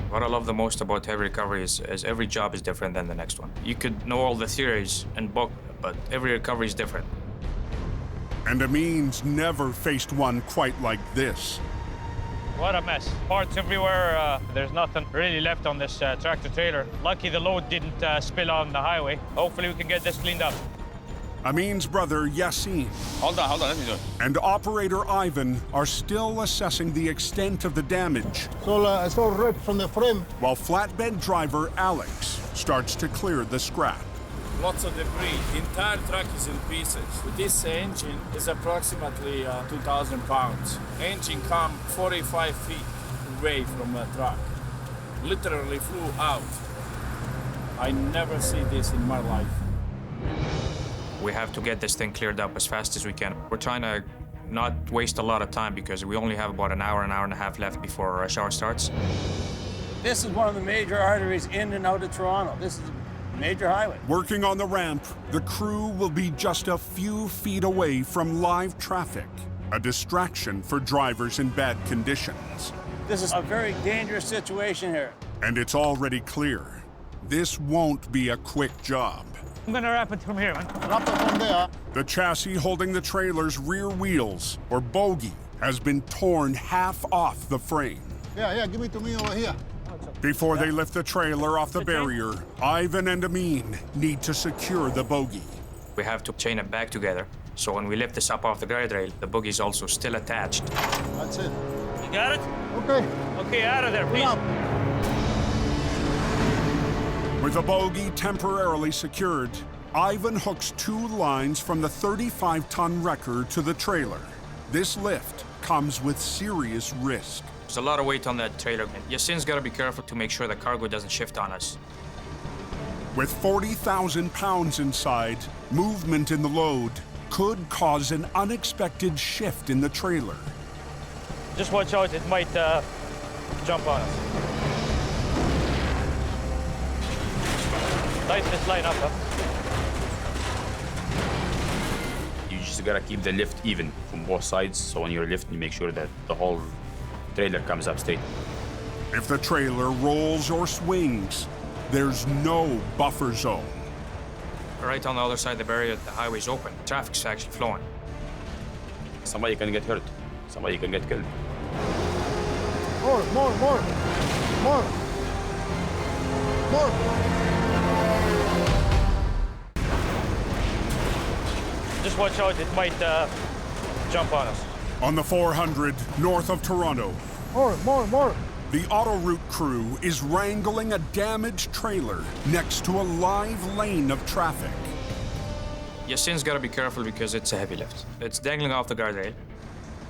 What I love the most about heavy recovery is every job is different than the next one. You could know all the theories and book, but every recovery is different. And Amin's never faced one quite like this. What a mess. Parts everywhere. There's nothing really left on this tractor trailer. Lucky the load didn't spill on the highway. Hopefully we can get this cleaned up. Amin's brother, Yassine, Hold on, let me do it. and operator Ivan are still assessing the extent of the damage, So I saw red from the frame. while flatbed driver Alex starts to clear the scrap. Lots of debris. The entire truck is in pieces. This engine is approximately 2,000 pounds. Engine come 45 feet away from the truck. Literally flew out. I never see this in my life. We have to get this thing cleared up as fast as we can. We're trying to not waste a lot of time because we only have about an hour and a half left before rush hour starts. This is one of the major arteries in and out of Toronto. This is a major highway. Working on the ramp, the crew will be just a few feet away from live traffic, a distraction for drivers in bad conditions. This is a very dangerous situation here. And it's already clear, this won't be a quick job. I'm gonna wrap it from here, man. Wrap it from there. The chassis holding the trailer's rear wheels, or bogie, has been torn half off the frame. Yeah, give it to me over here. Before they lift the trailer off the barrier, Ivan and Amin need to secure the bogie. We have to chain it back together. So when we lift this up off the guardrail, the bogie is also still attached. That's it. You got it? Okay. Okay, out of there, please. With the bogie temporarily secured, Ivan hooks 2 lines from the 35-ton wrecker to the trailer. This lift comes with serious risk. There's a lot of weight on that trailer. Yassine's got to be careful to make sure the cargo doesn't shift on us. With 40,000 pounds inside, movement in the load could cause an unexpected shift in the trailer. Just watch out, it might jump on us. Tighten this line up, huh? You just gotta keep the lift even from both sides, so when you're lifting, you make sure that the whole trailer comes up straight. If the trailer rolls or swings, there's no buffer zone. Right on the other side of the barrier, the highway's open. Traffic's actually flowing. Somebody can get hurt. Somebody can get killed. More. Just watch out, it might jump on us. On the 400 north of Toronto, More. the autoroute crew is wrangling a damaged trailer next to a live lane of traffic. Yassine's got to be careful because it's a heavy lift. It's dangling off the guardrail.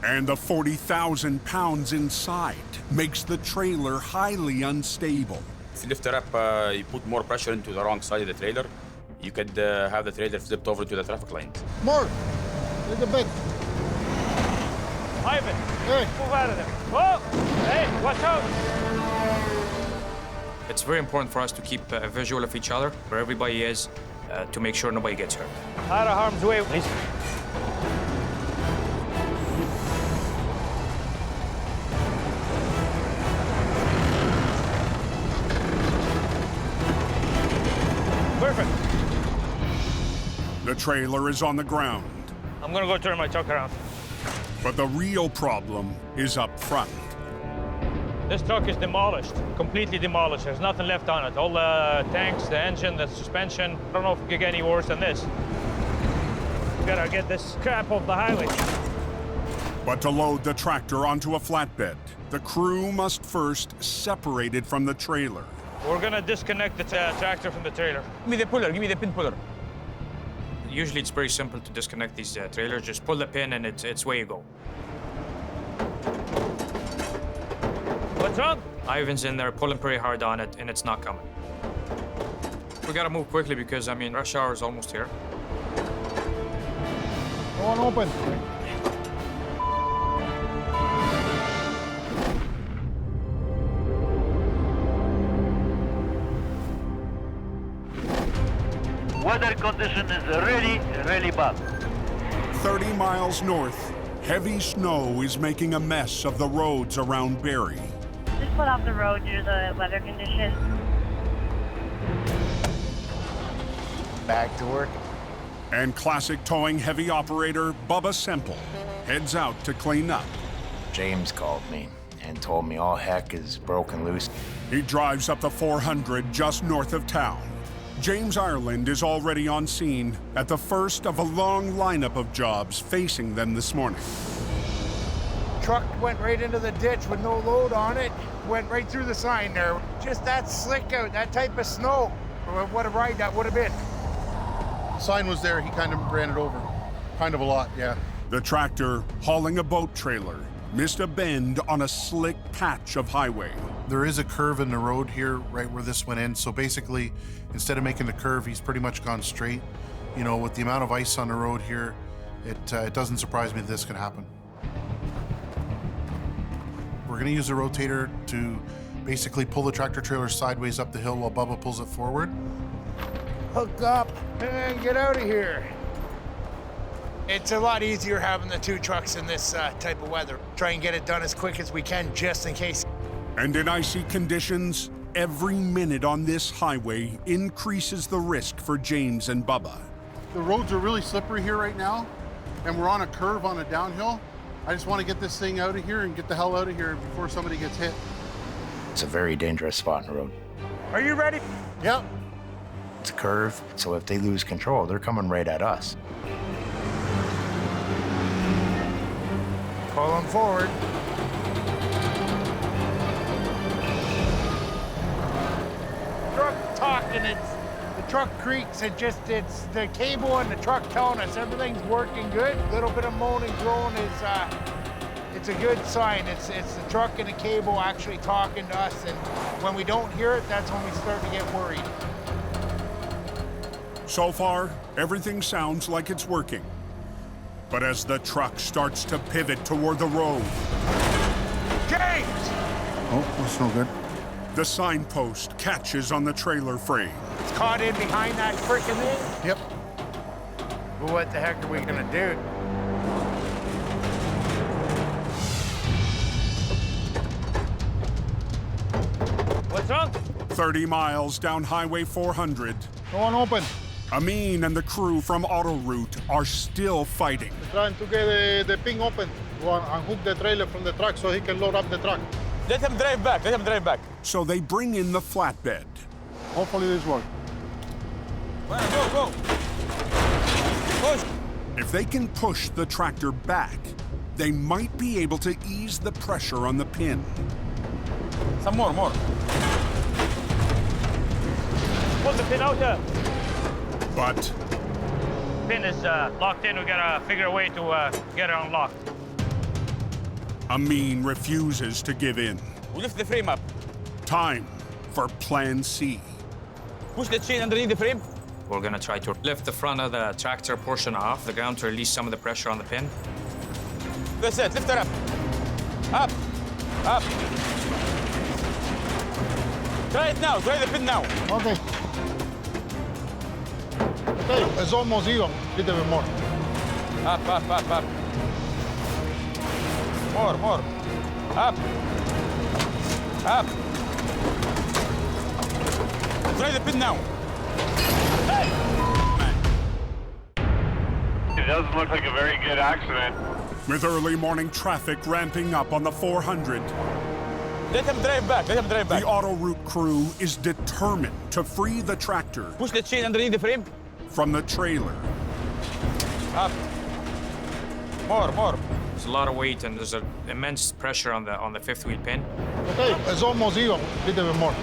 And the 40,000 pounds inside makes the trailer highly unstable. If you lift it up, you put more pressure into the wrong side of the trailer, you could have the trailer flipped over to the traffic lanes. More. Little bit. Ivan, hey, move out of there. Whoa! Hey, watch out! It's very important for us to keep a visual of each other, where everybody is, to make sure nobody gets hurt. Out of harm's way, please. Perfect. The trailer is on the ground. I'm gonna go turn my truck around. But the real problem is up front. This truck is demolished, completely demolished. There's nothing left on it. All the tanks, the engine, the suspension. I don't know if it could get any worse than this. Gotta get this crap off the highway. But to load the tractor onto a flatbed, the crew must first separate it from the trailer. We're gonna disconnect the tractor from the trailer. Give me the puller, give me the pin puller. Usually it's very simple to disconnect these trailers. Just pull the pin and it's way you go. What's wrong? Ivan's in there pulling pretty hard on it and it's not coming. We gotta move quickly because, I mean, rush hour is almost here. Go on, open. Weather condition is really bad. 30 miles north, heavy snow is making a mess of the roads around Barrie. Just pulled off the road due to the weather conditions. Back to work. And classic towing heavy operator Bubba Semple heads out to clean up. James called me and told me all heck is broken loose. He drives up the 400 just north of town. James Ireland is already on scene at the first of a long lineup of jobs facing them this morning. Truck went right into the ditch with no load on it. Went right through the sign there. Just that slick out, that type of snow. What a ride that would have been. The sign was there, he kind of ran it over. Kind of a lot, yeah. The tractor, hauling a boat trailer, missed a bend on a slick patch of highway. There is a curve in the road here, right where this went in. So basically, instead of making the curve, he's pretty much gone straight. You know, with the amount of ice on the road here, it doesn't surprise me that this could happen. We're gonna use the rotator to basically pull the tractor trailer sideways up the hill while Bubba pulls it forward. Hook up and get out of here. It's a lot easier having the two trucks in this type of weather. Try and get it done as quick as we can, just in case. And in icy conditions, every minute on this highway increases the risk for James and Bubba. The roads are really slippery here right now, and we're on a curve on a downhill. I just want to get this thing out of here and get the hell out of here before somebody gets hit. It's a very dangerous spot in the road. Are you ready? Yep. It's a curve, so if they lose control, they're coming right at us. Pull them forward. Truck talking, the truck creaks, it's the cable and the truck telling us everything's working good. A little bit of moaning, groan is, it's a good sign. It's the truck and the cable actually talking to us, and when we don't hear it, that's when we start to get worried. So far, everything sounds like it's working. But as the truck starts to pivot toward the road... James! Oh, that's no good. The signpost catches on the trailer frame. It's caught in behind that frickin' thing? Yep. Well, what the heck are we gonna do? What's wrong? 30 miles down Highway 400. Go on, open. Amin and the crew from Autoroute are still fighting. Trying to get the ping open. Go on, unhook the trailer from the truck so he can load up the truck. Let him drive back, let him drive back. So they bring in the flatbed. Hopefully this works. Go, go. Push. If they can push the tractor back, they might be able to ease the pressure on the pin. Some more. Pull the pin out there. But Pin is locked in. We gotta figure a way to get it unlocked. Amin refuses to give in. We lift the frame up. Time for Plan C. Push the chain underneath the frame. We're gonna try to lift the front of the tractor portion off the ground to release some of the pressure on the pin. That's it, lift it up. Up. Try it now, try the pin now. Okay. Hey, it's almost even. Little bit more. Up. More. Up. Try the pin now. Hey! It doesn't look like a very good accident. With early morning traffic ramping up on the 400, Let him drive back. the Autoroute crew is determined to free the tractor. Push the chain underneath the frame. From the trailer. Up. More. There's a lot of weight and there's immense pressure on the fifth wheel pin. Okay, it's almost even. Little bit more.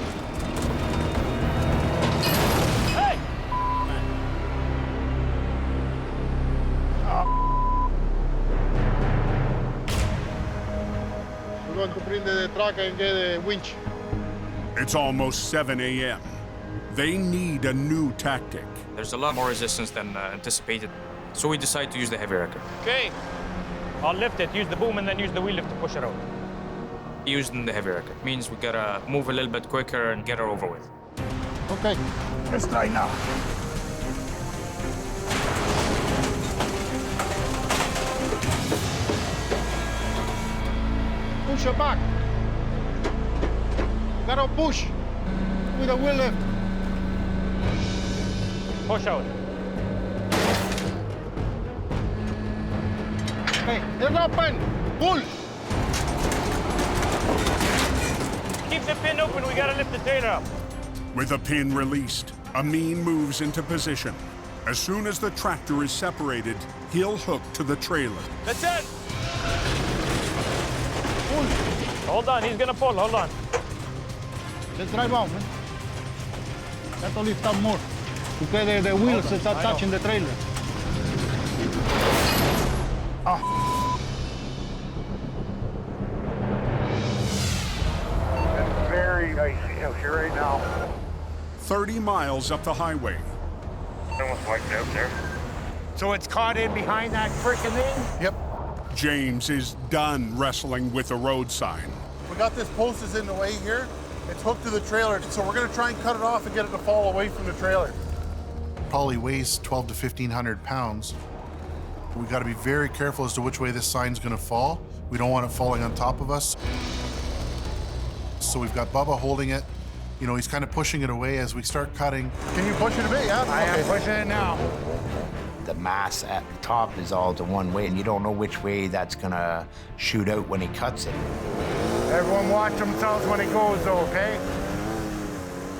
Hey! We're going to bring the truck and get a winch. It's almost 7 a.m. They need a new tactic. There's a lot more resistance than anticipated, so we decided to use the heavy wrecker. Okay. I'll lift it. Use the boom and then use the wheel lift to push it out. Using the heavy wrecker means we gotta move a little bit quicker and get her over with. Okay, let's try now. Push it back. Gotta push with the wheel lift. Push out. Hey, it's open. Pull. Keep the pin open. We gotta lift the trailer up. With the pin released, Amin moves into position. As soon as the tractor is separated, he'll hook to the trailer. That's it. Hold on, he's gonna pull. Hold on. Just drive out, man. That will lift up more. Okay, the wheels are touching the trailer. Oh. It's very icy out here right now. 30 miles up the highway. Almost wiped out there. So it's caught in behind that frickin' thing? Yep. James is done wrestling with the road sign. We got this post is in the way here. It's hooked to the trailer, so we're gonna try and cut it off and get it to fall away from the trailer. Probably weighs 12 to 1,500 pounds. We gotta be very careful as to which way this sign's gonna fall. We don't want it falling on top of us. So we've got Bubba holding it. You know, he's kind of pushing it away as we start cutting. Can you push it a bit, yeah? I am pushing it now. The mass at the top is all to one way, and you don't know which way that's gonna shoot out when he cuts it. Everyone watch themselves when it goes, though, okay?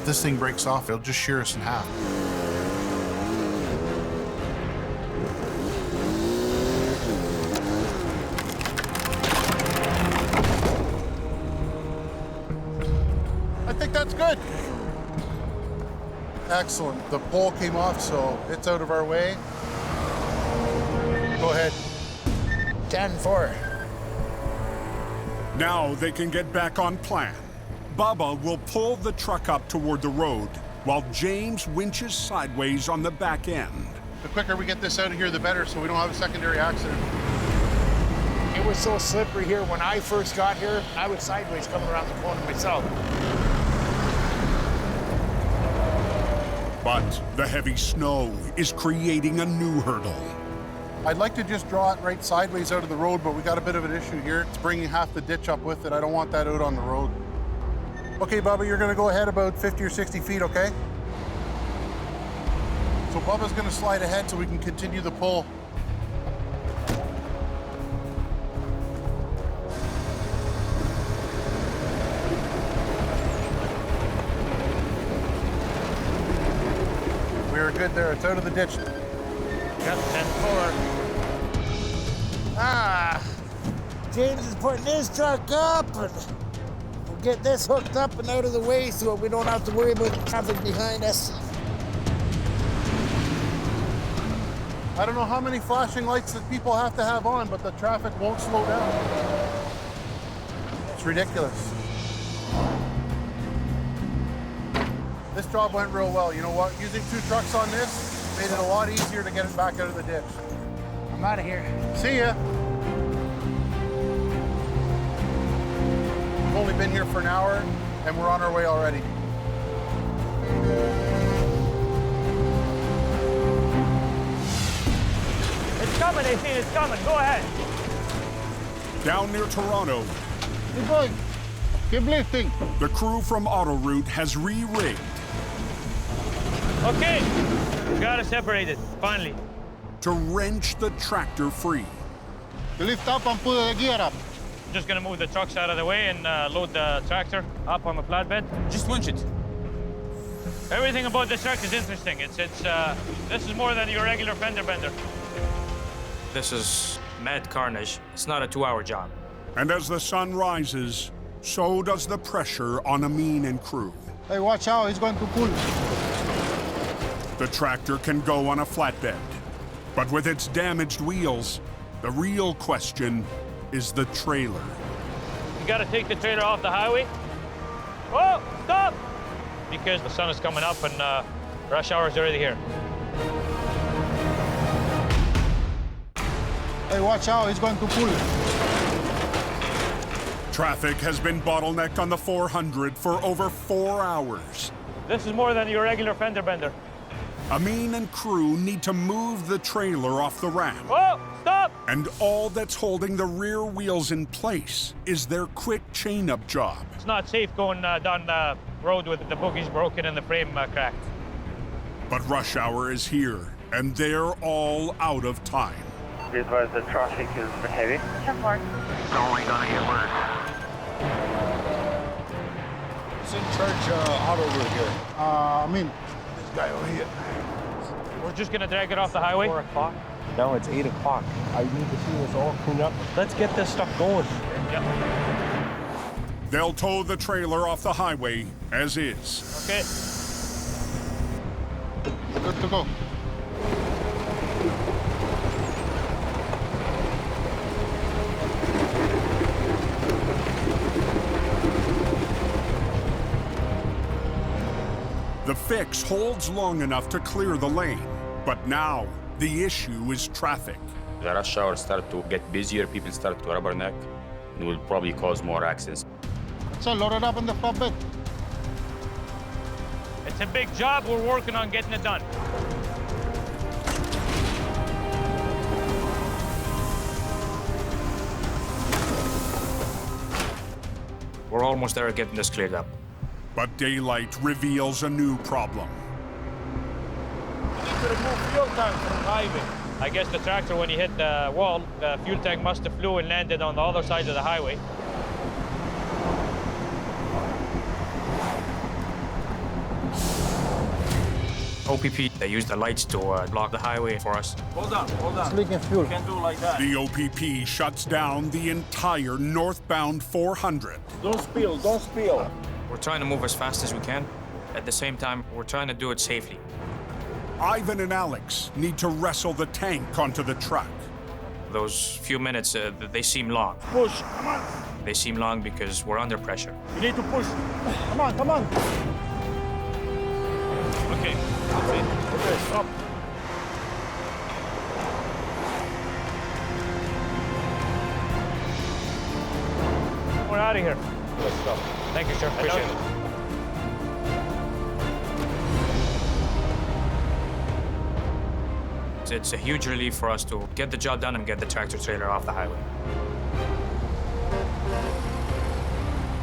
If this thing breaks off, it'll just shear us in half. I think that's good. Excellent. The pole came off, so it's out of our way. Go ahead. 10-4. Now they can get back on plan. Bubba will pull the truck up toward the road while James winches sideways on the back end. The quicker we get this out of here, the better, so we don't have a secondary accident. It was so slippery here. When I first got here, I was sideways coming around the corner myself. But the heavy snow is creating a new hurdle. I'd like to just draw it right sideways out of the road, but we got a bit of an issue here. It's bringing half the ditch up with it. I don't want that out on the road. Okay, Bubba, you're gonna go ahead about 50 or 60 feet, okay? So Bubba's gonna slide ahead so we can continue the pull. We're good there. It's out of the ditch. Yep, 10-4. James is putting his truck up, and we'll get this hooked up and out of the way so we don't have to worry about the traffic behind us. I don't know how many flashing lights that people have to have on, but the traffic won't slow down. It's ridiculous. This job went real well. You know what? Using 2 trucks on this made it a lot easier to get it back out of the ditch. I'm out of here. See ya. We've only been here for an hour, and we're on our way already. It's coming, AC, it's coming. Go ahead. Down near Toronto, Keep going. Keep lifting. the crew from Autoroute has re-rigged. Okay, we got it separated, finally. To wrench the tractor free. You lift up and put the gear up. Just gonna move the trucks out of the way and load the tractor up on the flatbed. Just winch it. Everything about this truck is interesting. This is more than your regular fender bender. This is mad carnage. It's not a 2-hour job. And as the sun rises, so does the pressure on Amin and crew. Hey, watch out, he's going to pull. The tractor can go on a flatbed, but with its damaged wheels, the real question is the trailer. You gotta take the trailer off the highway. Whoa, stop! Because the sun is coming up and rush hour is already here. Hey, watch out, he's going to pull. Traffic has been bottlenecked on the 400 for over 4 hours. This is more than your regular fender bender. Amin and crew need to move the trailer off the ramp. Whoa, stop! And all that's holding the rear wheels in place is their quick chain-up job. It's not safe going down the road with the bogies broken and the frame cracked. But rush hour is here, and they're all out of time. Because the traffic is heavy. 10-4. Going on Immerse. Who's in charge Autoroute here? guy over here. We're just gonna drag it off the highway? 4 o'clock? No, it's 8 o'clock. I need to see this all cleaned up. Let's get this stuff going. Yep. They'll tow the trailer off the highway as is. Okay. Good to go. The fix holds long enough to clear the lane, but now the issue is traffic. The rush hour start to get busier, people start to rubberneck, and will probably cause more accidents. So load it up in the front bed. It's a big job. We're working on getting it done. We're almost there getting this cleared up. But daylight reveals a new problem. We need to remove fuel tank from the highway. I guess the tractor, when he hit the wall, the fuel tank must have flew and landed on the other side of the highway. OPP, they use the lights to block the highway for us. Hold on, hold on. It's leaking fuel. You can't do like that. The OPP shuts down the entire northbound 400. Don't spill, don't spill. We're trying to move as fast as we can. At the same time, we're trying to do it safely. Ivan and Alex need to wrestle the tank onto the truck. Those few minutes, they seem long. Push, come on. They seem long because we're under pressure. You need to push. Come on, come on. Okay. Okay, stop. We're out of here. Let's stop. Thank you, sir. Appreciate it. It's a huge relief for us to get the job done and get the tractor trailer off the highway.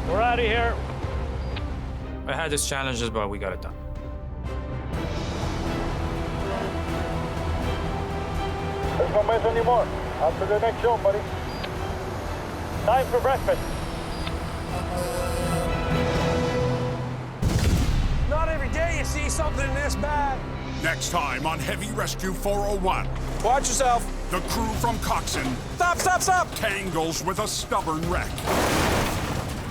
We're out of here. I had its challenges, but we got it done. Let's not mess anymore. After the next show, buddy. Time for breakfast. Not every day you see something this bad. Next time on Heavy Rescue 401. Watch yourself. The crew from Coxon Stop, stop, stop. tangles with a stubborn wreck.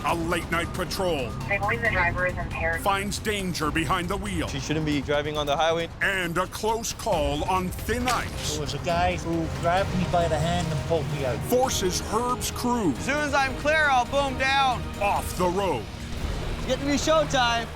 A late-night patrol I believe the driver is impaired. finds danger behind the wheel. She shouldn't be driving on the highway. And a close call on thin ice There was a guy who grabbed me by the hand and pulled me out. forces Herb's crew As soon as I'm clear, I'll boom down. off the road. It's getting to be showtime.